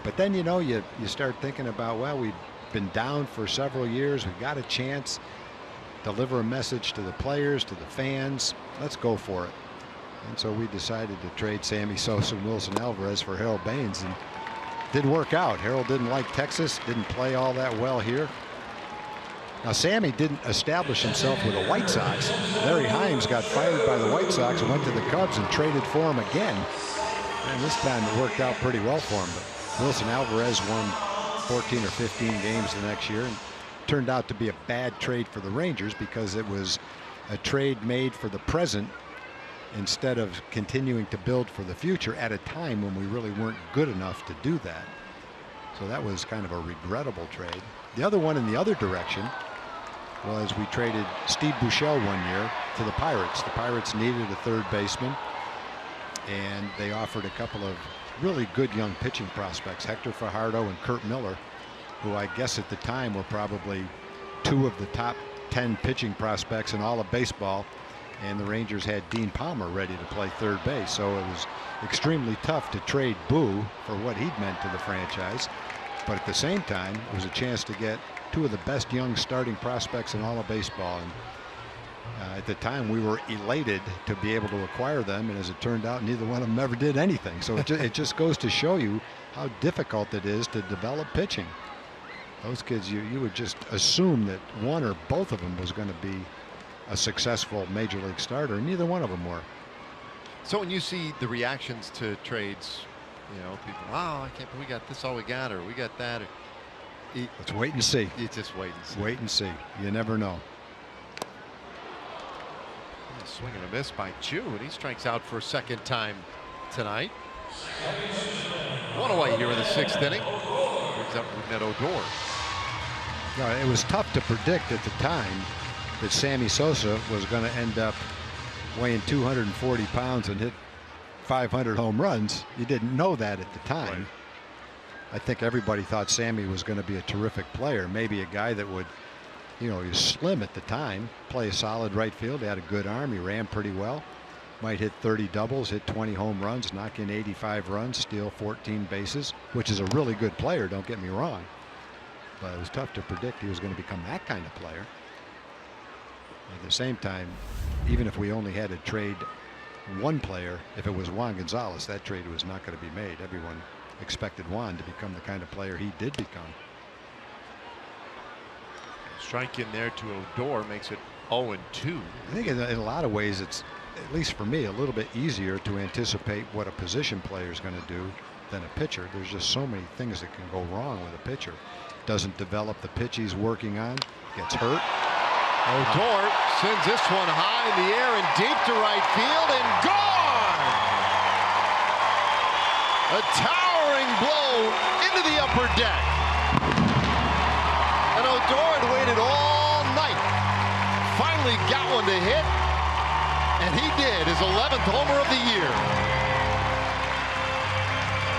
But then, you know, you start thinking about, well, we've been down for several years. We got a chance to deliver a message to the players, to the fans. Let's go for it. And so we decided to trade Sammy Sosa and Wilson Alvarez for Harold Baines, and didn't work out. Harold didn't like Texas, didn't play all that well here. Now, Sammy didn't establish himself with the White Sox. Larry Himes got fired by the White Sox and went to the Cubs and traded for him again. And this time it worked out pretty well for him. But Wilson Alvarez won 14 or 15 games the next year, and turned out to be a bad trade for the Rangers because it was a trade made for the present instead of continuing to build for the future at a time when we really weren't good enough to do that. So that was kind of a regrettable trade. The other one in the other direction was we traded Steve Buechele one year to the Pirates. The Pirates needed a third baseman, and they offered a couple of really good young pitching prospects, Hector Fajardo and Kurt Miller, who I guess at the time were probably 2 of the top 10 pitching prospects in all of baseball. And the Rangers had Dean Palmer ready to play third base. So it was extremely tough to trade Boo for what he'd meant to the franchise. But at the same time, it was a chance to get 2 of the best young starting prospects in all of baseball. And at the time, we were elated to be able to acquire them. And as it turned out, neither one of them ever did anything. So it just goes to show you how difficult it is to develop pitching. Those kids, you would just assume that one or both of them was going to be a successful major league starter, and neither one of them were. So when you see the reactions to trades, you know, people, wow, I can't believe we got this all we got, or we got that. Or, let's wait and see. You just wait and see. Wait and see. You never know. A swing and a miss by Chu, and he strikes out for a second time tonight. 1 away here in the 6th inning. Brings up Rougned Odor. No, it was tough to predict at the time that Sammy Sosa was going to end up weighing 240 pounds and hit 500 home runs. You didn't know that at the time. Right. I think everybody thought Sammy was going to be a terrific player, maybe a guy that would, you know, he was slim at the time, play a solid right field. He had a good arm. He ran pretty well. Might hit 30 doubles, hit 20 home runs, knock in 85 runs, steal 14 bases, which is a really good player, don't get me wrong. But it was tough to predict he was going to become that kind of player. At the same time, even if we only had to trade one player, if it was Juan Gonzalez, that trade was not going to be made. Everyone expected Juan to become the kind of player he did become. Strike in there to Odor makes it 0-2. I think in a lot of ways it's, at least for me, a little bit easier to anticipate what a position player is going to do than a pitcher. There's just so many things that can go wrong with a pitcher. Doesn't develop the pitch he's working on. Gets hurt. Odor sends this one high in the air and deep to right field and gone. A towering blow into the upper deck. And Odor had waited all night. Finally got one to hit. And he did, his 11th homer of the year.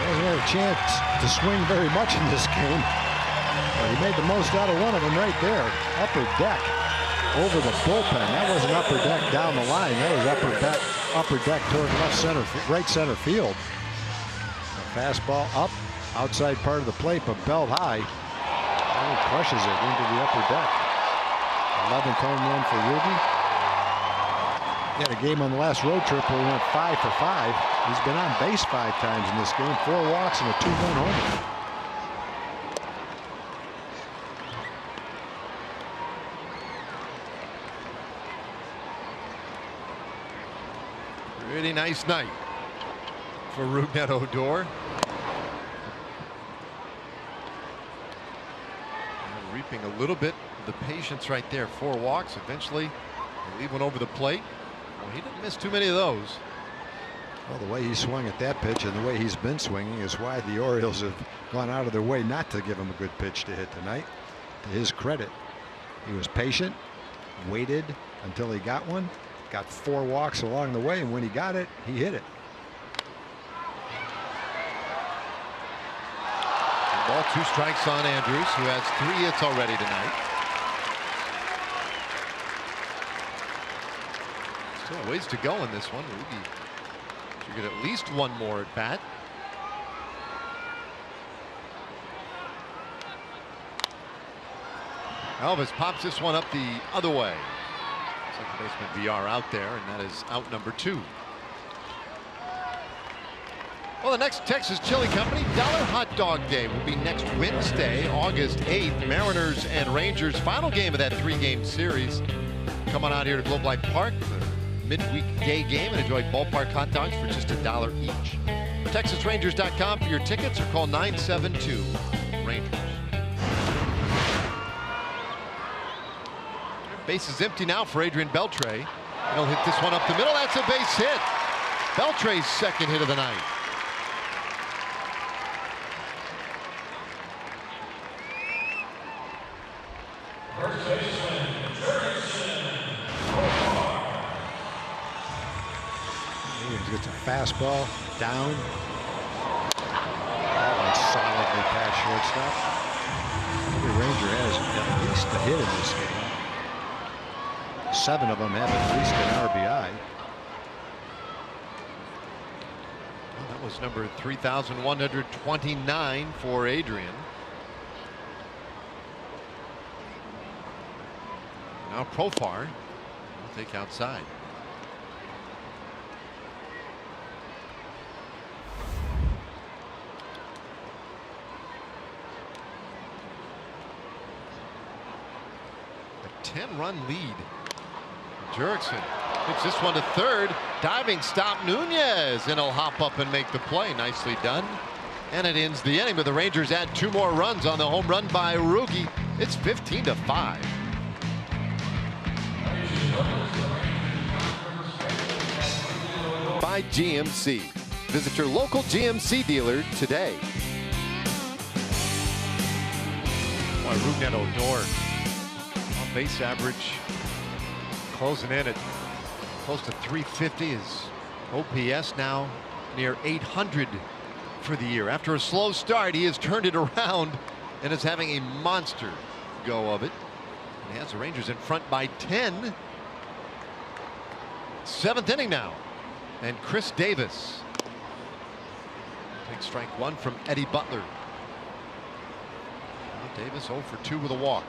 He hasn't had a chance to swing very much in this game. But he made the most out of one of them right there. Upper deck over the bullpen. That wasn't upper deck down the line. That was upper deck toward right center field. A fastball up, outside part of the plate, but belt high. And he crushes it into the upper deck. 11th home run for Ruby. He had a game on the last road trip where he went 5 for 5. He's been on base 5 times in this game, 4 walks and a 2-run homer. Pretty nice night for Rougned Odor. And reaping a little bit of the patience right there. 4 walks. Eventually, they leave one over the plate. Well, he didn't miss too many of those. Well, the way he swung at that pitch and the way he's been swinging is why the Orioles have gone out of their way not to give him a good pitch to hit tonight. To his credit, he was patient, waited until he got one, got 4 walks along the way, and when he got it, he hit it. 2 strikes on Andrews, who has 3 hits already tonight. Still a ways to go in this one. Ruby should get at least 1 more at bat. Elvis pops this one up the other way. Second baseman VR out there, and that is out number 2. Well, the next Texas Chili Company Dollar Hot Dog Day will be next Wednesday, August 8th. Mariners and Rangers, final game of that 3-game series. Come on out here to Globe Life Park, the midweek day game, and enjoy ballpark hot dogs for just $1 each. TexasRangers.com for your tickets, or call 972-RANGERS. Base is empty now for Adrian Beltre. He'll hit this one up the middle. That's a base hit. Beltre's second hit of the night. Gets a fastball down. That one's solidly past shortstop. Every Ranger has at least a hit in this game. 7 of them have at least an RBI. Well, that was number 3,129 for Adrian. Now Profar will take outside. A 10-run lead. Jurickson hits this one to third. Diving stop, Nunez, and he'll hop up and make the play. Nicely done. And it ends the inning, but the Rangers add 2 more runs on the home run by Rugi. It's 15-5. By GMC. Visit your local GMC dealer today. Boy, Rougned Odor. On base average closing in at close to 350. His OPS now near 800 for the year. After a slow start, he has turned it around and is having a monster go of it. And he has the Rangers in front by 10. 7th inning now. And Chris Davis takes strike 1 from Eddie Butler. Well, Davis 0 for 2 with a walk.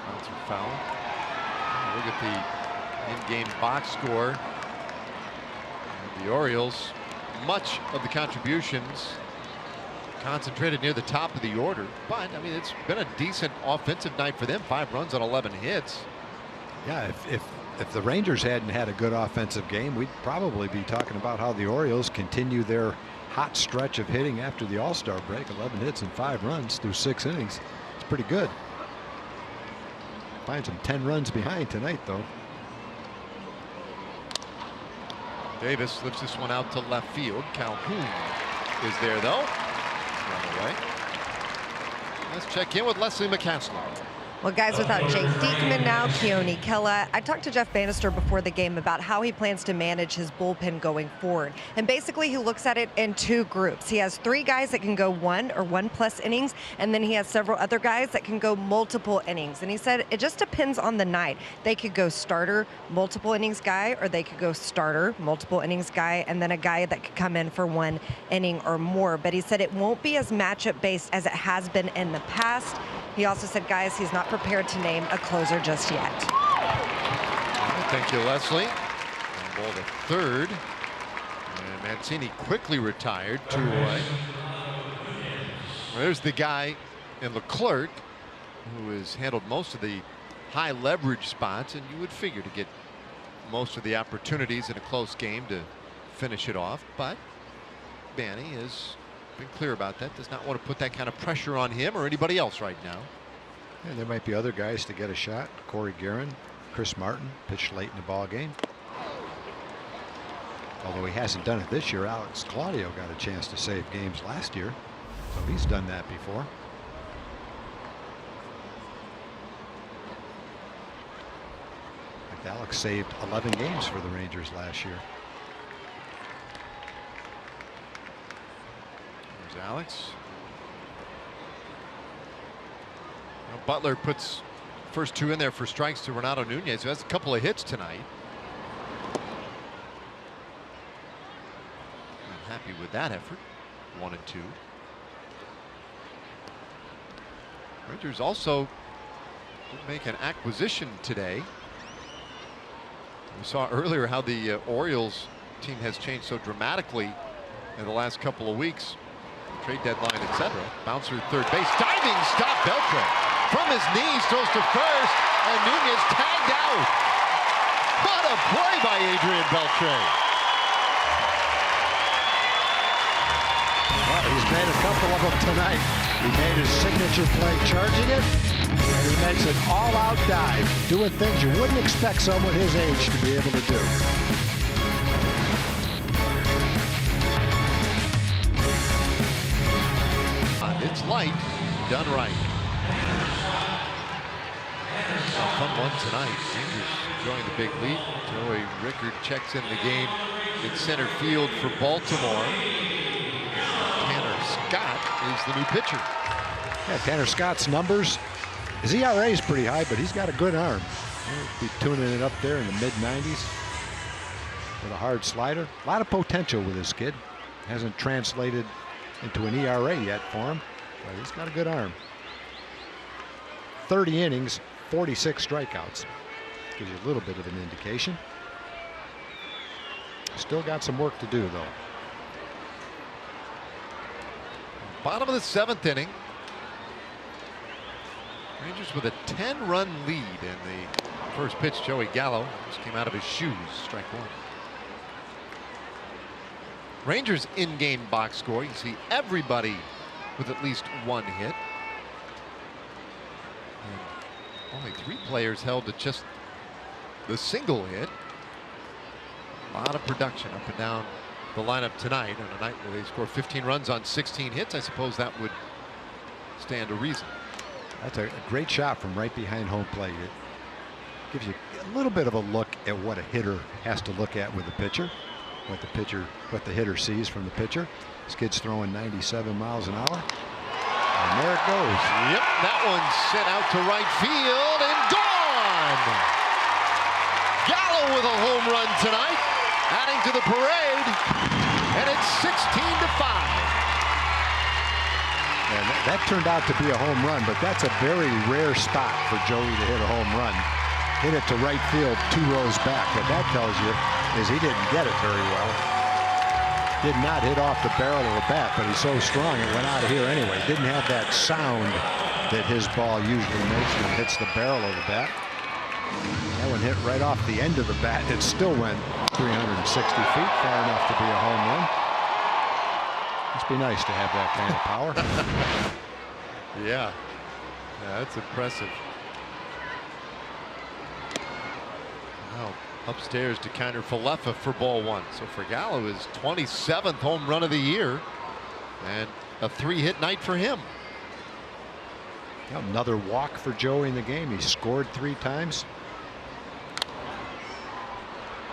That's a foul. Look at the in-game box score. The Orioles, much of the contributions concentrated near the top of the order, but I mean, it's been a decent offensive night for them. 5 runs on 11 hits. Yeah, if if the Rangers hadn't had a good offensive game, we'd probably be talking about how the Orioles continue their hot stretch of hitting after the All-Star break. 11 hits and 5 runs through 6 innings. It's pretty good. Finds them 10 runs behind tonight, though. Davis lifts this one out to left field. Calhoun is there, though. Run away. Let's check in with Leslie McCaslin. Well, guys, without Jake Diekman now, Keone Kela, I talked to Jeff Bannister before the game about how he plans to manage his bullpen going forward. And basically, he looks at it in 2 groups. He has 3 guys that can go 1 or 1+ innings, and then he has several other guys that can go multiple innings. And he said it just depends on the night. They could go starter, multiple innings guy, or they could go starter, multiple innings guy, and then a guy that could come in for 1 inning or more. But he said it won't be as matchup based as it has been in the past. He also said, guys, he's not prepared to name a closer just yet. Thank you, Leslie. And ball to third. And Mancini quickly retired, 2 away. There's the guy in Leclerc who has handled most of the high leverage spots, and you would figure to get most of the opportunities in a close game to finish it off. But Banny has been clear about that. Does not want to put that kind of pressure on him or anybody else right now. And there might be other guys to get a shot. Corey Guerin, Chris Martin pitched late in the ball game. Although he hasn't done it this year, Alex Claudio got a chance to save games last year, so he's done that before. In fact, Alex saved 11 games for the Rangers last year. There's Alex. Well, Butler puts first 2 in there for strikes to Renato Nunez, who has a couple of hits tonight. I'm happy with that effort. 1 and 2. Rangers also did make an acquisition today. We saw earlier how the Orioles team has changed so dramatically in the last couple of weeks. Trade deadline, etc. Bouncer third base, diving stop. Beltre from his knees throws to first, and Nunez tagged out. What a play by Adrian Beltre. Well, he's made a couple of them tonight. He made his signature play charging it, and he makes an all-out dive, Doing things you wouldn't expect someone his age to be able to do. It's light, done right. A fun one tonight. Rangers enjoying the big lead. Joey Rickard checks in the game in center field for Baltimore. Tanner Scott is the new pitcher. Yeah, Tanner Scott's numbers. His ERA is pretty high, but he's got a good arm. He'll be tuning it up there in the mid-90s with a hard slider. A lot of potential with this kid. Hasn't translated into an ERA yet for him, but he's got a good arm. 30 innings, 46 strikeouts. Gives you a little bit of an indication. Still got some work to do, though. Bottom of the 7th inning. Rangers with a 10-run lead, and the first pitch, Joey Gallo, just came out of his shoes. Strike 1. Rangers in-game box score. You see everybody with at least 1 hit. And only 3 players held to just the single hit. A lot of production up and down the lineup tonight. On a night where they scored 15 runs on 16 hits, I suppose that would stand to reason. That's a great shot from right behind home plate. It gives you a little bit of a look at what a hitter has to look at with the pitcher. What the hitter sees from the pitcher. This kid's throwing 97 miles an hour. And there it goes. Yep, that one's sent out to right field and gone. Gallo with a home run tonight, adding to the parade, and it's 16-5. And that turned out to be a home run, but that's a very rare spot for Joey to hit a home run. Hit it to right field 2 rows back. What that tells you is he didn't get it very well. Did not hit off the barrel of the bat, but he's so strong it went out of here anyway. Didn't have that sound that his ball usually makes when it hits the barrel of the bat. That one hit right off the end of the bat. It still went 360 feet, far enough to be a home run. Must be nice to have that kind of power. Yeah, that's impressive. Wow. Upstairs to Kiner Falefa for ball one. So Gallo is 27th home run of the year, and a 3-hit night for him. Another walk for Joey in the game. He scored 3 times.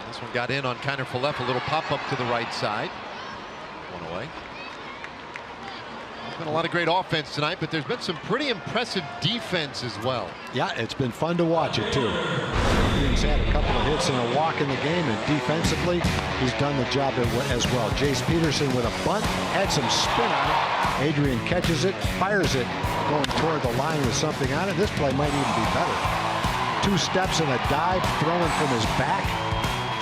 This one got in on Kiner Falefa. A little pop up to the right side. One away. There's been a lot of great offense tonight, but there's been some pretty impressive defense as well. Yeah, it's been fun to watch it too. He's had a couple of hits and a walk in the game, and defensively, he's done the job as well. Jace Peterson with a bunt, had some spin on it. Adrian catches it, fires it, going toward the line with something on it. This play might even be better. 2 steps and a dive, throwing from his back.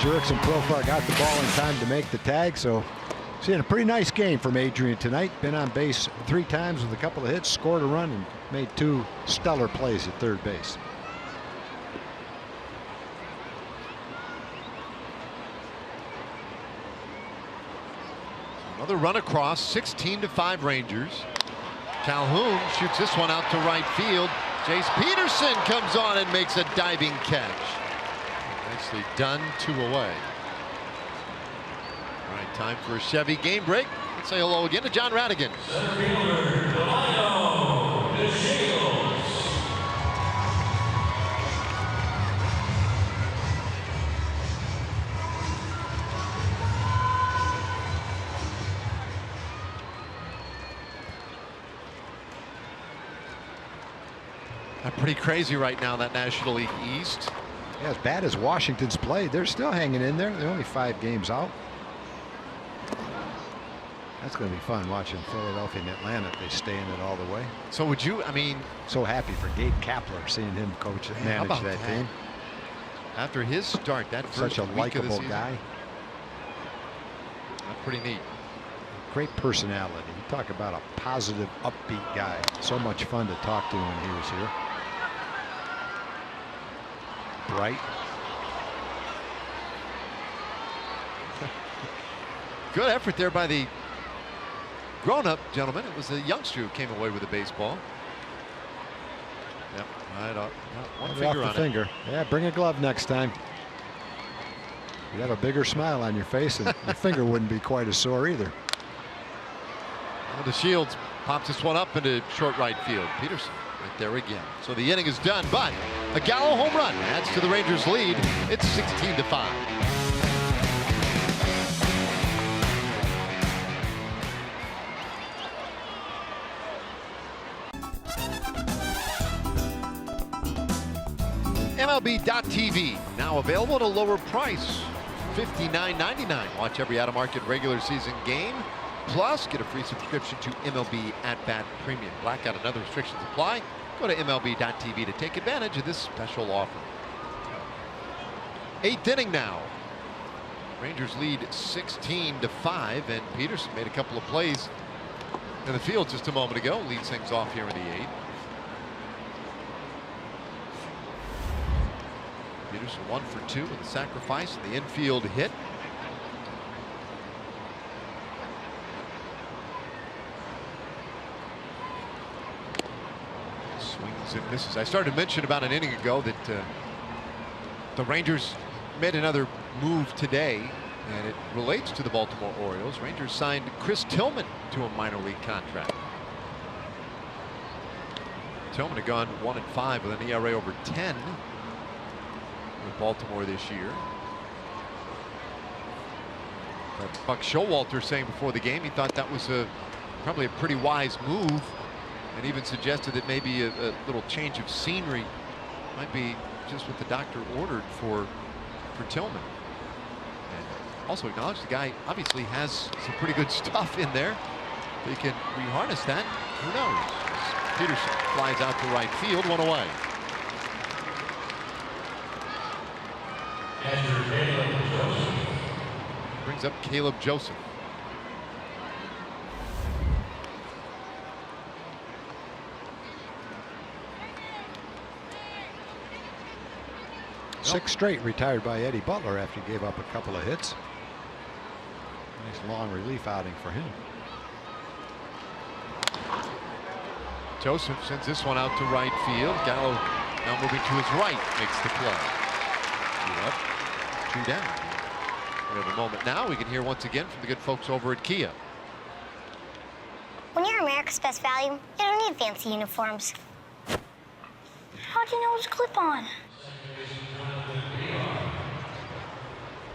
Jurickson and Profar got the ball in time to make the tag, so seeing a pretty nice game from Adrian tonight. Been on base 3 times with a couple of hits, scored a run, and made 2 stellar plays at third base. Another run across, 16-5 Rangers. Calhoun shoots this one out to right field. Jace Peterson comes on and makes a diving catch. Nicely done, 2 away. All right, time for a Chevy game break. Let's say hello again to John Radigan. Pretty crazy right now, that National League East. Yeah, as bad as Washington's played, they're still hanging in there. They're only 5 games out. That's going to be fun watching Philadelphia and Atlanta if they stay in it all the way. So would you, I mean, so happy for Gabe Kapler, seeing him coach and manage that team. After his start, that first such a week of the likable season, guy. That's pretty neat. Great personality. You talk about a positive, upbeat guy. So much fun to talk to when he was here. Bright. Good effort there by the grown-up gentleman. It was a youngster who came away with the baseball. Yep, right up. One finger on it. Yeah, bring a glove next time. You have a bigger smile on your face, and your finger wouldn't be quite as sore either. Well, the Shields pops this one up into short right field. Peterson right there again. So the inning is done, but a Gallo home run adds to the Rangers' lead. It's 16-5. MLB.TV, now available at a lower price, $59.99. Watch every out-of-market regular season game. Plus, get a free subscription to MLB At Bat Premium. Blackout and other restrictions apply. Go to MLB.TV to take advantage of this special offer. 8th inning now. Rangers lead 16-5, and Peterson made a couple of plays in the field just a moment ago. Leads things off here in the 8th. Peterson 1 for 2 with a sacrifice and the infield hit. Swings and misses. I started to mention about an inning ago that the Rangers made another move today, and it relates to the Baltimore Orioles. Rangers signed Chris Tillman to a minor league contract. Tillman had gone 1-5 with an ERA over 10 with Baltimore this year. But Buck Showalter saying before the game he thought that was probably a pretty wise move, and even suggested that maybe a little change of scenery might be just what the doctor ordered for Tillman. And also acknowledged the guy obviously has some pretty good stuff in there. If he can reharness that, who knows? Peterson flies out to right field, 1 away. Brings up Caleb Joseph. 6 straight retired by Eddie Butler after he gave up a couple of hits. Nice long relief outing for him. Joseph sends this one out to right field. Gallo now moving to his right makes the play. 2 up, 2 down. We have a moment now. We can hear once again from the good folks over at Kia. When you're America's Best Value, you don't need fancy uniforms. How'd you know it was clip-on?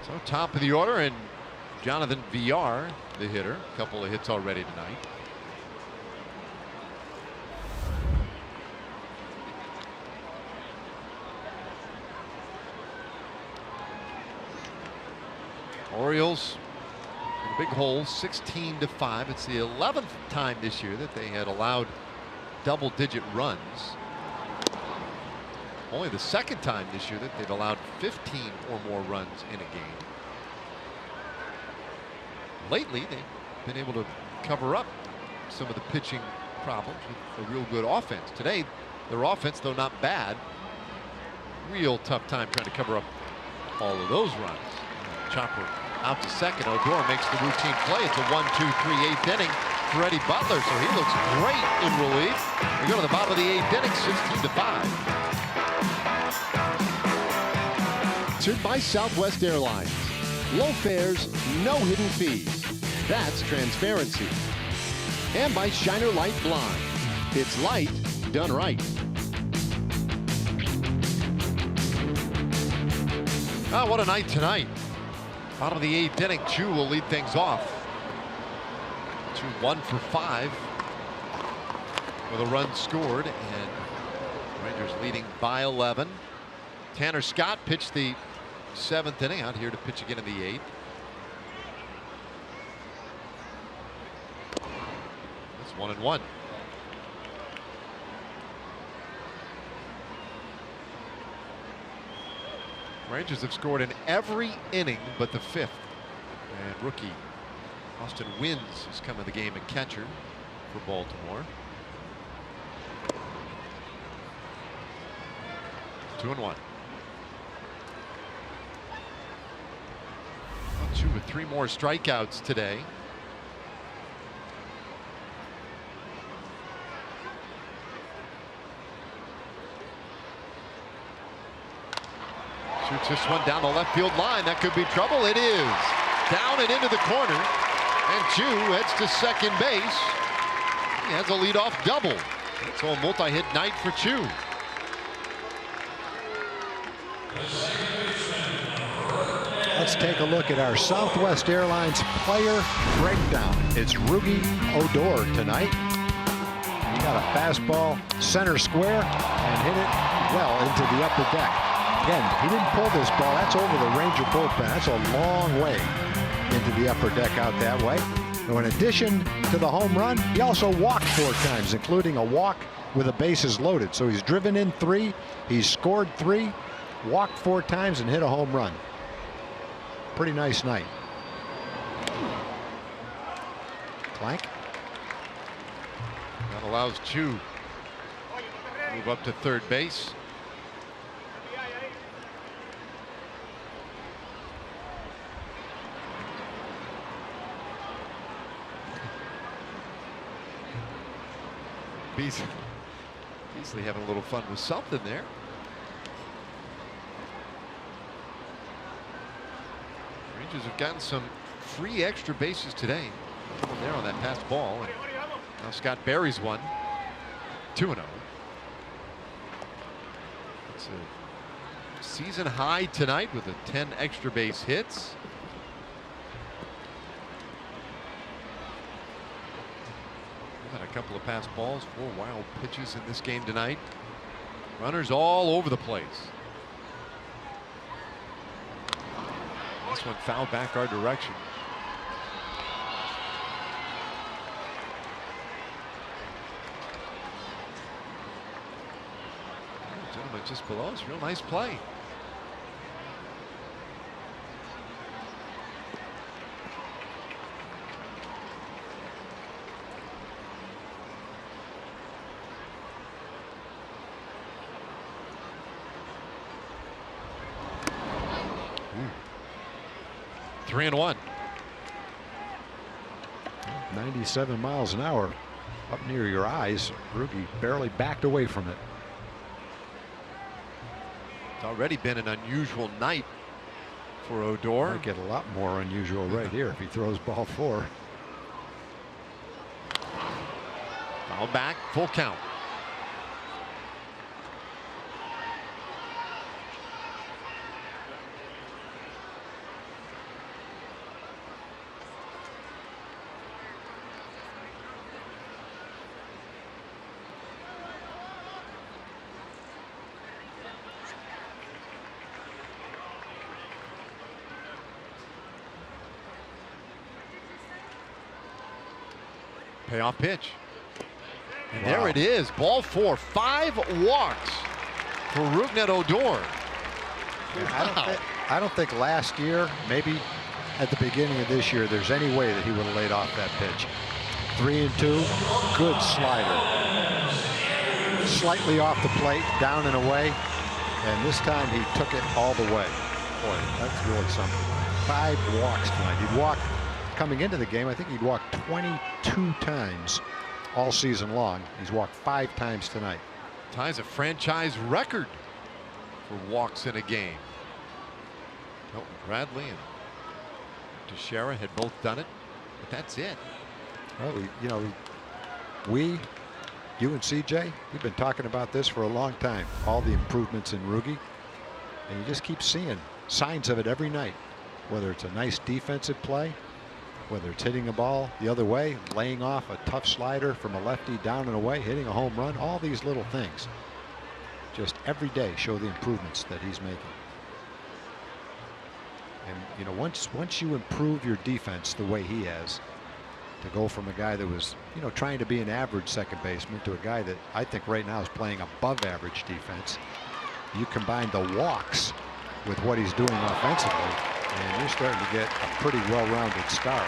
So top of the order, and Jonathan Villar, the hitter. A couple of hits already tonight. Orioles in a big hole, 16-5. It's the 11th time this year that they had allowed double-digit runs. Only the 2nd time this year that they've allowed 15 or more runs in a game. Lately, they've been able to cover up some of the pitching problems with a real good offense. Today, their offense, though not bad, real tough time trying to cover up all of those runs. Chopper out to second. Odor makes the routine play. It's a 1-2-3 8th inning for Eddie Butler, so he looks great in relief. We go to the bottom of the 8th inning, 16-5. Sponsored by Southwest Airlines. Low fares, no hidden fees. That's transparency. And by Shiner Light Blonde. It's light done right. Oh, what a night tonight. Bottom of the 8th inning, Chu will lead things off. Chu 1 for 5 with a run scored, and Rangers leading by 11. Tanner Scott pitched the 7th inning, out here to pitch again in the 8th. That's 1-1. Rangers have scored in every inning but the 5th. And rookie Austin Wynns has come in the game at catcher for Baltimore. 2-1. Chu with 3 more strikeouts today. Shoots this one down the left field line. That could be trouble. It is. Down and into the corner. And Chu heads to second base. He has a leadoff double. It's a multi-hit night for Chu. Let's take a look at our Southwest Airlines player breakdown. It's Rugi Odor tonight. He got a fastball center square and hit it well into the upper deck. Again, he didn't pull this ball. That's over the Ranger bullpen. That's a long way into the upper deck out that way. So in addition to the home run, he also walked 4 times, including a walk with the bases loaded. So he's driven in 3, he's scored 3, walked 4 times, and hit a home run. Pretty nice night. Plank. That allows Chu to move up to third base. Beasley having a little fun with something there. Rangers have gotten some free extra bases today. There on that passed ball. And now Scott buries one. 2-0. It's a season high tonight with the 10 extra base hits. We've had a couple of passed balls, 4 wild pitches in this game tonight. Runners all over the place. This one fouled back our direction. Oh, gentleman just below us. Real nice play. 3-1. 97 miles an hour up near your eyes. Ruge barely backed away from it. It's already been an unusual night for Odor. Might get a lot more unusual right here if he throws ball 4. Foul back, full count. Payoff pitch. And there it is. Ball 4. 5 walks for Rougned Odor. I don't think last year, maybe at the beginning of this year, there's any way that he would have laid off that pitch. 3-2. Good slider. Slightly off the plate, down and away. And this time he took it all the way. Boy, that's really something. 5 walks tonight. He'd walked coming into the game. I think he'd walked 22 times all season long. He's walked 5 times tonight. Ties a franchise record for walks in a game. Milton Bradley and Teixeira had both done it, but that's it. Well, you and CJ, we've been talking about this for a long time. All the improvements in Ruge, and you just keep seeing signs of it every night. Whether it's a nice defensive play, whether it's hitting a ball the other way, laying off a tough slider from a lefty down and away, hitting a home run, all these little things just every day show the improvements that he's making. And once you improve your defense the way he has, to go from a guy that was trying to be an average second baseman to a guy that I think right now is playing above average defense, you combine the walks with what he's doing offensively, and you're starting to get a pretty well-rounded star.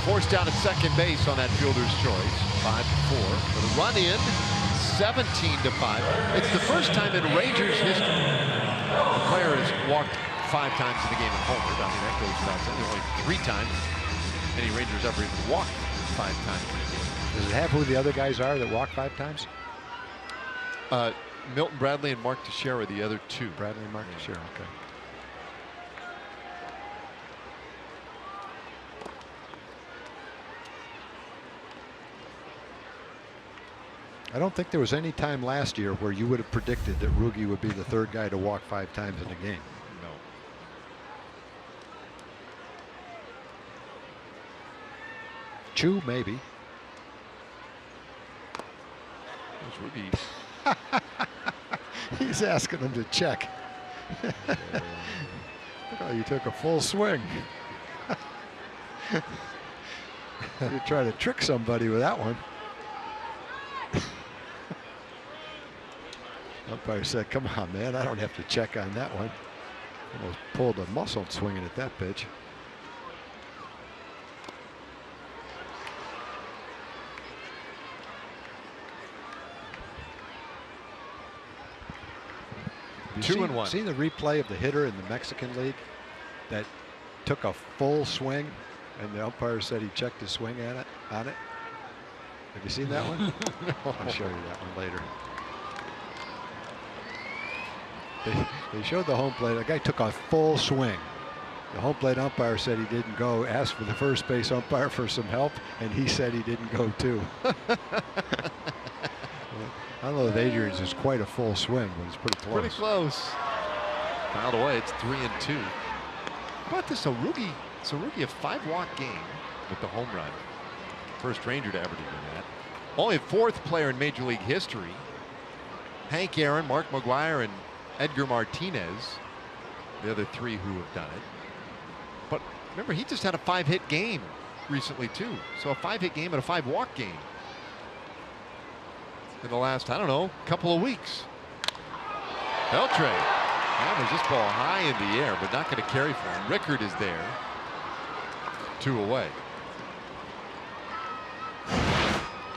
Forced down at second base on that fielder's choice. 5-4. With a run in, 17-5. It's the first time in Rangers history a player has walked 5 times in the game and homered. I mean, that goes without saying. Only 3 times any Rangers ever even walked 5 times in a game. Does it have who the other guys are that walk 5 times? Milton Bradley and Mark Teixeira, the other 2. Bradley and Mark Teixeira, okay. I don't think there was any time last year where you would have predicted that Ruge would be the 3rd guy to walk 5 times in a game. No. Chu, maybe. Ruge. He's asking him to check. Oh, you took a full swing. You try to trick somebody with that one. Umpire said, come on, man, I don't have to check on that one. Almost pulled a muscle swinging at that pitch. Two and one. See the replay of the hitter in the Mexican League that took a full swing, and the umpire said he checked his swing on it? Have you seen that one? I'll show you that one later. They showed the home plate. The guy took a full swing. The home plate umpire said he didn't go. Asked for the first base umpire for some help, and he said he didn't go too. I don't know if Adrian's is quite a full swing, but it's pretty close. Pretty close. Fouled away. It's 3-2. How about this? Ruge, a 5-walk game with the home run. First Ranger to ever do that. Only 4th player in Major League history. Hank Aaron, Mark McGwire, and Edgar Martinez, the other 3 who have done it. But remember, he just had a 5-hit game recently too. So a 5-hit game and a 5-walk game in the last, I don't know, couple of weeks. Beltre hammers this ball high in the air, but not going to carry for him. Rickard is there. 2 away.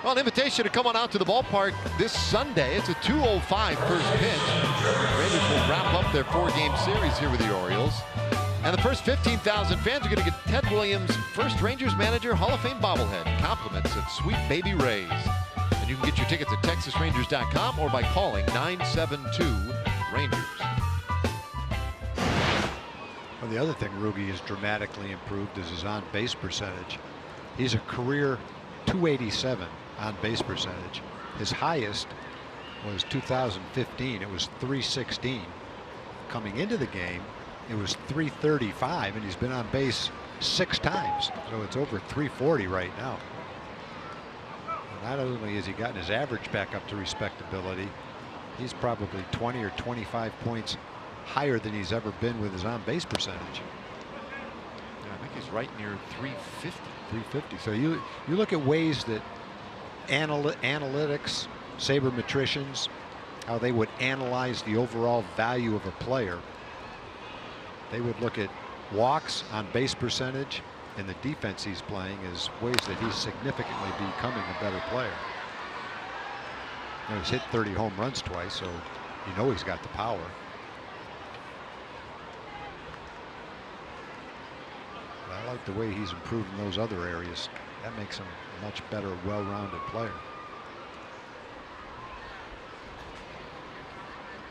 Well, an invitation to come on out to the ballpark this Sunday. It's a 2:05 first pitch. Rangers will wrap up their 4-game series here with the Orioles. And the first 15,000 fans are going to get Ted Williams' first Rangers manager Hall of Fame bobblehead. Compliments of Sweet Baby Rays. And you can get your tickets at TexasRangers.com or by calling 972-RANGERS. Well, the other thing Rugi has dramatically improved is his on-base percentage. He's a career .287 on-base percentage. His highest was 2015. It was .316. Coming into the game, it was .335, and he's been on base 6 times. So it's over .340 right now. And not only has he gotten his average back up to respectability, he's probably 20 or 25 points higher than he's ever been with his on-base percentage. Yeah, I think he's right near 350. 350. So you look at ways that analytics, sabermetricians, how they would analyze the overall value of a player. They would look at walks, on base percentage, and the defense he's playing as ways that he's significantly becoming a better player. Now, he's hit 30 home runs twice, so you know he's got the power. But I like the way he's improved in those other areas. That makes him a much better, well-rounded player.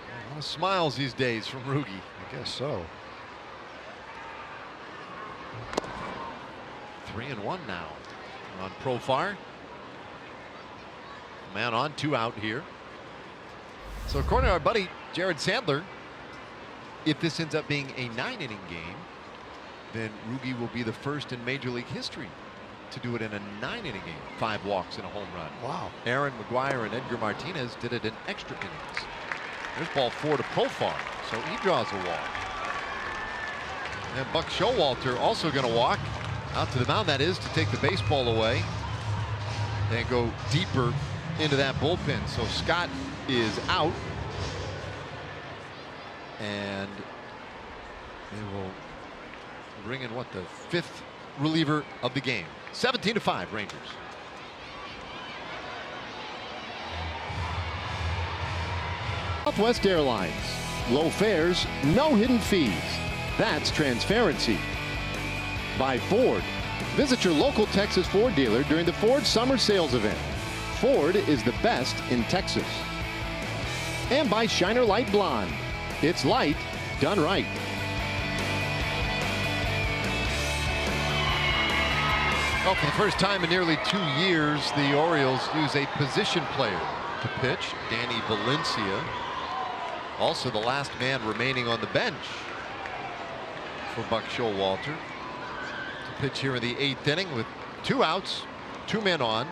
A lot of smiles these days from Rugi. I guess so. 3-1 now. We're on Profar. Man on, 2 out here. So according to our buddy Jared Sandler, if this ends up being a 9-inning game, then Rugi will be the first in Major League history to do it in a 9-inning game. 5 walks and a home run. Wow. Aaron McGuire and Edgar Martinez did it in extra innings. There's ball 4 to Profar, so he draws a walk. And Buck Showalter also going to walk out to the mound, that is, to take the baseball away and go deeper into that bullpen. So Scott is out, and they will bring in what, the 5th reliever of the game. 17-5 Rangers. Southwest Airlines. Low fares, no hidden fees. That's transparency. By Ford. Visit your local Texas Ford dealer during the Ford Summer Sales Event. Ford is the best in Texas. And by Shiner Light Blonde. It's light done right. Well, for the first time in nearly 2 years, the Orioles use a position player to pitch. Danny Valencia, also the last man remaining on the bench for Buck Showalter, to pitch here in the 8th inning with 2 outs, 2 men on.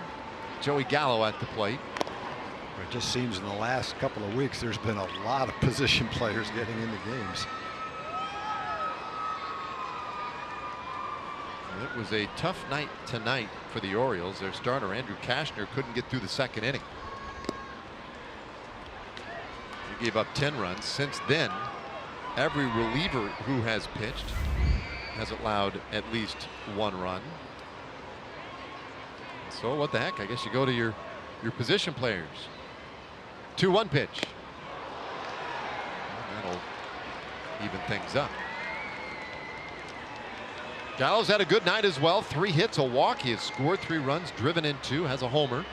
Joey Gallo at the plate. It just seems in the last couple of weeks there's been a lot of position players getting into games. It was a tough night tonight for the Orioles. Their starter Andrew Kashner couldn't get through the 2nd inning. He gave up 10 runs. Since then, every reliever who has pitched has allowed at least 1 run. So what the heck? I guess you go to your position players. 2-1 pitch. That'll even things up. Gallo's had a good night as well. 3 hits, a walk. He has scored 3 runs, driven in 2, has a homer.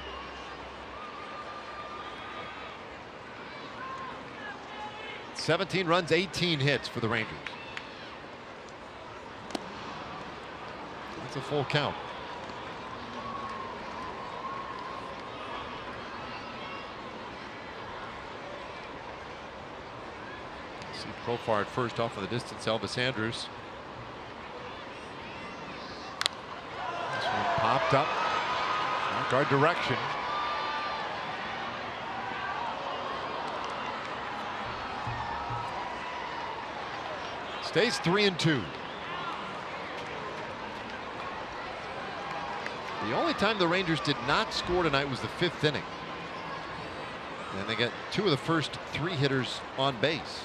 $17 runs, 18 hits for the Rangers. That's a full count. See Profar at first off of the distance. Elvis Andrus. This one popped up. Not our direction. Stays 3-2. The only time the Rangers did not score tonight was the 5th inning. And they got 2 of the first 3 hitters on base.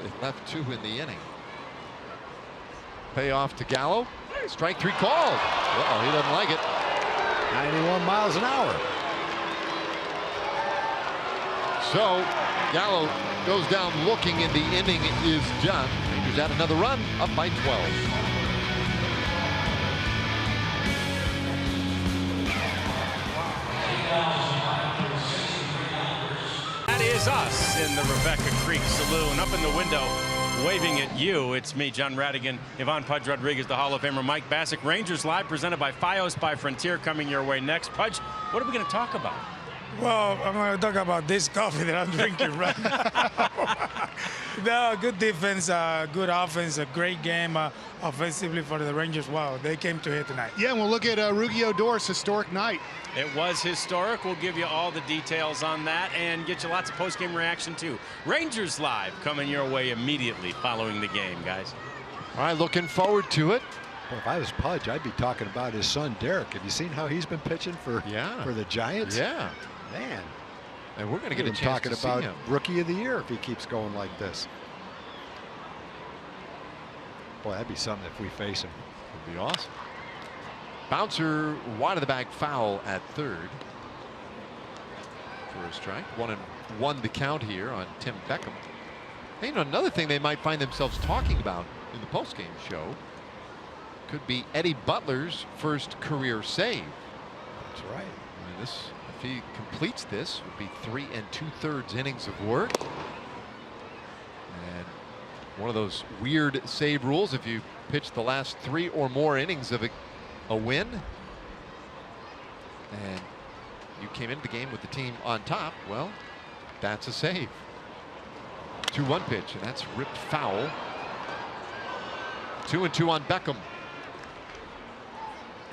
They left 2 in the inning. Payoff to Gallo. Strike 3 called. Uh-oh, he doesn't like it. 91 miles an hour. So Gallo goes down looking, and the inning is done. Rangers add another run, up by 12. That is us in the Rebecca Creek Saloon. Up in the window, waving at you. It's me, John Radigan, Yvonne Pudge Rodriguez, the Hall of Famer Mike Bassick. Rangers Live, presented by Fios by Frontier, coming your way next. Pudge, what are we going to talk about? Well, I'm going to talk about this coffee that I'm drinking right now. No, good defense, good offense, a great game offensively for the Rangers. Wow, they came to hit tonight. Yeah, and we'll look at Rookie Odor's historic night. It was historic. We'll give you all the details on that and get you lots of post-game reaction, too. Rangers Live coming your way immediately following the game, guys. All right, looking forward to it. Well, if I was Pudge, I'd be talking about his son, Derek. Have you seen how he's been pitching for the Giants? Yeah. Man. And we're going to get a chance talking to about see him. Rookie of the Year if he keeps going like this. Boy, that'd be something if we face him. Would be awesome. Bouncer wide of the bag, foul at third for a strike. 1-1 the count here on Tim Beckham. Hey, you know, another thing they might find themselves talking about in the postgame show could be Eddie Butler's first career save. That's right. I mean, this, if he completes this, would be 3 2/3 innings of work. And one of those weird save rules, if you pitch the last 3 or more innings of a win, and you came into the game with the team on top, well, that's a save. 2-1 pitch, and that's ripped foul. 2-2 on Beckham.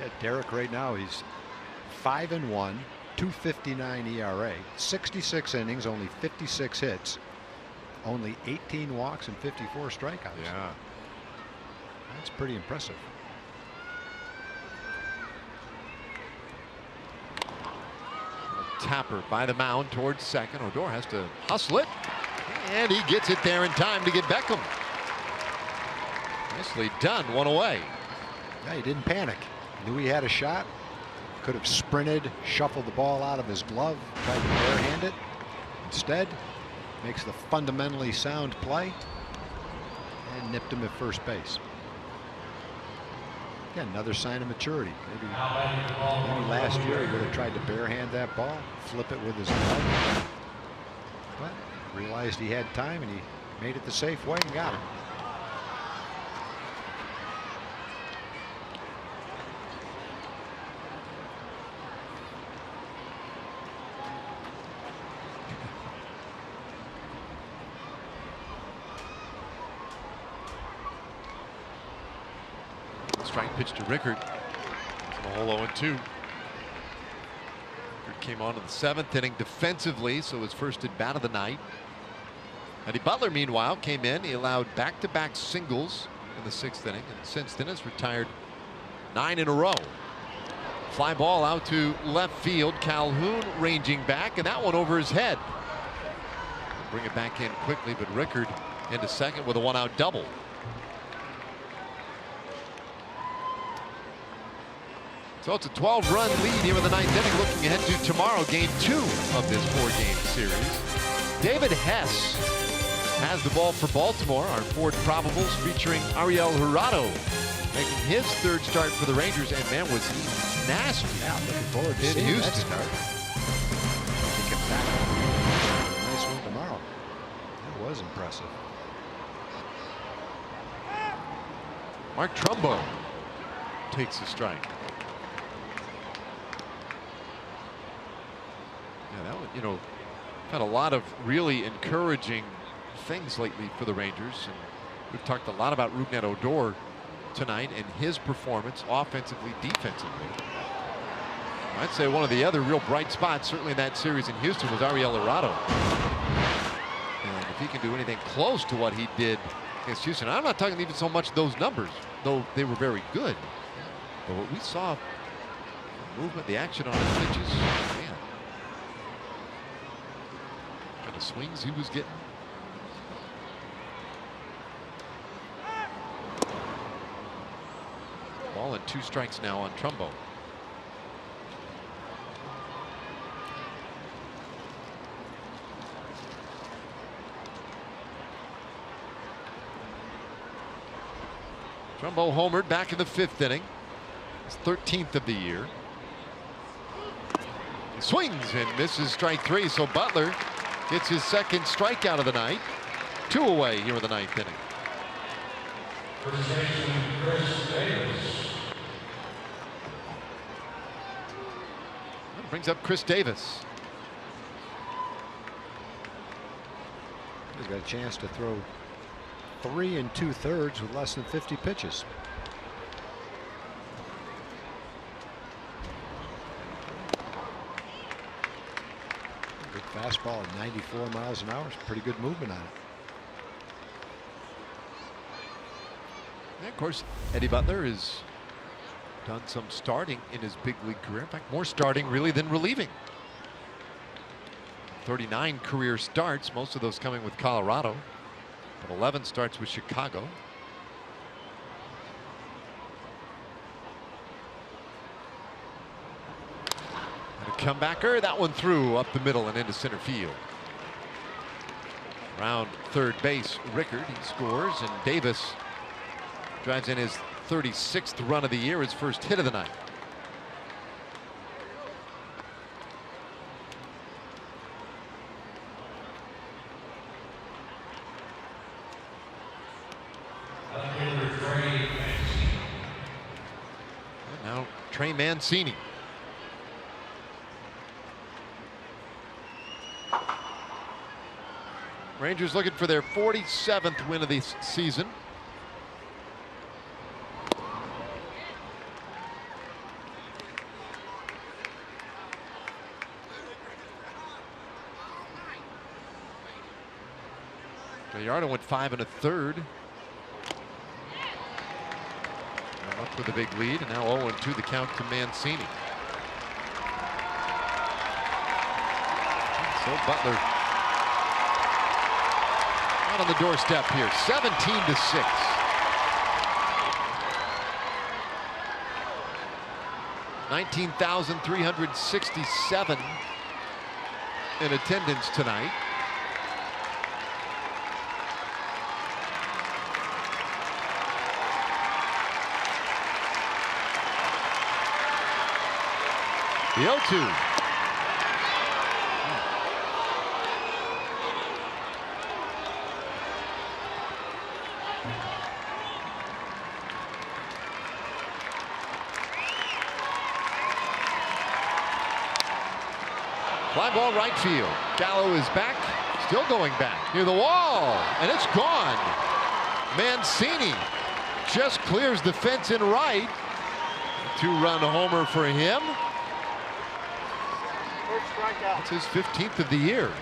Yeah, Derek right now, he's 5-1, 2.59 ERA, 66 innings, only 56 hits, only 18 walks and 54 strikeouts. Yeah. That's pretty impressive. Tapper by the mound towards second. Odor has to hustle it, and he gets it there in time to get Beckham. Nicely done, one away. Yeah, he didn't panic. Knew he had a shot. Could have sprinted, shuffled the ball out of his glove, tried to barehand it. Instead, makes the fundamentally sound play and nipped him at first base. Yeah, another sign of maturity. Maybe last year he would have tried to barehand that ball, flip it with his glove, but realized he had time and he made it the safe way and got it. Strike pitch to Rickard. It's a whole 0-2. Rickard came on in the 7th inning defensively, so his first at bat of the night. Eddie Butler, meanwhile, came in. He allowed back-to-back singles in the 6th inning, and since then has retired 9 in a row. Fly ball out to left field. Calhoun ranging back, and that one over his head. Bring it back in quickly, but Rickard into second with a 1-out double. So it's a 12-run lead here in the 9th inning. Looking ahead to tomorrow, game 2 of this 4-game series. David Hess has the ball for Baltimore. Our Ford Probables featuring Ariel Jurado making his 3rd start for the Rangers. And man, was he nasty. Yeah, looking forward to seeing that start. He can back up a nice one tomorrow. That was impressive. Mark Trumbo takes the strike. Yeah, that one, you know, had a lot of really encouraging things lately for the Rangers, and we've talked a lot about Rougned Odor tonight and his performance offensively, defensively. I'd say one of the other real bright spots, certainly in that series in Houston, was Ariel Jurado. And if he can do anything close to what he did against Houston, I'm not talking even so much those numbers, though they were very good, but what we saw, the movement, the action on his pitches, man. The swings he was getting. Ball and 2 strikes now on Trumbo. Trumbo homered back in the 5th inning. His 13th of the year. He swings and misses strike 3. So Butler gets his 2nd strikeout of the night. 2 away here in the 9th inning. That brings up Chris Davis. He's got a chance to throw 3 2/3 with less than 50 pitches. Good fastball at 94 miles an hour. It's pretty good movement on it. And of course, Eddie Butler has done some starting in his big league career. In fact, more starting really than relieving. 39 career starts, most of those coming with Colorado, but 11 starts with Chicago. And a comebacker, that one through up the middle and into center field. Around third base, Rickard, he scores, and Davis drives in his 36th run of the year, his first hit of the night. And now Trey Mancini. Rangers looking for their 47th win of the season. Gallardo went 5 1/3. Up with a big lead, and now 0-2 the count to Mancini. So Butler out on the doorstep here, 17-6. $19,367 in attendance tonight. The 0-2. Fly ball right field. Gallo is back, still going back near the wall, and it's gone. Mancini just clears the fence in right. 2-run homer for him. That's his 15th of the year.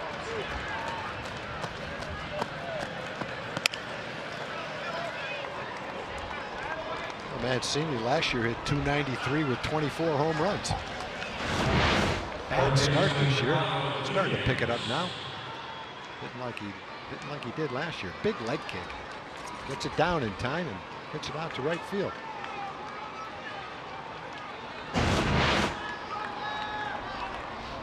Mancini last year hit .293 with 24 home runs. Bad start this year. Starting to pick it up now. Didn't like he did last year. Big leg kick. Gets it down in time and hits it out to right field.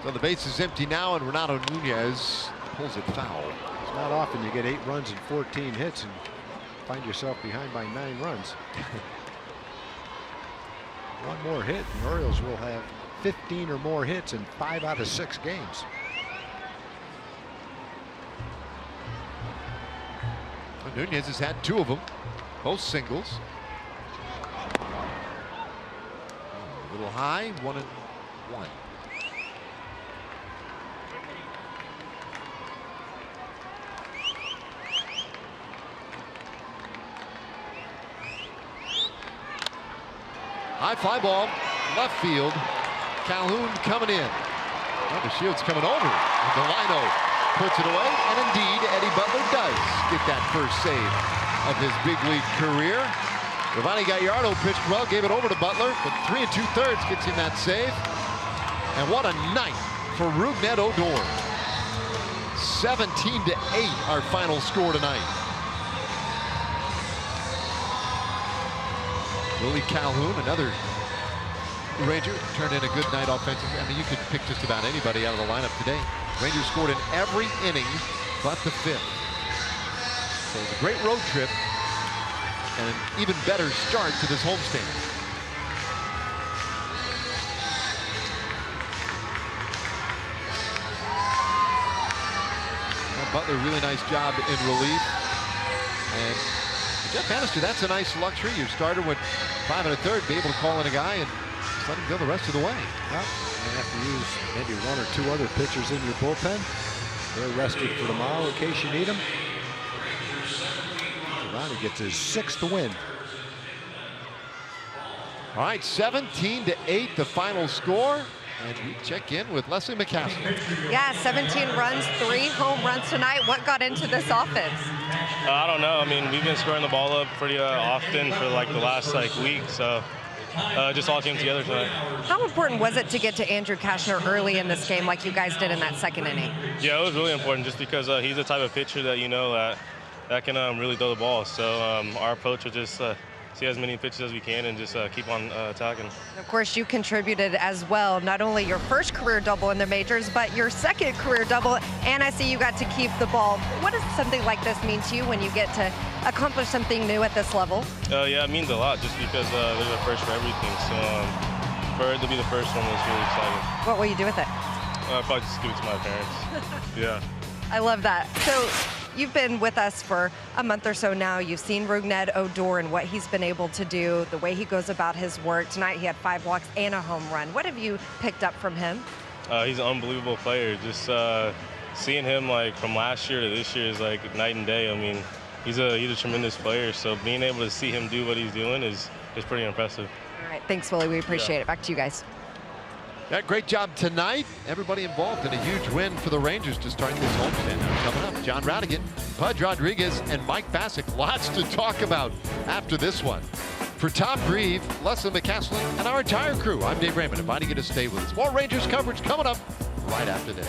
So the base is empty now, and Renato Nunez pulls it foul. It's not often you get 8 runs and 14 hits and find yourself behind by 9 runs. One more hit, and the Orioles will have 15 or more hits in 5 out of 6 games. Well, Nunez has had 2 of them, both singles. A little high, 1-1. High fly ball, left field. Calhoun coming in. Well, the shield's coming over. And Delino puts it away, and indeed, Eddie Butler does get that first save of his big league career. Giovanni Gallardo pitched well, gave it over to Butler, but 3 2/3 gets him that save. And what a night for Rougned Odor. 17-8, our final score tonight. Willie Calhoun, another Ranger, turned in a good night offensively. I mean, you could pick just about anybody out of the lineup today. Rangers scored in every inning but the 5th. So it was a great road trip. and an even better start to this homestand. Butler, really nice job in relief. And Jeff Bannister, that's a nice luxury. Your starter went 5 1/3, be able to call in a guy and just let him go the rest of the way. Well, you have to use maybe 1 or 2 other pitchers in your bullpen. They're rested for tomorrow in case you need them. Ronnie gets his 6th win. All right, 17-8 the final score. And we check in with Leslie McCaslin. Yeah, 17 runs, 3 home runs tonight. What got into this offense? I don't know. I mean, we've been scoring the ball up pretty often for like the last week, so just all came together tonight. How important was it to get to Andrew Kashner early in this game like you guys did in that 2nd inning? Yeah, it was really important just because he's the type of pitcher that that can really throw the ball. So our approach was just see as many pitches as we can and just keep on attacking. Of course, you contributed as well, not only your first career double in the majors, but your 2nd career double, and I see you got to keep the ball. What does something like this mean to you when you get to accomplish something new at this level? Yeah, it means a lot just because there's a first for everything. So for it to be the first one was really exciting. What will you do with it? I'll probably just give it to my parents. Yeah. I love that. So you've been with us for a month or so now. You've seen Rougned Odor and what he's been able to do, the way he goes about his work. Tonight he had 5 walks and a home run. What have you picked up from him? He's an unbelievable player. Just seeing him from last year to this year is like night and day. I mean, he's a tremendous player. So being able to see him do what he's doing is pretty impressive. All right, thanks, Willie. We appreciate it. Back to you guys. Yeah, great job tonight. Everybody involved in a huge win for the Rangers to start this homestand. Now coming up, John Radigan, Pudge Rodriguez, and Mike Bassick. Lots to talk about after this one. For Tom Grieve, Leslie McCaslin, and our entire crew, I'm Dave Raymond, inviting you to stay with us. More Rangers coverage coming up right after this.